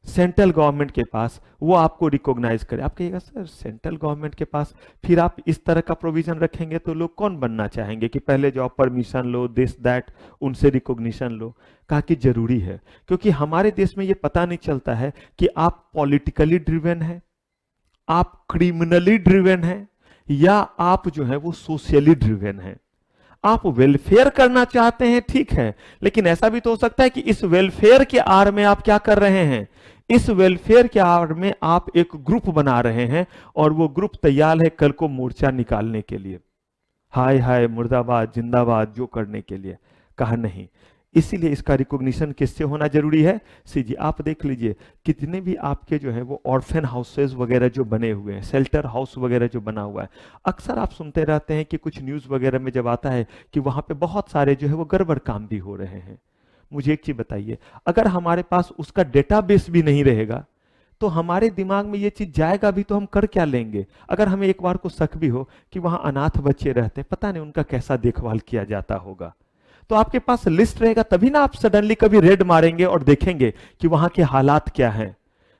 सेंट्रल गवर्नमेंट के पास, वो आपको रिकॉग्नाइज करे। आप कहिएगा सर सेंट्रल गवर्नमेंट के पास, फिर आप इस तरह का प्रोविजन रखेंगे तो लोग कौन बनना चाहेंगे कि पहले job permission low, this that, उनसे रिकॉग्निशन लो। कहा कि जरूरी है, क्योंकि हमारे देश में ये पता नहीं चलता है कि आप पॉलिटिकली ड्रिवन है, आप क्रिमिनली ड्रिवन है, या आप जो है वो सोशली ड्रिवन है। आप वेलफेयर करना चाहते हैं, ठीक है, लेकिन ऐसा भी तो हो सकता है कि इस वेलफेयर के आड़ में आप क्या कर रहे हैं? इस वेलफेयर के आड़ में आप एक ग्रुप बना रहे हैं और वो ग्रुप तैयार है कल को मोर्चा निकालने के लिए, हाय हाय मुर्दाबाद जिंदाबाद जो करने के लिए। कहा नहीं। इसीलिए इसका रिकॉग्निशन किससे होना जरूरी है? सी जी, आप देख लीजिए कितने भी आपके जो है वो ऑर्फन हाउसेज वगैरह जो बने हुए हैं, शेल्टर हाउस वगैरह जो बना हुआ है, अक्सर आप सुनते रहते हैं कि कुछ न्यूज वगैरह में जब आता है कि वहां पे बहुत सारे जो है वो गड़बड़ काम भी हो रहे हैं। मुझे एक चीज बताइए, अगर हमारे पास उसका डेटाबेस भी नहीं रहेगा तो हमारे दिमाग में ये चीज जाएगा भी तो हम कर क्या लेंगे? अगर हमें एक बार को शक भी हो कि वहां अनाथ बच्चे रहते हैं, पता नहीं उनका कैसा देखभाल किया जाता होगा, तो आपके पास लिस्ट रहेगा तभी ना आप सडनली कभी रेड मारेंगे और देखेंगे कि वहां के हालात क्या हैं।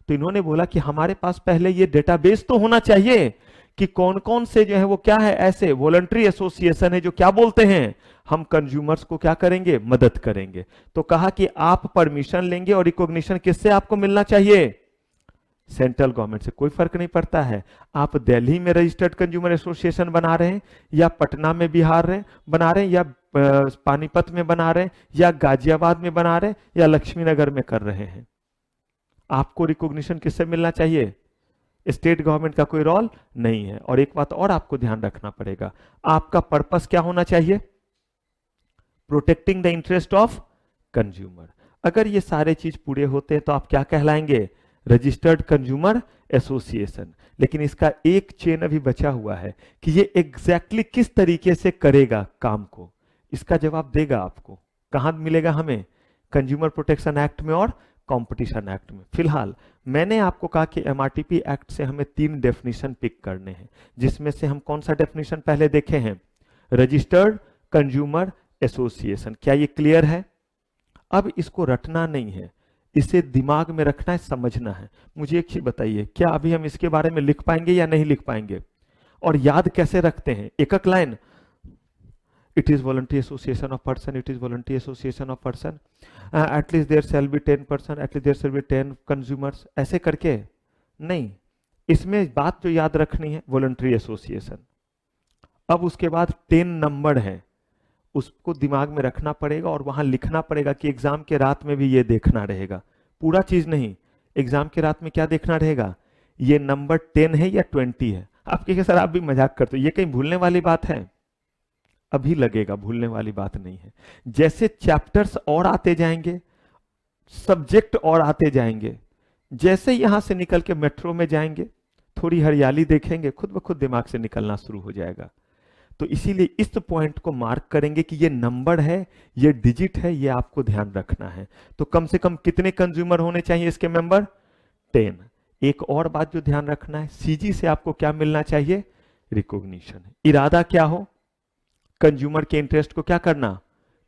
तो इन्होंने बोला कि हमारे पास पहले ये डेटाबेस तो होना चाहिए कि कौन कौन से जो है वो क्या है ऐसे वॉलंटरी एसोसिएशन है जो क्या बोलते हैं, हम कंज्यूमर्स को क्या करेंगे, मदद करेंगे। तो कहा कि आप परमिशन लेंगे और रिकॉग्निशन किससे आपको मिलना चाहिए? सेंट्रल गवर्नमेंट से। कोई फर्क नहीं पड़ता है आप दिल्ली में रजिस्टर्ड कंज्यूमर एसोसिएशन बना रहे हैं या पटना में बिहार में बना रहे हैं या पानीपत में बना रहे हैं या गाजियाबाद में बना रहे हैं या लक्ष्मी नगर में कर रहे हैं, आपको रिकॉग्निशन किससे मिलना चाहिए? स्टेट गवर्नमेंट का कोई रोल नहीं है। और एक बात और आपको ध्यान रखना पड़ेगा, आपका पर्पस क्या होना चाहिए? Protecting the interest of consumer. अगर ये सारे चीज पूरे होते हैं तो आप क्या कहलाएंगे? Registered consumer association. लेकिन इसका एक चेन अभी बचा हुआ है कि ये एग्जैक्टली किस तरीके से करेगा काम को, इसका जवाब देगा आपको। कहां मिलेगा हमें? कंज्यूमर प्रोटेक्शन एक्ट में और कंपटीशन एक्ट में। फिलहाल मैंने आपको कहा कि एमआरटीपी एक्ट से हमें 3 डेफिनेशन पिक करने हैं, जिसमें से हम कौन सा डेफिनेशन पहले देखे हैं? Registered consumer association. क्या ये क्लियर है? अब इसको रटना नहीं है, इसे दिमाग में रखना है, समझना है। मुझे एक चीज बताइए, क्या अभी हम इसके बारे में लिख पाएंगे या नहीं लिख पाएंगे? और याद कैसे रखते हैं? एक एक line, it is voluntary association of person, it is voluntary association of person, at least there shall be 10%, at least there shall be 10 consumers, ऐसे करके नहीं। इसमें बात जो याद रखनी है, वॉलंटरी एसोसिएशन। अब उसके बाद 10 नंबर है, उसको दिमाग में रखना पड़ेगा और वहां लिखना पड़ेगा कि एग्जाम के रात में भी ये देखना रहेगा। पूरा चीज नहीं, एग्जाम के रात में क्या देखना रहेगा? ये नंबर 10 है या 20 है। आप कहिए सर आप भी मजाक करते हो, ये कहीं भूलने वाली बात है? अभी लगेगा भूलने वाली बात नहीं है। जैसे चैप्टर्स और आते जाएंगे, सब्जेक्ट और आते जाएंगे, जैसे यहां से निकल के मेट्रो में जाएंगे, थोड़ी हरियाली देखेंगे, खुद ब खुद दिमाग से निकलना शुरू हो जाएगा। तो इसीलिए इस पॉइंट को मार्क करेंगे कि ये नंबर है, ये डिजिट है, ये आपको ध्यान रखना है। तो कम से कम कितने कंज्यूमर होने चाहिए इसके मेंबर? 10। एक और बात जो ध्यान रखना है, सीजी से आपको क्या मिलना चाहिए? रिकॉग्निशन। इरादा क्या हो? कंज्यूमर के इंटरेस्ट को क्या करना?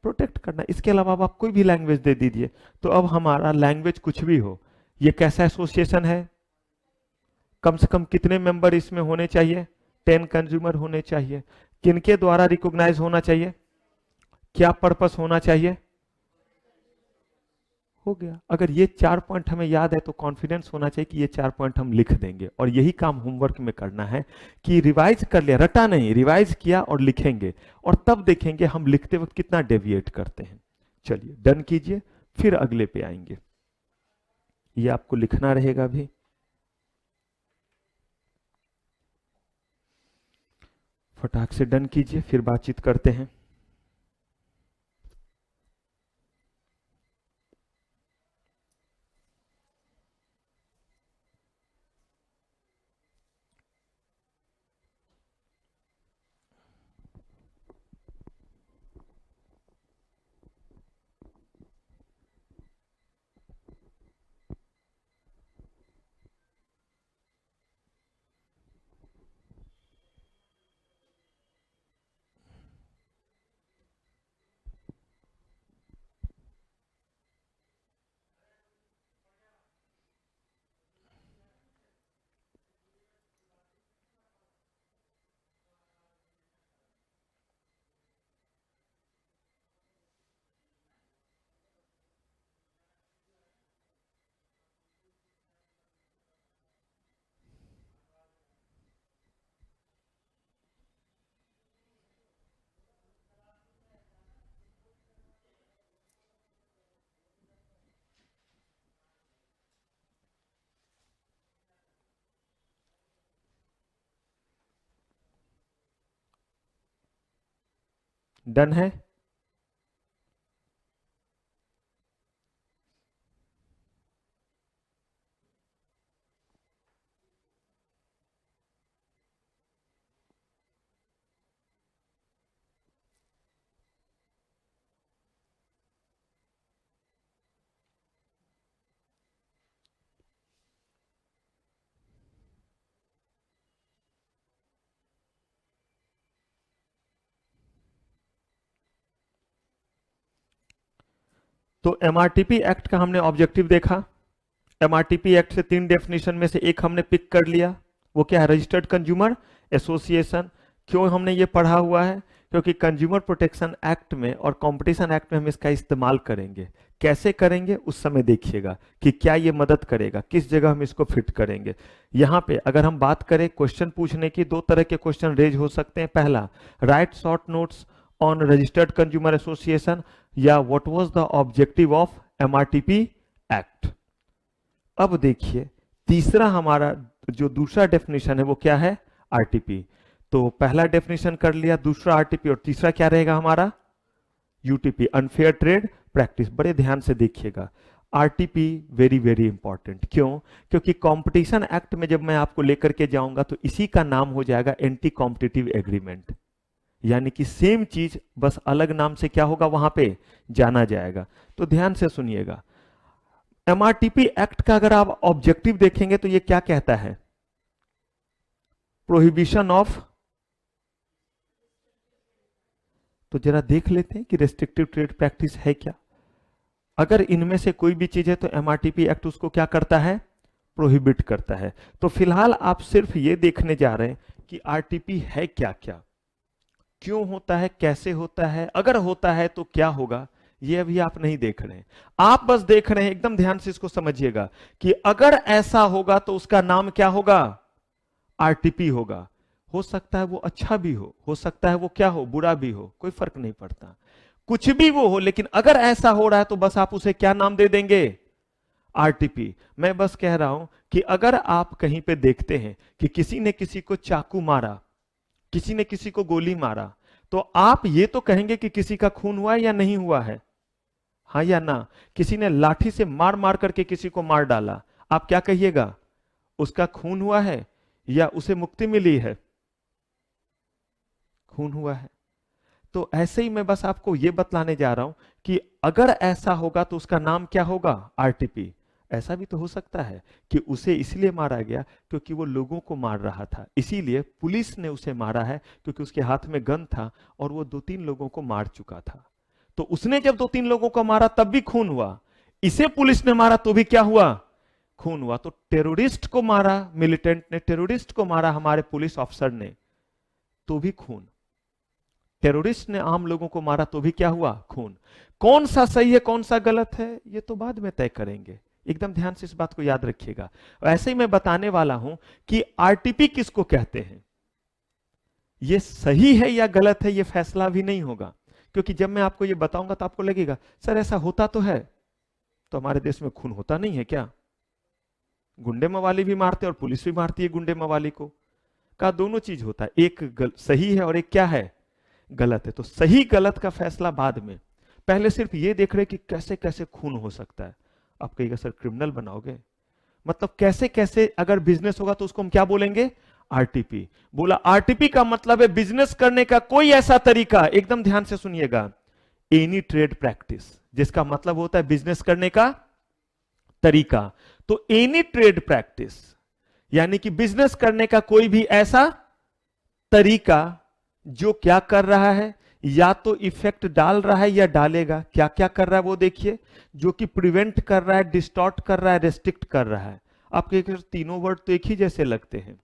प्रोटेक्ट करना। इसके अलावा आप कोई भी लैंग्वेज दे दीजिए। तो अब हमारा लैंग्वेज कुछ भी हो, ये कैसा एसोसिएशन है? कम से कम कितने मेंबर इसमें होने चाहिए? 10 कंज्यूमर होने चाहिए। किनके द्वारा रिकॉग्नाइज होना चाहिए? क्या पर्पस होना चाहिए? हो गया। अगर ये 4 पॉइंट हमें याद है तो कॉन्फिडेंस होना चाहिए कि ये 4 पॉइंट हम लिख देंगे। और यही काम होमवर्क में करना है कि रिवाइज कर लिया, रटा नहीं, रिवाइज किया और लिखेंगे, और तब देखेंगे हम लिखते वक्त कितना डेविएट करते हैं। चलिए डन कीजिए, फिर अगले पे आएंगे। ये आपको लिखना रहेगा भी। फटाक से डन कीजिए, फिर बातचीत करते हैं। डन है। तो एमआरटीपी एक्ट का हमने ऑब्जेक्टिव देखा। एमआरटीपी एक्ट से 3 डेफिनेशन में से एक हमने पिक कर लिया, वो क्या है? Registered consumer association. क्यों हमने ये पढ़ा हुआ है? क्योंकि कंज्यूमर प्रोटेक्शन एक्ट में और कंपटीशन एक्ट में हम इसका इस्तेमाल करेंगे। कैसे करेंगे उस समय देखिएगा कि क्या ये मदद करेगा, किस जगह हम इसको फिट करेंगे। यहां पे अगर हम बात करें क्वेश्चन पूछने की, 2 तरह के क्वेश्चन रेज हो सकते हैं। पहला, write short notes on registered consumer association, या what was the objective of MRTP act. अब देखिए तीसरा हमारा जो दूसरा डेफिनेशन है वो क्या है? आरटीपी। तो पहला डेफिनेशन कर लिया, दूसरा आरटीपी, और तीसरा क्या रहेगा हमारा? UTP, unfair trade practice. बड़े ध्यान से देखिएगा, आरटीपी वेरी वेरी इंपॉर्टेंट। क्यों? क्योंकि कंपटीशन एक्ट में जब मैं आपको लेकर के जाऊंगा तो इसी का नाम हो जाएगा एंटी कॉम्पिटिटिव एग्रीमेंट, यानी कि सेम चीज बस अलग नाम से क्या होगा वहां पे जाना जाएगा। तो ध्यान से सुनिएगा, एमआरटीपी एक्ट का अगर आप ऑब्जेक्टिव देखेंगे तो ये क्या कहता है? Prohibition of. तो जरा देख लेते हैं कि रेस्ट्रिक्टिव ट्रेड प्रैक्टिस है क्या। अगर इनमें से कोई भी चीज है तो एमआरटीपी एक्ट उसको क्या करता है? प्रोहिबिट करता है। तो फिलहाल आप सिर्फ ये देखने जा रहे हैं कि आरटीपी है क्या क्या, क्यों होता है, कैसे होता है, अगर होता है तो क्या होगा, ये अभी आप नहीं देख रहे हैं। आप बस देख रहे हैं, एकदम ध्यान से इसको समझिएगा कि अगर ऐसा होगा तो उसका नाम क्या होगा? आरटीपी होगा। हो सकता है वो अच्छा भी हो सकता है वो क्या हो? बुरा भी हो, कोई फर्क नहीं पड़ता, कुछ भी वो हो, लेकिन अगर ऐसा हो रहा है तो बस आप उसे क्या नाम दे देंगे? आरटीपी। मैं बस कह रहा हूं कि अगर आप कहीं पे देखते हैं कि किसी ने किसी को चाकू मारा, किसी ने किसी को गोली मारा, तो आप ये तो कहेंगे कि किसी का खून हुआ है या नहीं हुआ है? हाँ या ना? किसी ने लाठी से मार मार करके किसी को मार डाला, आप क्या कहिएगा? उसका खून हुआ है या उसे मुक्ति मिली है? खून हुआ है। तो ऐसे ही मैं बस आपको यह बतलाने जा रहा हूं कि अगर ऐसा होगा तो उसका नाम क्या होगा? आरटीपी। ऐसा भी तो हो सकता है कि उसे इसलिए मारा गया क्योंकि वो लोगों को मार रहा था, इसीलिए पुलिस ने उसे मारा है क्योंकि उसके हाथ में गन था और वो 2-3 लोगों को मार चुका था। तो उसने जब 2-3 लोगों को मारा तब भी खून हुआ, इसे पुलिस ने मारा तो भी क्या हुआ? खून हुआ। तो टेररिस्ट को मारा, मिलिटेंट ने टेररिस्ट को मारा हमारे पुलिस ऑफिसर ने, तो भी खून। टेररिस्ट ने आम लोगों को मारा तो भी क्या हुआ? खून। कौन सा सही है कौन सा गलत है ये तो बाद में तय करेंगे, एकदम ध्यान से इस बात को याद रखिएगा। ऐसे ही मैं बताने वाला हूं कि आरटीपी किसको कहते हैं। ये सही है या गलत है ये फैसला भी नहीं होगा, क्योंकि जब मैं आपको ये बताऊंगा तो आपको लगेगा सर ऐसा होता तो है, तो हमारे देश में खून होता नहीं है क्या? गुंडे मवाली भी मारते और पुलिस भी मारती है गुंडे मवाली को। कहा दोनों चीज होता है, एक सही है और एक क्या है? गलत है। तो सही गलत का फैसला बाद में, पहले सिर्फ ये देख रहे कि कैसे कैसे खून हो सकता है। आप कहिएगा सर क्रिमिनल बनाओगे, मतलब कैसे कैसे? अगर बिजनेस होगा तो उसको हम क्या बोलेंगे? आरटीपी। बोला आरटीपी का मतलब है बिजनेस करने का कोई ऐसा तरीका, एकदम ध्यान से सुनिएगा, एनी ट्रेड प्रैक्टिस, जिसका मतलब होता है बिजनेस करने का तरीका। तो एनी ट्रेड प्रैक्टिस यानी कि बिजनेस करने का कोई भी ऐसा तरीका जो क्या कर रहा है, या तो इफेक्ट डाल रहा है या डालेगा। क्या क्या कर रहा है वो देखिए, जो कि प्रिवेंट कर रहा है, डिस्टॉर्ट कर रहा है, रेस्ट्रिक्ट कर रहा है। आपके तीनों वर्ड तो एक ही जैसे लगते हैं,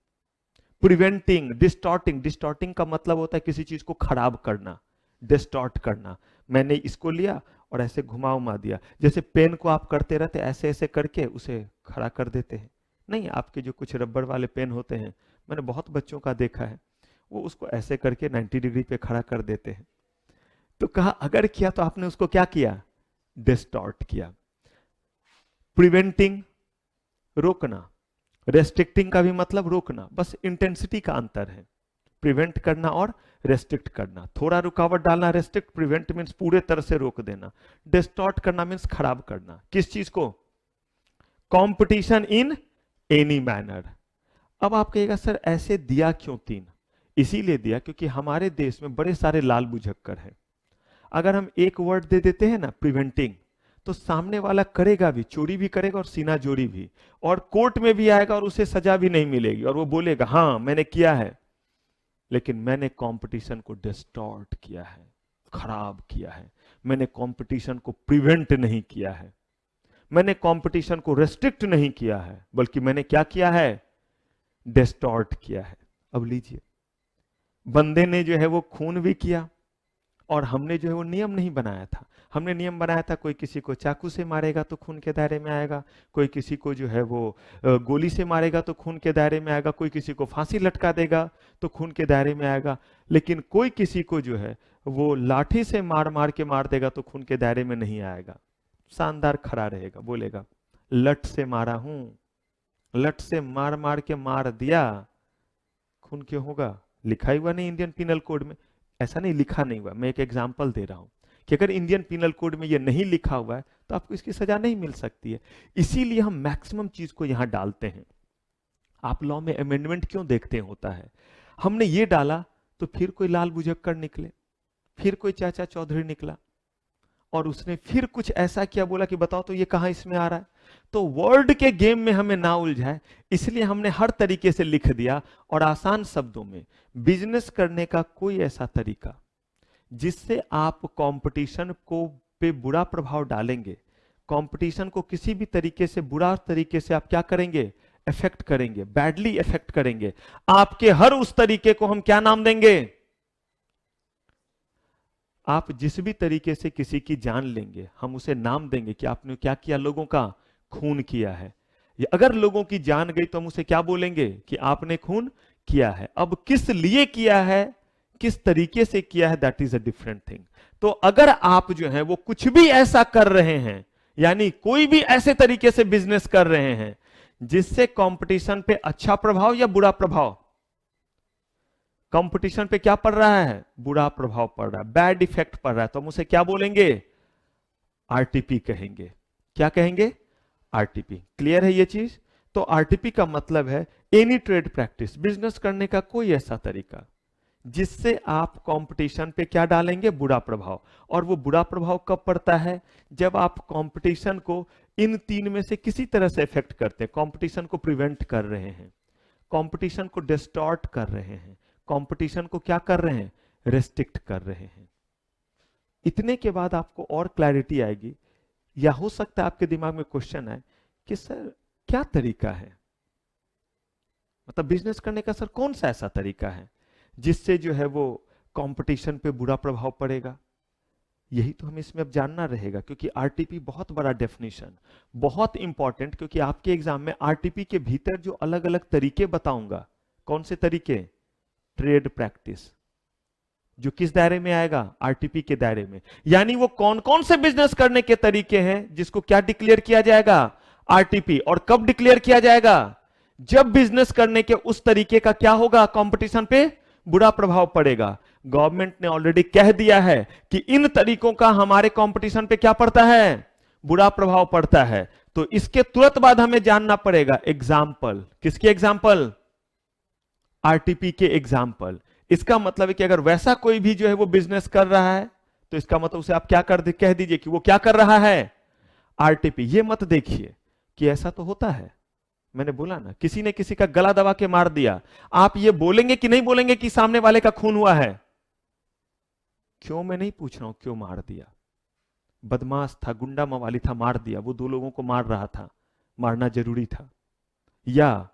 प्रिवेंटिंग, डिस्टॉर्टिंग। डिस्टॉर्टिंग का मतलब होता है किसी चीज को खराब करना, डिस्टॉर्ट करना। मैंने इसको लिया और ऐसे घुमा उमा दिया, जैसे पेन को आप करते रहते ऐसे ऐसे करके उसे खड़ा कर देते हैं। नहीं, आपके जो कुछ रबर वाले पेन होते हैं, मैंने बहुत बच्चों का देखा है, वो उसको ऐसे करके 90 डिग्री पे खड़ा कर देते हैं। तो कहा अगर किया तो आपने उसको क्या किया? डिस्टॉर्ट किया। प्रिवेंटिंग, रोकना, रेस्ट्रिक्टिंग का भी मतलब रोकना, बस इंटेंसिटी का अंतर है। प्रिवेंट करना और रेस्ट्रिक्ट करना। थोड़ा रुकावट डालना, रेस्ट्रिक्ट, प्रिवेंट मीन्स पूरे तरह से रोक देना, डिस्टॉर्ट करना मीन्स खराब करना। किस चीज को? Competition in any manner. अब आप कहिएगा सर ऐसे दिया क्यों 3? इसीलिए दिया क्योंकि हमारे देश में बड़े सारे लाल बुझक्कर हैं। अगर हम एक वर्ड दे देते हैं ना, प्रिवेंटिंग, तो सामने वाला करेगा भी, चोरी भी करेगा और सीना जोड़ी भी, और कोर्ट में भी आएगा और उसे सजा भी नहीं मिलेगी, और वो बोलेगा हाँ मैंने किया है, लेकिन मैंने कंपटीशन को डिस्टॉर्ट किया है, खराब किया है, मैंने कंपटीशन को प्रिवेंट नहीं किया है, मैंने कंपटीशन को रेस्ट्रिक्ट नहीं किया है, बल्कि मैंने क्या किया है? डिस्टॉर्ट किया है। अब लीजिए, बंदे ने जो है वो खून भी किया, और हमने जो है वो नियम नहीं बनाया था। हमने नियम बनाया था कोई किसी को चाकू से मारेगा तो खून के दायरे में आएगा, कोई किसी को जो है वो गोली से मारेगा तो खून के दायरे में आएगा, कोई किसी को फांसी लटका देगा तो खून के दायरे में आएगा, लेकिन कोई किसी को जो है वो लाठी से मार मार के मार देगा तो खून के दायरे में नहीं आएगा। शानदार खड़ा रहेगा, बोलेगा लट से मारा हूं, लट से मार मार के मार दिया, खून क्यों होगा? लिखा ही हुआ नहीं इंडियन पिनल कोड में, ऐसा नहीं लिखा नहीं हुआ। मैं एक एग्जांपल दे रहा हूं कि अगर इंडियन पिनल कोड में ये नहीं लिखा हुआ है तो आपको इसकी सजा नहीं मिल सकती है। इसीलिए हम मैक्सिमम चीज को यहां डालते हैं। आप लॉ में अमेंडमेंट क्यों देखते हैं होता है? हमने ये डाला तो फिर कोई लाल बुझक्कड़ निकले, फिर कोई चाचा चौधरी निकला, और उसने फिर कुछ ऐसा किया, बोला कि बताओ तो ये कहां इसमें आ रहा है। तो वर्ड के गेम में हमें ना उलझाए, इसलिए हमने हर तरीके से लिख दिया, और आसान शब्दों में बिजनेस करने का कोई ऐसा तरीका जिससे आप कंपटीशन को पे बुरा प्रभाव डालेंगे, कंपटीशन को किसी भी तरीके से बुरा तरीके से आप क्या करेंगे? इफेक्ट करेंगे, बैडली इफेक्ट करेंगे, आपके हर उस तरीके को हम क्या नाम देंगे? आप जिस भी तरीके से किसी की जान लेंगे, हम उसे नाम देंगे कि आपने क्या किया? लोगों का खून किया है। या अगर लोगों की जान गई तो हम उसे क्या बोलेंगे? कि आपने खून किया है। अब किस लिए किया है, किस तरीके से किया है, that is a different thing. तो अगर आप जो है वो कुछ भी ऐसा कर रहे हैं, यानी कोई भी ऐसे तरीके से बिजनेस कर रहे हैं जिससे कंपटीशन पे अच्छा प्रभाव या बुरा प्रभाव, कंपटीशन पे क्या पड़ रहा है? बुरा प्रभाव पड़ रहा है, बैड इफेक्ट पड़ रहा है, तो हम उसे क्या बोलेंगे? आरटीपी कहेंगे। क्या कहेंगे? आरटीपी। क्लियर है ये चीज? तो आरटीपी का मतलब है एनी ट्रेड प्रैक्टिस, बिजनेस करने का कोई ऐसा तरीका जिससे आप कंपटीशन पे क्या डालेंगे? बुरा प्रभाव। और वो बुरा प्रभाव कब पड़ता है? जब आप कंपटीशन को इन 3 में से किसी तरह से इफेक्ट करते हैं। कंपटीशन को प्रिवेंट कर रहे हैं, कंपटीशन को डिस्टॉर्ट कर रहे हैं, कंपटीशन को क्या कर रहे हैं? रेस्ट्रिक्ट कर रहे हैं। इतने के बाद आपको और क्लैरिटी आएगी, या हो सकता है आपके दिमाग में क्वेश्चन आए कि सर क्या तरीका है, मतलब बिजनेस करने का सर कौन सा ऐसा तरीका है जिससे जो है वो कंपटीशन पे बुरा प्रभाव पड़ेगा? यही तो हमें इसमें अब जानना रहेगा, क्योंकि आरटीपी बहुत बड़ा डेफिनेशन, बहुत इंपॉर्टेंट, क्योंकि आपके एग्जाम में आरटीपी के भीतर जो अलग अलग तरीके बताऊंगा, कौन से तरीके? ट्रेड प्रैक्टिस, जो किस दायरे में आएगा? आरटीपी के दायरे में। यानी वो कौन कौन से बिजनेस करने के तरीके हैं जिसको क्या डिक्लेयर किया जाएगा? आरटीपी। और कब डिक्लेयर किया जाएगा? जब बिजनेस करने के उस तरीके का क्या होगा? कंपटीशन पे बुरा प्रभाव पड़ेगा। गवर्नमेंट ने ऑलरेडी कह दिया है कि इन तरीकों का हमारे कंपटीशन पे क्या पड़ता है? बुरा प्रभाव पड़ता है। तो इसके तुरंत बाद हमें जानना पड़ेगा एग्जाम्पल। किसके एग्जाम्पल? आरटीपी के एग्जाम्पल। इसका मतलब है कि अगर वैसा कोई भी जो है वो बिजनेस कर रहा है तो इसका मतलब उसे आप क्या कर दे, कह दीजिए कि वो क्या कर रहा है? आरटीपी। ये मत देखिए कि ऐसा तो होता है, मैंने बोला ना, किसी ने किसी का गला दबा के मार दिया, आप ये बोलेंगे कि नहीं बोलेंगे कि सामने वाले का खून हुआ है? क्यों? मैं नहीं पूछ रहा हूं क्यों मार दिया, बदमाश था, गुंडा मवाली था, मार दिया, वो 2 लोगों को मार रहा था, मारना जरूरी था, या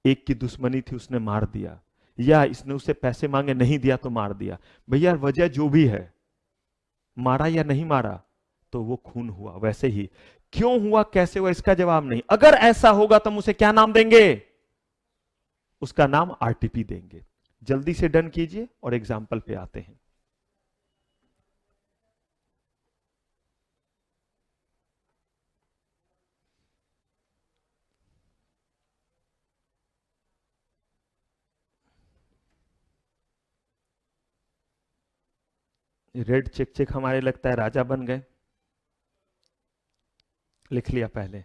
एक की दुश्मनी थी उसने मार दिया, या इसने उसे पैसे मांगे नहीं दिया तो मार दिया। भैया वजह जो भी है, मारा या नहीं मारा, तो वो खून हुआ। वैसे ही क्यों हुआ, कैसे हुआ, इसका जवाब नहीं। अगर ऐसा होगा तो हम उसे क्या नाम देंगे? उसका नाम आरटीपी देंगे। जल्दी से डन कीजिए और एग्जाम्पल पे आते हैं। रेड चेक चेक हमारे लगता है राजा बन गए, लिख लिया पहले,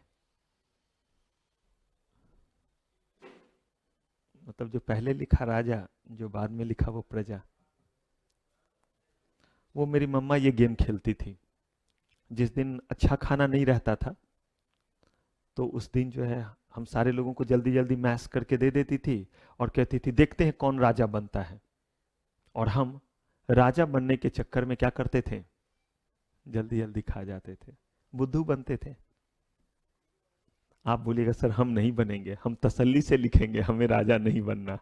मतलब जो पहले लिखा राजा, जो बाद में लिखा वो प्रजा। वो मेरी मम्मा ये गेम खेलती थी। जिस दिन अच्छा खाना नहीं रहता था तो उस दिन जो है हम सारे लोगों को जल्दी जल्दी मैश करके दे देती थी और कहती थी देखते हैं कौन राजा बनता है। और हम राजा बनने के चक्कर में क्या करते थे, जल्दी जल्दी खा जाते थे, बुद्धू बनते थे। आप बोलिएगा सर हम नहीं बनेंगे, हम तसल्ली से लिखेंगे, हमें राजा नहीं बनना।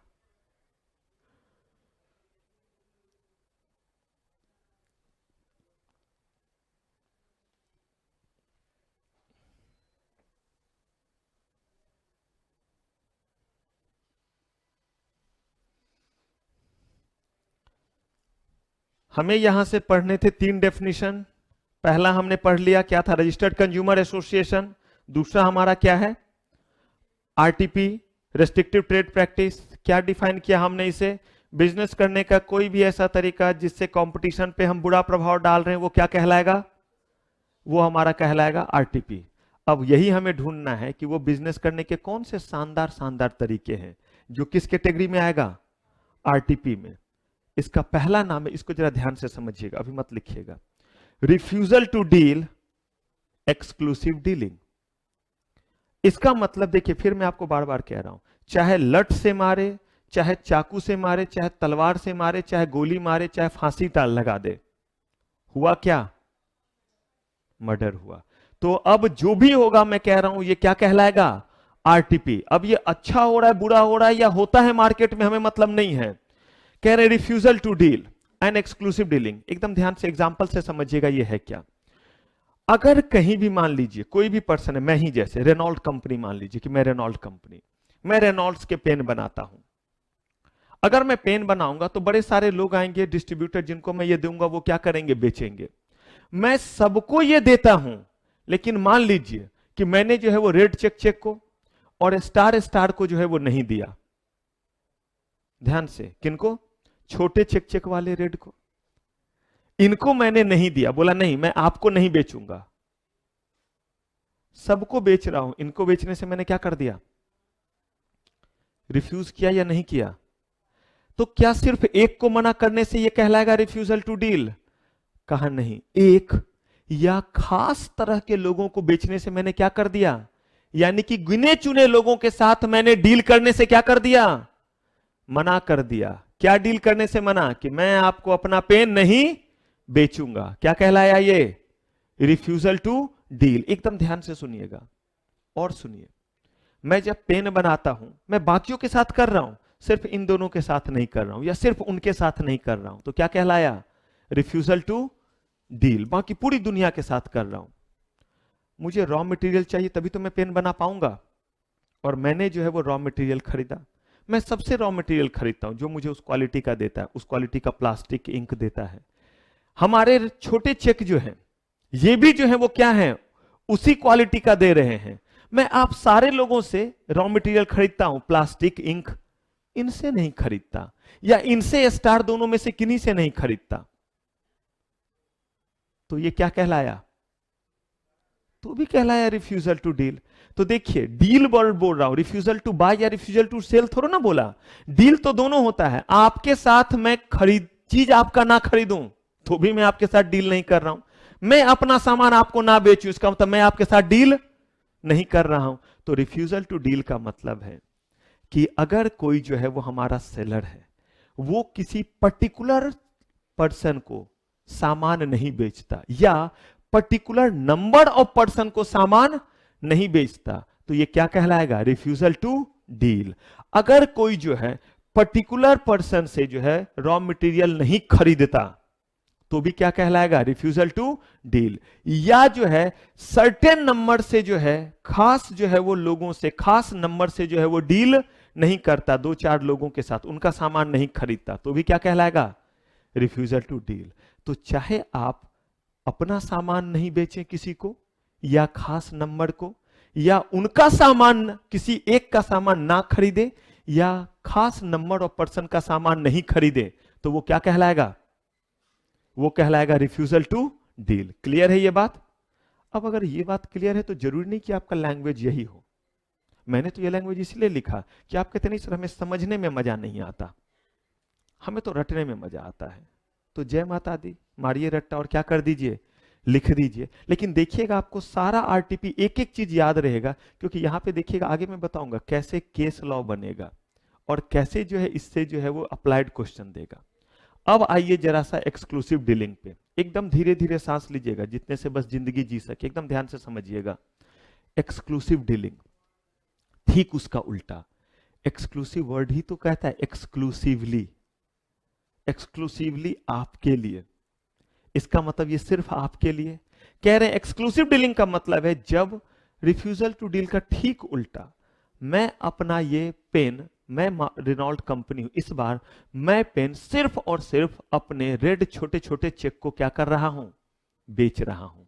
हमें यहां से पढ़ने थे 3 डेफिनेशन। पहला हमने पढ़ लिया, क्या था, रजिस्टर्ड कंज्यूमर एसोसिएशन। दूसरा हमारा क्या है, आरटीपी, रेस्ट्रिक्टिव ट्रेड प्रैक्टिस। क्या डिफाइन किया हमने इसे, बिजनेस करने का कोई भी ऐसा तरीका जिससे कंपटीशन पे हम बुरा प्रभाव डाल रहे हैं, वो क्या कहलाएगा, वो हमारा कहलाएगा आरटीपी। अब यही हमें ढूंढना है कि वो बिजनेस करने के कौन से शानदार शानदार तरीके हैं जो किस कैटेगरी में आएगा, आरटीपी में। इसका पहला नाम है, इसको जरा ध्यान से समझिएगा, अभी मत लिखिएगा, refusal to deal exclusive dealing. इसका मतलब देखिए, फिर मैं आपको बार बार कह रहा हूं, चाहे लठ से मारे, चाहे चाकू से मारे, चाहे तलवार से मारे, चाहे गोली मारे, चाहे फांसी ताल लगा दे, हुआ क्या, मर्डर हुआ। तो अब जो भी होगा, मैं कह रहा हूं, ये क्या कहलाएगा, आरटीपी। अब ये अच्छा हो रहा है, बुरा हो रहा है, या होता है मार्केट में, हमें मतलब नहीं है। कह रहे refusal to deal and exclusive dealing. एकदम ध्यान से एग्जांपल से समझिएगा ये है क्या। अगर कहीं भी मान लीजिए कोई भी पर्सन है, मैं ही जैसे रेनॉल्ड कंपनी, मान लीजिए कि मैं रेनॉल्ड कंपनी, मैं रेनॉल्ड्स के पेन बनाता हूं। अगर मैं पेन बनाऊंगा तो बड़े सारे लोग आएंगे, डिस्ट्रीब्यूटर, जिनको मैं ये दूंगा वो क्या करेंगे, बेचेंगे। मैं सबको ये देता हूं, लेकिन मान लीजिए कि मैंने जो है वो रेड चेक चेक को और स्टार स्टार को जो है वो नहीं दिया। ध्यान से, किनको, छोटे चेक चेक वाले रेड को, इनको मैंने नहीं दिया, बोला नहीं मैं आपको नहीं बेचूंगा, सबको बेच रहा हूं। इनको बेचने से मैंने क्या कर दिया, रिफ्यूज किया या नहीं किया। तो क्या सिर्फ एक को मना करने से यह कहलाएगा रिफ्यूजल टू डील, कहा नहीं, एक या खास तरह के लोगों को बेचने से मैंने क्या कर दिया, यानी कि गिने चुने लोगों के साथ मैंने डील करने से क्या कर दिया, मना कर दिया। क्या डील करने से मना, कि मैं आपको अपना पेन नहीं बेचूंगा। क्या कहलाया ये, रिफ्यूजल टू डील। एकदम ध्यान से सुनिएगा और सुनिए, मैं जब पेन बनाता हूं, मैं बाकियों के साथ कर रहा हूं, सिर्फ इन दोनों के साथ नहीं कर रहा हूं, या सिर्फ उनके साथ नहीं कर रहा हूं, तो क्या कहलाया, रिफ्यूजल टू डील। बाकी पूरी दुनिया के साथ कर रहा हूं। मुझे रॉ मटेरियल चाहिए तभी तो मैं पेन बना पाऊंगा, और मैंने जो है वो रॉ मटेरियल खरीदा। मैं सबसे रॉ मटेरियल खरीदता हूं जो मुझे उस क्वालिटी का देता है, उस क्वालिटी का प्लास्टिक इंक देता है। हमारे छोटे चेक जो है, ये भी जो है वो क्या है, उसी क्वालिटी का दे रहे हैं। मैं आप सारे लोगों से रॉ मटेरियल खरीदता हूं, प्लास्टिक इंक, इनसे नहीं खरीदता, या इनसे स्टार, दोनों में से किन्हीं से नहीं खरीदता। तो ये क्या कहलाया, तो भी कहलाया रिफ्यूजल टू डील। तो देखिए, डील बोल रहा हूं, रिफ्यूजल टू बाय या रिफ्यूजल टू सेल थोड़ा ना बोला। डील तो दोनों होता है, आपके साथ मैं चीज आपका ना खरीदूं तो भी मैं आपके साथ डील नहीं कर रहा हूं। मैं अपना सामान आपको ना बेचूं, इसका मतलब मैं आपके साथ डील नहीं कर रहा हूं। तो रिफ्यूजल टू डील का मतलब है कि अगर कोई जो है वो हमारा सेलर है, वो किसी पर्टिकुलर पर्सन को सामान नहीं बेचता, या पर्टिकुलर नंबर ऑफ पर्सन को सामान नहीं बेचता, तो ये क्या कहलाएगा, रिफ्यूजल टू डील। अगर कोई जो है पर्टिकुलर पर्सन से जो है रॉ मटेरियल नहीं खरीदता, तो भी क्या कहलाएगा, रिफ्यूजल टू डील। या जो है सर्टेन नंबर से जो है, खास जो है वो लोगों से, खास नंबर से जो है वो डील नहीं करता, 2-4 लोगों के साथ उनका सामान नहीं खरीदता, तो भी क्या कहलाएगा, रिफ्यूजल टू डील। तो चाहे आप अपना सामान नहीं बेचें किसी को, या खास नंबर को, या उनका सामान, किसी एक का सामान ना खरीदे, या खास नंबर ऑफ पर्सन का सामान नहीं खरीदे, तो वो क्या कहलाएगा, वो कहलाएगा रिफ्यूजल टू डील। क्लियर है ये बात? अब अगर ये बात क्लियर है तो जरूरी नहीं कि आपका लैंग्वेज यही हो। मैंने तो ये लैंग्वेज इसलिए लिखा कि आप कहते नहीं सर हमें समझने में मजा नहीं आता, हमें तो रटने में मजा आता है। तो जय माता दी, मारिए रट्टा और क्या कर दीजिए, लिख दीजिए। लेकिन देखिएगा आपको सारा आरटीपी एक एक चीज याद रहेगा, क्योंकि यहां पे देखिएगा आगे मैं बताऊंगा कैसे केस लॉ बनेगा और कैसे जो है इससे जो है वो अप्लाइड क्वेश्चन देगा। अब आइए जरा सा एक्सक्लूसिव डीलिंग पे, एकदम धीरे धीरे सांस लीजिएगा, जितने से बस जिंदगी जी सके, एकदम ध्यान से समझिएगा। एक्सक्लूसिव डीलिंग, ठीक उसका उल्टा। एक्सक्लूसिव वर्ड ही तो कहता है एक्सक्लूसिवली, एक्सक्लूसिवली आपके लिए। इसका मतलब ये सिर्फ आपके लिए कह रहे हैं। एक्सक्लूसिव डीलिंग का मतलब है जब रिफ्यूजल टू डील का ठीक उल्टा, मैं अपना ये पेन, मैं रेनॉल्ट कंपनी हूं, इस बार मैं पेन सिर्फ और सिर्फ अपने रेड छोटे छोटे चेक को क्या कर रहा हूं, बेच रहा हूं।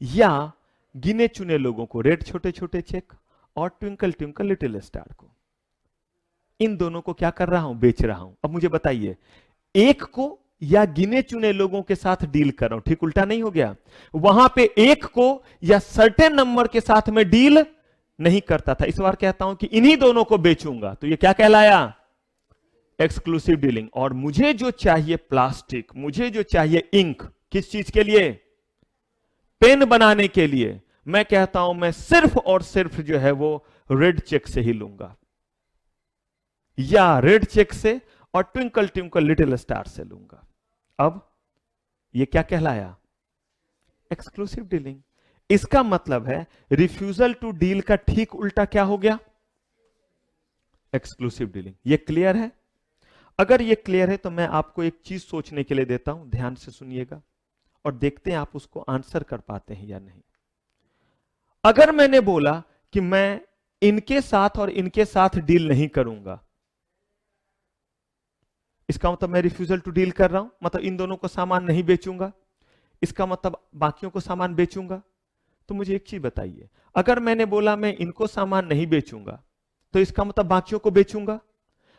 या गिने चुने लोगों को रेड छोटे छोटे चेक और ट्विंकल ट्विंकल लिटिल स्टार को, इन दोनों को क्या कर रहा हूं, बेच रहा हूं। अब मुझे बताइए, एक को या गिने चुने लोगों के साथ डील कर रहा हूं, ठीक उल्टा नहीं हो गया? वहां पे एक को या सर्टेन नंबर के साथ में डील नहीं करता था, इस बार कहता हूं कि इन्हीं दोनों को बेचूंगा, तो ये क्या कहलाया, एक्सक्लूसिव डीलिंग। और मुझे जो चाहिए प्लास्टिक, मुझे जो चाहिए इंक, किस चीज के लिए, पेन बनाने के लिए, मैं कहता हूं मैं सिर्फ और सिर्फ जो है वो रेड चेक से ही लूंगा, या रेड चेक से और ट्विंकल ट्विंकल लिटिल स्टार से लूंगा। अब ये क्या कहलाया, एक्सक्लूसिव डीलिंग। इसका मतलब है रिफ्यूजल टू डील का ठीक उल्टा क्या हो गया, एक्सक्लूसिव डीलिंग। ये क्लियर है? अगर ये क्लियर है तो मैं आपको एक चीज सोचने के लिए देता हूं, ध्यान से सुनिएगा और देखते हैं आप उसको आंसर कर पाते हैं या नहीं। अगर मैंने बोला कि मैं इनके साथ और इनके साथ डील नहीं करूंगा, इसका मतलब मैं रिफ्यूजल टू डील कर रहा हूं, मतलब इन दोनों को सामान नहीं बेचूंगा, इसका मतलब बाकियों को सामान बेचूंगा। तो मुझे एक चीज बताइए, अगर मैंने बोला मैं इनको सामान नहीं बेचूंगा तो इसका मतलब बाकियों को बेचूंगा,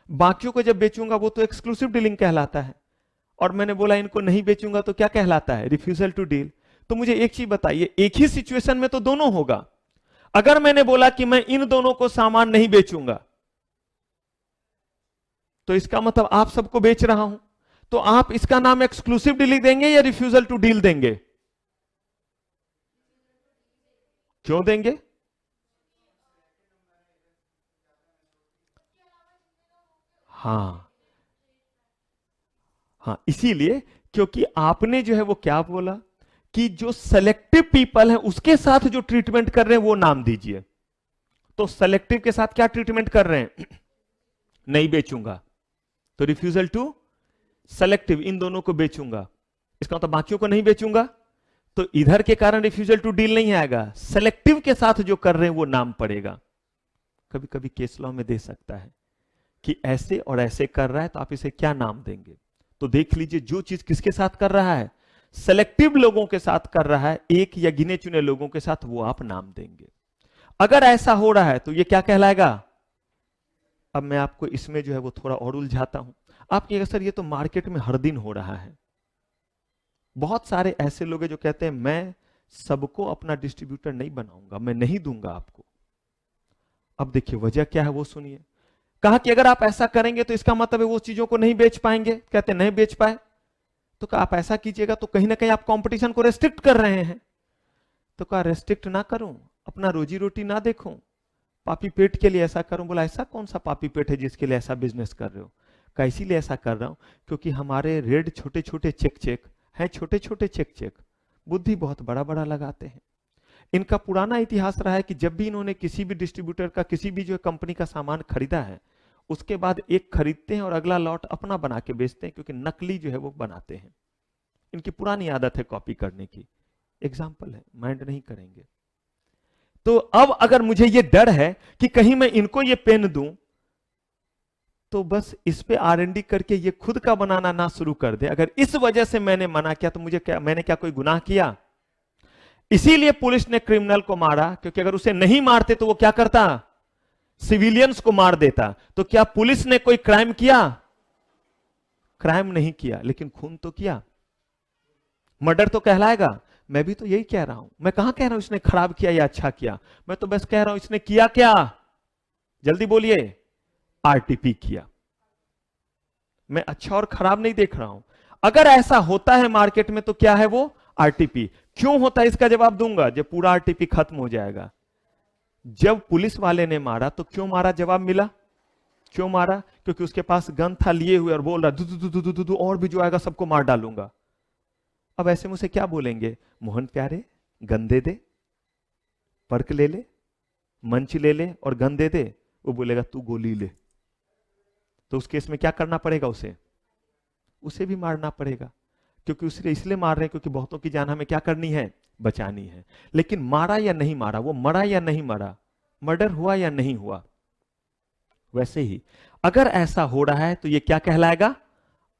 बाकियों को जब बेचूंगा वो तो एक्सक्लूसिव डीलिंग कहलाता है, और मैंने बोला इनको नहीं बेचूंगा तो क्या कहलाता है, रिफ्यूजल टू डील। तो मुझे एक चीज बताइए, एक ही सिचुएशन में तो दोनों होगा। अगर मैंने बोला कि मैं इन दोनों को सामान नहीं बेचूंगा तो इसका मतलब आप सबको बेच रहा हूं, तो आप इसका नाम एक्सक्लूसिव डीलिंग देंगे या रिफ्यूजल टू डील देंगे? क्यों देंगे? हाँ हाँ, इसीलिए क्योंकि आपने जो है वो क्या बोला कि जो सेलेक्टिव पीपल है उसके साथ जो ट्रीटमेंट कर रहे हैं वो नाम दीजिए। तो सेलेक्टिव के साथ क्या ट्रीटमेंट कर रहे हैं, नहीं बेचूंगा, तो रिफ्यूजल टू सेलेक्टिव, इन दोनों को बेचूंगा, इसका मतलब बाकियों को नहीं बेचूंगा, तो इधर के कारण रिफ्यूजल टू डील नहीं आएगा, सेलेक्टिव के साथ जो कर रहे हैं वो नाम पड़ेगा। कभी कभी केस लॉ में दे सकता है कि ऐसे और ऐसे कर रहा है तो आप इसे क्या नाम देंगे। तो देख लीजिए, जो चीज किसके साथ कर रहा है, सेलेक्टिव लोगों के साथ कर रहा है, एक या गिने चुने लोगों के साथ, वो आप नाम देंगे। अगर ऐसा हो रहा है तो ये क्या कहलाएगा। अब मैं आपको इसमें जो है वो थोड़ा और उलझाता हूं। आप कहिएगा सर ये तो मार्केट में हर दिन हो रहा है, बहुत सारे ऐसे लोग हैं जो कहते हैं मैं सबको अपना डिस्ट्रीब्यूटर नहीं बनाऊंगा, मैं नहीं दूंगा आपको। अब देखिए वजह क्या है वो सुनिए। कहा कि अगर आप ऐसा करेंगे तो इसका मतलब है वो चीजों को नहीं बेच पाएंगे, कहते नहीं बेच पाए, तो कहा आप ऐसा कीजिएगा तो कहीं ना कहीं आप कंपटीशन को रेस्ट्रिक्ट कर रहे हैं। तो कहा रेस्ट्रिक्ट ना करूं, अपना रोजी रोटी ना देखूं, पापी पेट के लिए ऐसा करूं। बोला ऐसा कौन सा पापी पेट है जिसके लिए ऐसा बिजनेस कर रहे हो। कहा इसीलिए ऐसा कर रहा हूं क्योंकि हमारे रेड छोटे छोटे चेक है, छोटे छोटे चेक बुद्धि बहुत बड़ा बड़ा लगाते हैं। इनका पुराना इतिहास रहा है कि जब भी इन्होंने किसी भी डिस्ट्रीब्यूटर का, किसी भी जो कंपनी का सामान खरीदा है, उसके बाद एक खरीदते हैं और अगला लॉट अपना बना के बेचते हैं, क्योंकि नकली जो है वो बनाते हैं। इनकी पुरानी आदत है कॉपी करने की। एग्जाम्पल है, माइंड नहीं करेंगे। तो अब अगर मुझे ये डर है कि कहीं मैं इनको ये पेन दूं तो बस इस पे R&D करके ये खुद का बनाना ना शुरू कर दे। अगर इस वजह से मैंने मना किया तो मुझे क्या, मैंने क्या कोई गुनाह किया। इसीलिए पुलिस ने क्रिमिनल को मारा, क्योंकि अगर उसे नहीं मारते तो वो क्या करता, सिविलियंस को मार देता। तो क्या पुलिस ने कोई क्राइम किया, क्राइम नहीं किया, लेकिन खून तो किया। मर्डर तो कहलाएगा। मैं भी तो यही कह रहा हूं, मैं कहां कह रहा हूं इसने खराब किया या अच्छा किया, मैं तो बस कह रहा हूं इसने किया क्या, जल्दी बोलिए, आरटीपी किया। मैं अच्छा और खराब नहीं देख रहा हूं। अगर ऐसा होता है मार्केट में तो क्या है वो, आरटीपी। क्यों होता है इसका जवाब दूंगा जब पूरा आरटीपी खत्म हो जाएगा। जब पुलिस वाले ने मारा तो क्यों मारा, जवाब मिला। क्यों मारा, क्योंकि उसके पास गन था लिए हुए और बोल रहा दू दू दू दू दू और भी जो आएगा सबको मार डालूंगा। अब ऐसे मुझसे क्या बोलेंगे, मोहन प्यारे गन दे दे, पर्क ले ले, मंच ले ले और गन दे दे। वो बोलेगा तू गोली ले। तो उस केस में क्या करना पड़ेगा, उसे भी मारना पड़ेगा, क्योंकि उसे इसलिए मार रहे हैं क्योंकि बहुतों की जान हमें क्या करनी है, बचानी है। लेकिन मारा या नहीं मारा, वो मरा या नहीं मरा, मर्डर हुआ या नहीं हुआ। वैसे ही अगर ऐसा हो रहा है तो ये क्या कहलाएगा,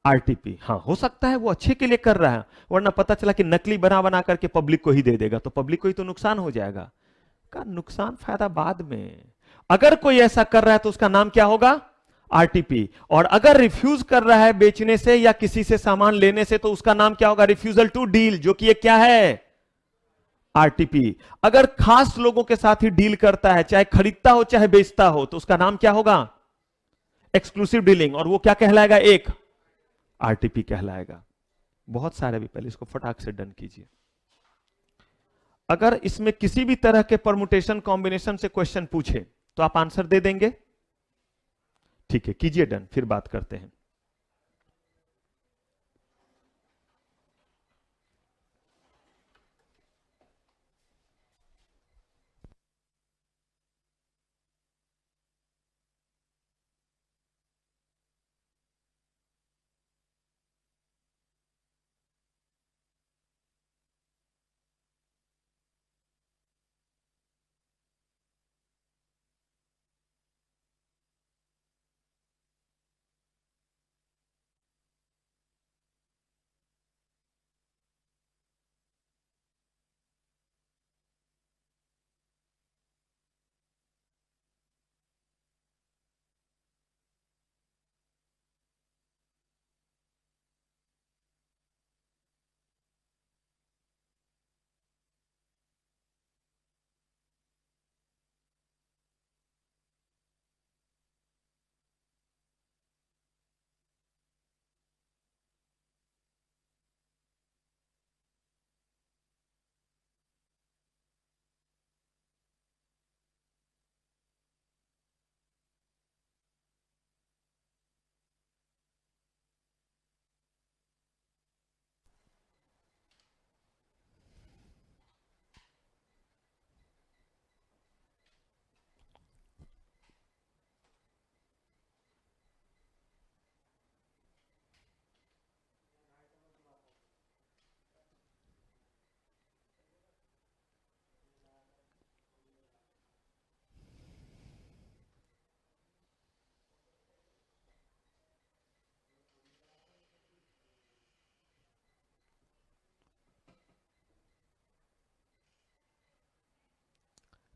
आरटीपी। हाँ हो सकता है वो अच्छे के लिए कर रहा है, वरना पता चला कि नकली बना बना करके पब्लिक को ही दे देगा, तो पब्लिक को ही तो नुकसान हो जाएगा। का नुकसान फायदा बाद में। अगर कोई ऐसा कर रहा है तो उसका नाम क्या होगा, आरटीपी। और अगर रिफ्यूज कर रहा है बेचने से या किसी से सामान लेने से तो उसका नाम क्या होगा, रिफ्यूजल टू डील, जो कि ये क्या है, आरटीपी। अगर खास लोगों के साथ ही डील करता है, चाहे खरीदता हो चाहे बेचता हो, तो उसका नाम क्या होगा, एक्सक्लूसिव डीलिंग। और वो क्या कहलाएगा, एक आरटीपी कहलाएगा। बहुत सारे भी, पहले इसको फटाक से डन कीजिए। अगर इसमें किसी भी तरह के परमुटेशन कॉम्बिनेशन से क्वेश्चन पूछे तो आप आंसर दे देंगे, ठीक है कीजिए डन, फिर बात करते हैं।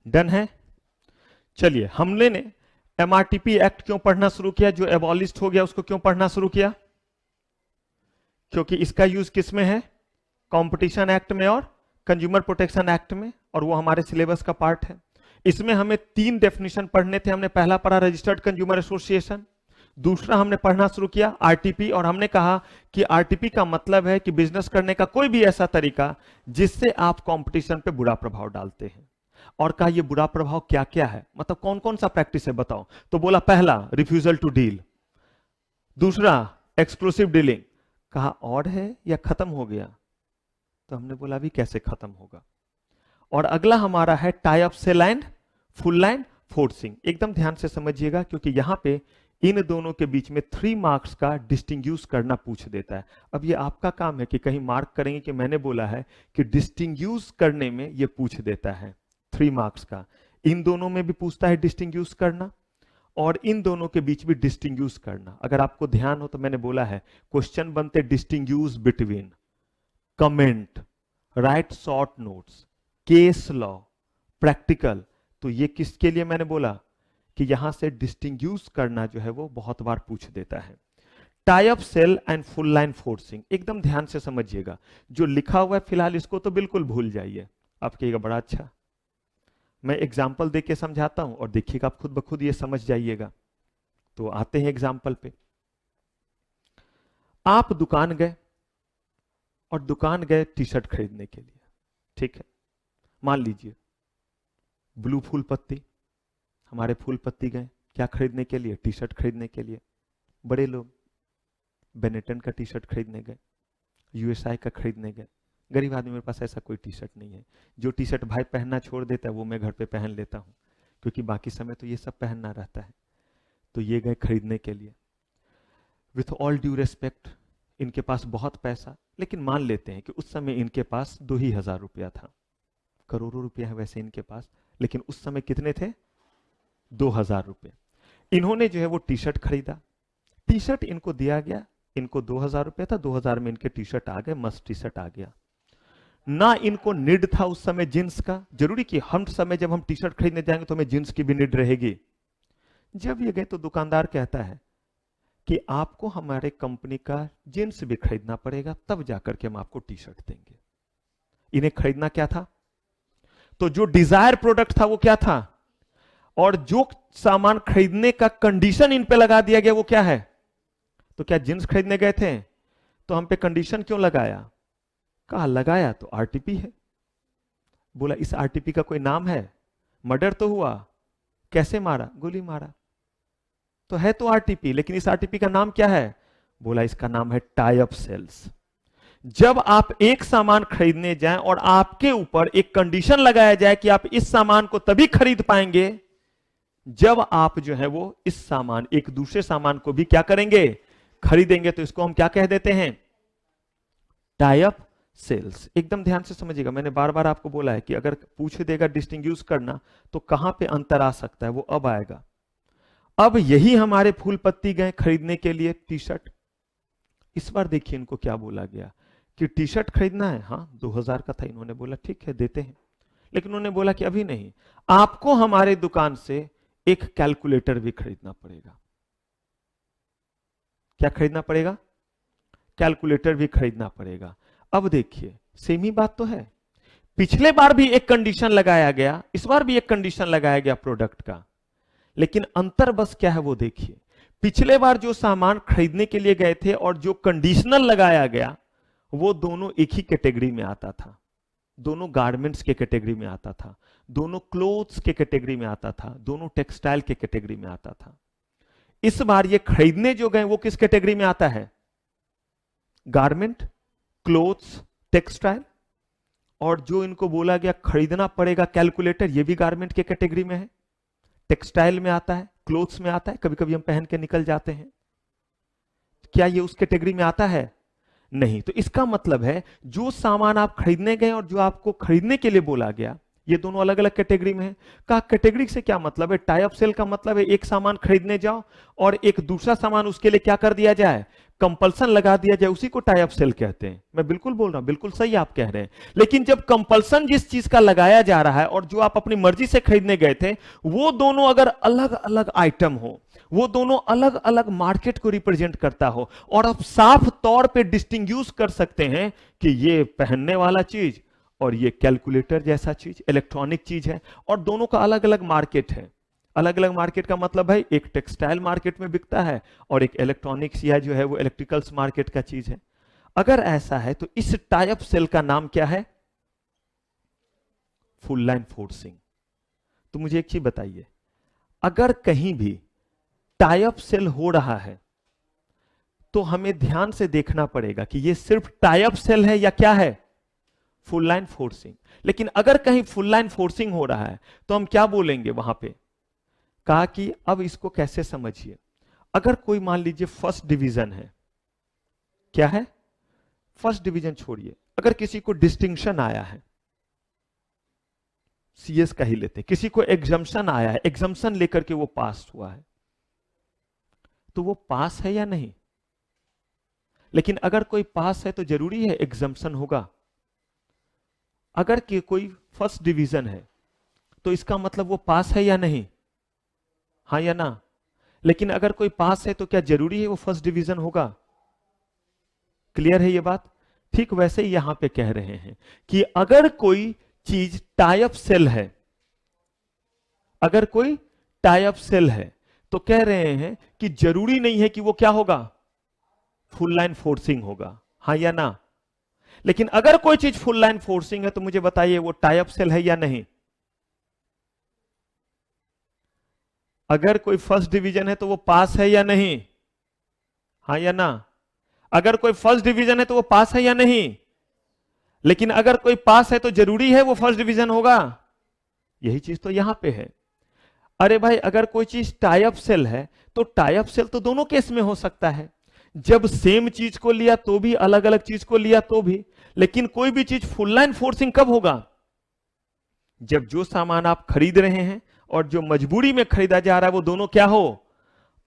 डन है। चलिए हमने ने एमआरटीपी एक्ट क्यों पढ़ना शुरू किया, जो एबॉलिस्ट हो गया उसको क्यों पढ़ना शुरू किया, क्योंकि इसका यूज किस में है, कंपटीशन एक्ट में और कंज्यूमर प्रोटेक्शन एक्ट में, और वो हमारे सिलेबस का पार्ट है। इसमें हमें 3 डेफिनेशन पढ़ने थे। हमने पहला पढ़ा रजिस्टर्ड कंज्यूमर एसोसिएशन, दूसरा हमने पढ़ना शुरू किया आरटीपी, और हमने कहा कि आरटीपी का मतलब है कि बिजनेस करने का कोई भी ऐसा तरीका जिससे आप कंपटीशन पे बुरा प्रभाव डालते हैं। और कहा ये बुरा प्रभाव क्या क्या है, मतलब कौन कौन सा प्रैक्टिस है बताओ। तो बोला पहला रिफ्यूजल टू डील, दूसरा एक्सक्लूसिव डीलिंग। कहा और है या खत्म हो गया, तो हमने बोला अभी कैसे खत्म होगा। और अगला हमारा है tie up sale and full line forcing. एकदम ध्यान से समझिएगा क्योंकि यहां पे इन दोनों के बीच में 3 मार्क्स का डिस्टिंग्यूश करना पूछ देता है। अब ये आपका काम है कि कहीं मार्क करेंगे कि मैंने बोला है कि डिस्टिंग्यूश करने में ये पूछ देता है 3 मार्क्स का। इन दोनों में भी पूछता है डिस्टिंग्यूश करना, और इन दोनों के बीच भी डिस्टिंग्यूश करना। अगर आपको ध्यान हो तो मैंने बोला है क्वेश्चन बनते distinguish between, comment, write short notes, case law, practical. तो ये किसके लिए मैंने बोला कि यहां से डिस्टिंग्यूश करना जो है वो बहुत बार पूछ देता है। Tie up sale and full line forcing, एकदम ध्यान से समझिएगा। जो लिखा हुआ है फिलहाल इसको तो बिल्कुल भूल जाइए। आप कहिएगा बड़ा अच्छा, मैं एग्जाम्पल देके समझाता हूं और देखिएगा आप खुद ब खुद ये समझ जाइएगा। तो आते हैं एग्जाम्पल पे। आप दुकान गए और दुकान गए टी शर्ट खरीदने के लिए, ठीक है। मान लीजिए ब्लू फूल पत्ती, हमारे फूल पत्ती गए क्या खरीदने के लिए, टी शर्ट खरीदने के लिए। बड़े लोग बेनेटन का टी शर्ट खरीदने गए, यूएसआई का खरीदने गए। गरीब आदमी, मेरे पास ऐसा कोई टी शर्ट नहीं है। जो टी शर्ट भाई पहनना छोड़ देता है वो मैं घर पे पहन लेता हूं, क्योंकि बाकी समय तो ये सब पहनना रहता है। तो ये गए खरीदने के लिए। विथ ऑल ड्यू रेस्पेक्ट, इनके पास बहुत पैसा, लेकिन मान लेते हैं कि उस समय इनके पास 2,000 रुपया था। करोड़ों रुपया है वैसे इनके पास, लेकिन उस समय कितने थे, 2,000 रुपये। इन्होंने जो है वो टी शर्ट खरीदा, टी शर्ट इनको दिया गया, इनको 2,000 रुपया था, 2,000 में इनके टी शर्ट आ गए, मस्त टी शर्ट आ गया। ना इनको निड था उस समय जींस का, जरूरी कि हम समय जब हम टी शर्ट खरीदने जाएंगे तो हमें जींस की भी निड रहेगी। जब ये गए तो दुकानदार कहता है कि आपको हमारे कंपनी का जींस भी खरीदना पड़ेगा, तब जाकर के हम आपको टी शर्ट देंगे। इन्हें खरीदना क्या था, तो जो डिजायर प्रोडक्ट था वो क्या था, और जो सामान खरीदने का कंडीशन इन पे लगा दिया गया वो क्या है। तो क्या जींस खरीदने गए थे तो हम पे कंडीशन क्यों लगाया, कहा लगाया तो आरटीपी है। बोला इस आरटीपी का कोई नाम है, मर्डर तो हुआ, कैसे मारा, गोली मारा, तो है तो आरटीपी, लेकिन इस आरटीपी का नाम क्या है। बोला इसका नाम है टाई अप सेल्स। जब आप एक सामान खरीदने जाएं और आपके ऊपर एक कंडीशन लगाया जाए कि आप इस सामान को तभी खरीद पाएंगे जब आप जो है वो इस सामान, एक दूसरे सामान को भी क्या करेंगे, खरीदेंगे, तो इसको हम क्या कह देते हैं, टाई अप सेल्स। एकदम ध्यान से समझिएगा, मैंने बार बार आपको बोला है कि अगर पूछ देगा डिस्टिंग्विश करना तो कहां पे अंतर आ सकता है वो अब आएगा। अब यही हमारे फूल पत्ती गए खरीदने के लिए टी शर्ट। इस बार देखिए इनको क्या बोला गया कि टी शर्ट खरीदना है, हाँ 2,000 का था। इन्होंने बोला ठीक है देते हैं, लेकिन उन्होंने बोला कि अभी नहीं, आपको हमारे दुकान से एक कैलकुलेटर भी खरीदना पड़ेगा। क्या खरीदना पड़ेगा, कैलकुलेटर भी खरीदना पड़ेगा। अब देखिए सेम ही बात तो है, पिछले बार भी एक कंडीशन लगाया गया, इस बार भी एक कंडीशन लगाया गया प्रोडक्ट का, लेकिन अंतर बस क्या है वो देखिए। पिछले बार जो सामान खरीदने के लिए गए थे और जो कंडीशनल लगाया गया वो दोनों एक ही कैटेगरी में आता था, दोनों गारमेंट्स के कैटेगरी में आता था, दोनों क्लोथ्स के कैटेगरी में आता था, दोनों टेक्सटाइल के कैटेगरी में आता था। इस बार ये खरीदने जो गए वो किस कैटेगरी में आता है, गारमेंट, क्लोथ्स, टेक्सटाइल। और जो इनको बोला गया खरीदना पड़ेगा कैलकुलेटर, ये भी गारमेंट के कैटेगरी में है, टेक्सटाइल में आता है, क्लोथ्स में आता है, कभी कभी हम पहन के निकल जाते हैं। क्या ये उस कैटेगरी में आता है, नहीं। तो इसका मतलब है जो सामान आप खरीदने गए और जो आपको खरीदने के लिए बोला गया ये दोनों अलग अलग कैटेगरी में है। का कैटेगरी से क्या मतलब है, टाई अप सेल का मतलब है एक सामान खरीदने जाओ और एक दूसरा सामान उसके लिए क्या कर दिया जाए, कंपल्सन लगा दिया जाए, उसी को टाई अप सेल कहते हैं। मैं बिल्कुल बोल रहा हूं, बिल्कुल सही आप कह रहे हैं। लेकिन जब कंपल्सन जिस चीज का लगाया जा रहा है और जो आप अपनी मर्जी से खरीदने गए थे वो दोनों अगर अलग अलग आइटम हो, वो दोनों अलग अलग मार्केट को रिप्रेजेंट करता हो और आप साफ तौर पे डिस्टिंग्विश कर सकते हैं कि ये पहनने वाला चीज और ये कैलकुलेटर जैसा चीज, इलेक्ट्रॉनिक चीज है, और दोनों का अलग अलग मार्केट है। अलग अलग मार्केट का मतलब है एक टेक्सटाइल मार्केट में बिकता है और एक इलेक्ट्रॉनिक्स या जो है वो इलेक्ट्रिकल्स मार्केट का चीज है। अगर ऐसा है तो इस टाई अप सेल का नाम क्या है, फुल लाइन फोर्सिंग। तो मुझे एक चीज बताइए, अगर कहीं भी टाई अप सेल हो रहा है तो हमें ध्यान से देखना पड़ेगा कि ये सिर्फ टाई अप सेल है या क्या है, फुल लाइन फोर्सिंग। लेकिन अगर कहीं फुल लाइन फोर्सिंग हो रहा है तो हम क्या बोलेंगे वहां पे, कहा कि अब इसको कैसे समझिए। अगर कोई मान लीजिए फर्स्ट डिवीजन है, क्या है, फर्स्ट डिवीजन छोड़िए, अगर किसी को डिस्टिंक्शन आया है, सीएस का ही लेते, किसी को एग्जम्पशन आया है, एग्जम्पशन लेकर के वो पास हुआ है, तो वो पास है या नहीं। लेकिन अगर कोई पास है तो जरूरी है एग्जम्पशन होगा। अगर कोई फर्स्ट डिवीजन है तो इसका मतलब वो पास है या नहीं, हाँ या ना। लेकिन अगर कोई पास है तो क्या जरूरी है वो फर्स्ट डिवीजन होगा? क्लियर है ये बात? ठीक वैसे ही यहां पे कह रहे हैं कि अगर कोई चीज टाई अप सेल है, अगर कोई टाई अप सेल है, तो कह रहे हैं कि जरूरी नहीं है कि वो क्या होगा, फुल लाइन फोर्सिंग होगा, हाँ या ना? लेकिन अगर कोई चीज फुल लाइन फोर्सिंग है तो मुझे बताइए वो टाई अप सेल है या नहीं? अगर कोई फर्स्ट डिवीजन है तो वो पास है या नहीं, हाँ या ना? अगर कोई फर्स्ट डिवीजन है तो वो पास है या नहीं? लेकिन अगर कोई पास है तो जरूरी है वो फर्स्ट डिवीजन होगा? यही चीज तो यहां पे है। अरे भाई अगर कोई चीज टाई अप सेल है तो टाई अप सेल तो दोनों केस में हो सकता है, जब सेम चीज को लिया तो भी, अलग अलग चीज को लिया तो भी। लेकिन कोई भी चीज फुल लाइन फोर्सिंग कब होगा? जब जो सामान आप खरीद रहे हैं और जो मजबूरी में खरीदा जा रहा है वो दोनों क्या हो,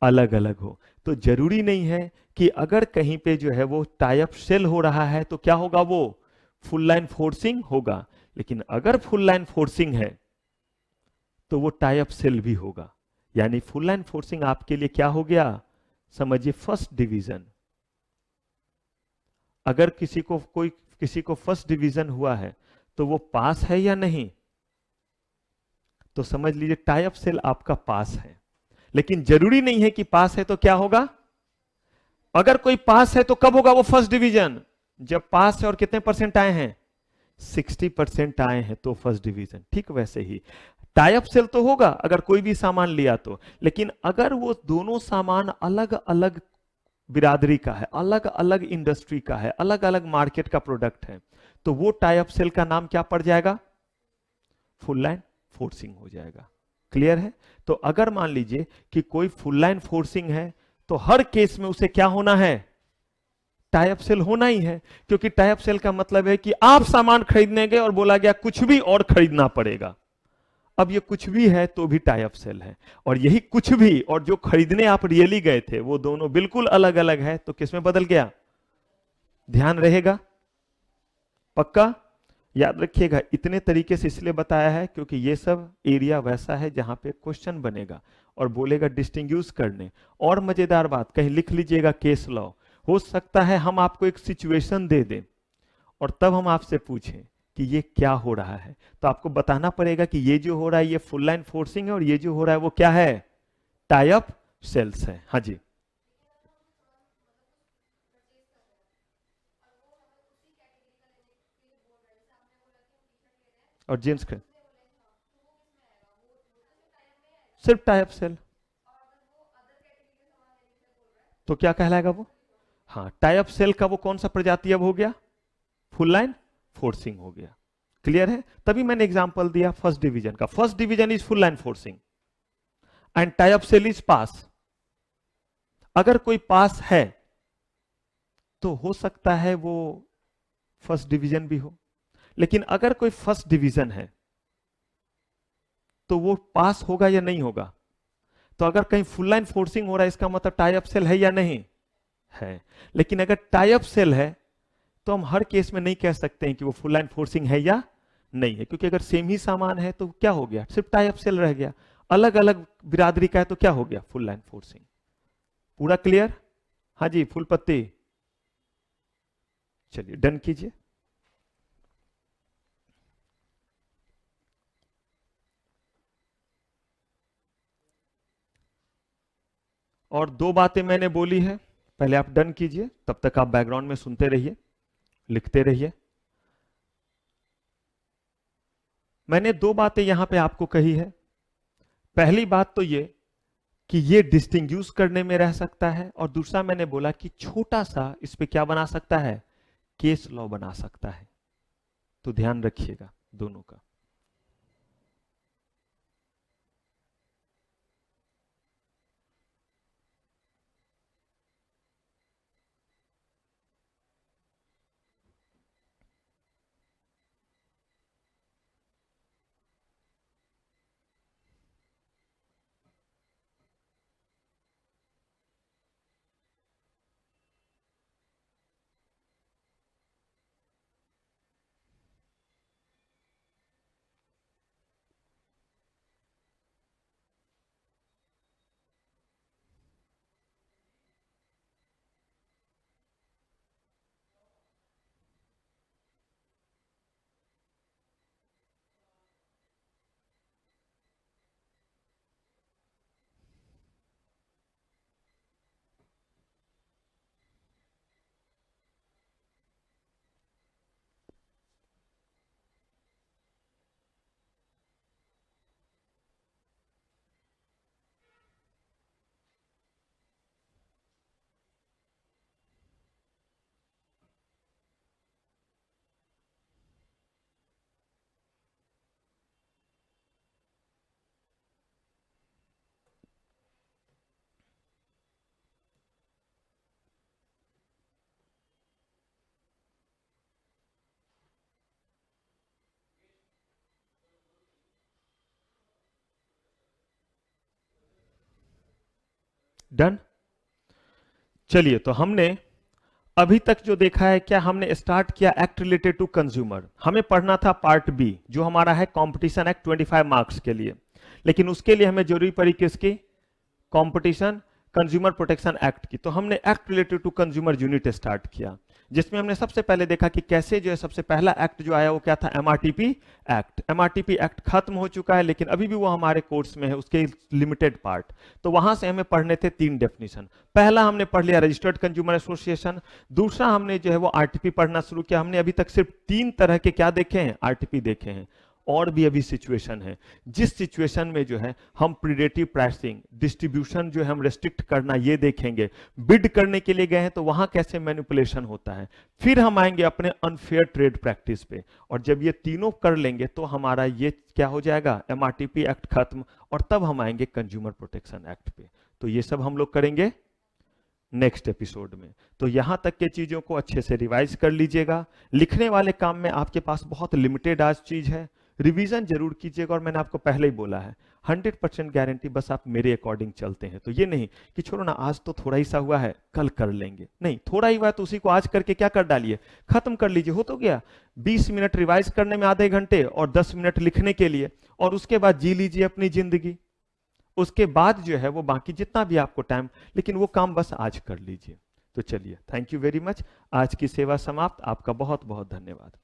अलग अलग हो। तो जरूरी नहीं है कि अगर कहीं पे जो है वो टाई अप सेल हो रहा है तो क्या होगा, वो फुल लाइन फोर्सिंग होगा। लेकिन अगर फुल लाइन फोर्सिंग है तो वो टाई अप सेल भी होगा। यानी फुल लाइन फोर्सिंग आपके लिए क्या हो गया, समझिए फर्स्ट डिवीजन। अगर किसी को फर्स्ट डिवीजन हुआ है तो वो पास है या नहीं? तो समझ लीजिए टाई अप सेल आपका पास है। लेकिन जरूरी नहीं है कि पास है तो क्या होगा, अगर कोई पास है तो कब होगा वो फर्स्ट डिवीजन, जब पास है और कितने परसेंट आए हैं, 60% आए हैं तो फर्स्ट डिवीजन। ठीक वैसे ही टाई अप सेल तो होगा अगर कोई भी सामान लिया तो, लेकिन अगर वो दोनों सामान अलग अलग बिरादरी का है, अलग अलग इंडस्ट्री का है, अलग अलग मार्केट का प्रोडक्ट है, तो वो टाई अप सेल का नाम क्या पड़ जाएगा, फुल लाइन फोर्सिंग हो जाएगा। क्लियर है? तो अगर मान लीजिए कि कोई फुल लाइन फोर्सिंग है तो हर केस में उसे क्या होना है, टाई अप सेल होना ही है। क्योंकि टाई अप सेल का मतलब है कि आप सामान खरीदने गए और बोला गया कुछ भी और खरीदना पड़ेगा। अब ये कुछ भी है तो भी टाई अप सेल है, और यही कुछ भी और जो खरीदने आप रियली गए थे वो दोनों बिल्कुल अलग अलग है, तो किसमें बदल गया? ध्यान रहेगा? पक्का याद रखिएगा। इतने तरीके से इसलिए बताया है क्योंकि ये सब एरिया वैसा है जहां पे क्वेश्चन बनेगा और बोलेगा डिस्टिंग्विश करने। और मजेदार बात, कहीं लिख लीजिएगा केस लॉ। हो सकता है हम आपको एक सिचुएशन दे दें और तब हम आपसे पूछें कि ये क्या हो रहा है, तो आपको बताना पड़ेगा कि ये जो हो रहा है ये फुल लाइन फोर्सिंग है और ये जो हो रहा है वो क्या है, टाई अप सेल्स है। हाँ जी। और जींस का सिर्फ टाई अप सेल, तो क्या कहलाएगा वो, हाँ टाई अप सेल का वो कौन सा प्रजाति अब हो गया, फुल लाइन फोर्सिंग हो गया। क्लियर है? तभी मैंने एग्जांपल दिया फर्स्ट डिवीजन का। First division is full line forcing and tie up sale is pass. अगर कोई पास है तो हो सकता है वो फर्स्ट डिवीजन भी हो, लेकिन अगर कोई फर्स्ट डिवीजन है तो वो पास होगा या नहीं होगा? तो अगर कहीं फुल लाइन फोर्सिंग हो रहा है इसका मतलब टाई अप सेल है या नहीं है? लेकिन अगर टाई अप सेल है तो हम हर केस में नहीं कह सकते हैं कि वो फुल लाइन फोर्सिंग है या नहीं है, क्योंकि अगर सेम ही सामान है तो क्या हो गया, सिर्फ टाई अप सेल रह गया। अलग अलग बिरादरी का है तो क्या हो गया, फुल लाइन फोर्सिंग। पूरा क्लियर? हाँ जी, फुल पत्ती। चलिए डन कीजिए। और दो बातें मैंने बोली है, पहले आप डन कीजिए, तब तक आप बैकग्राउंड में सुनते रहिए, लिखते रहिए। मैंने दो बातें यहां पे आपको कही है। पहली बात तो ये कि ये डिस्टिंग्विश करने में रह सकता है, और दूसरा मैंने बोला कि छोटा सा इस पे क्या बना सकता है, केस लॉ बना सकता है। तो ध्यान रखिएगा दोनों का। डन। चलिए, तो हमने अभी तक जो देखा है, क्या हमने स्टार्ट किया एक्ट रिलेटेड टू कंज्यूमर। हमें पढ़ना था पार्ट बी जो हमारा है कंपटीशन एक्ट 25 मार्क्स के लिए, लेकिन उसके लिए हमें जरूरी पड़ी किसकी? कंपटीशन कंज्यूमर प्रोटेक्शन एक्ट की। तो हमने act related to consumer unit start किया, जिसमें हमने सबसे पहले देखा कि कैसे जो है सबसे पहला एक्ट जो आया वो क्या था? MRTP act. एमआरटीपी एक्ट खत्म हो चुका है, लेकिन अभी भी वो हमारे कोर्स में है, उसके लिमिटेड पार्ट। तो वहां से हमें पढ़ने थे 3 डेफिनेशन। पहला हमने पढ़ लिया रजिस्टर्ड कंज्यूमर एसोसिएशन। दूसरा हमने जो है वो आरटीपी पढ़ना शुरू किया। हमने अभी तक सिर्फ 3 तरह के क्या देखे हैं? आरटीपी देखे हैं। और भी अभी सिचुएशन है, जिस सिचुएशन में जो है हम प्रीडेटिव प्राइसिंग, डिस्ट्रीब्यूशन जो है हम रेस्ट्रिक्ट करना ये देखेंगे। बिड करने के लिए गए हैं तो वहां कैसे मैनिपुलेशन होता है। फिर हम आएंगे अपने अनफेयर ट्रेड प्रैक्टिस पे, और जब ये तीनों कर लेंगे तो हमारा ये क्या हो जाएगा? एमआरटीपी एक्ट खत्म, और तब हम आएंगे कंज्यूमर प्रोटेक्शन एक्ट पे। तो ये सब हम लोग करेंगे नेक्स्ट एपिसोड में। तो यहां तक के चीजों को अच्छे से रिवाइज कर लीजिएगा। लिखने वाले काम में आपके पास बहुत लिमिटेड आज चीज है, रिवीजन जरूर कीजिएगा। और मैंने आपको पहले ही बोला है 100% गारंटी, बस आप मेरे अकॉर्डिंग चलते हैं। तो ये नहीं कि छोड़ो ना, आज तो थोड़ा ही सा हुआ है कल कर लेंगे, नहीं, थोड़ा ही हुआ है तो उसी को आज करके क्या कर डालिए? खत्म कर लीजिए। हो तो गया 20 मिनट रिवाइज करने में आधे घंटे और 10 मिनट लिखने के लिए, और उसके बाद जी लीजिए अपनी जिंदगी। उसके बाद जो है वो बाकी जितना भी आपको टाइम, लेकिन वो काम बस आज कर लीजिए। तो चलिए, थैंक यू वेरी मच। आज की सेवा समाप्त। आपका बहुत बहुत धन्यवाद।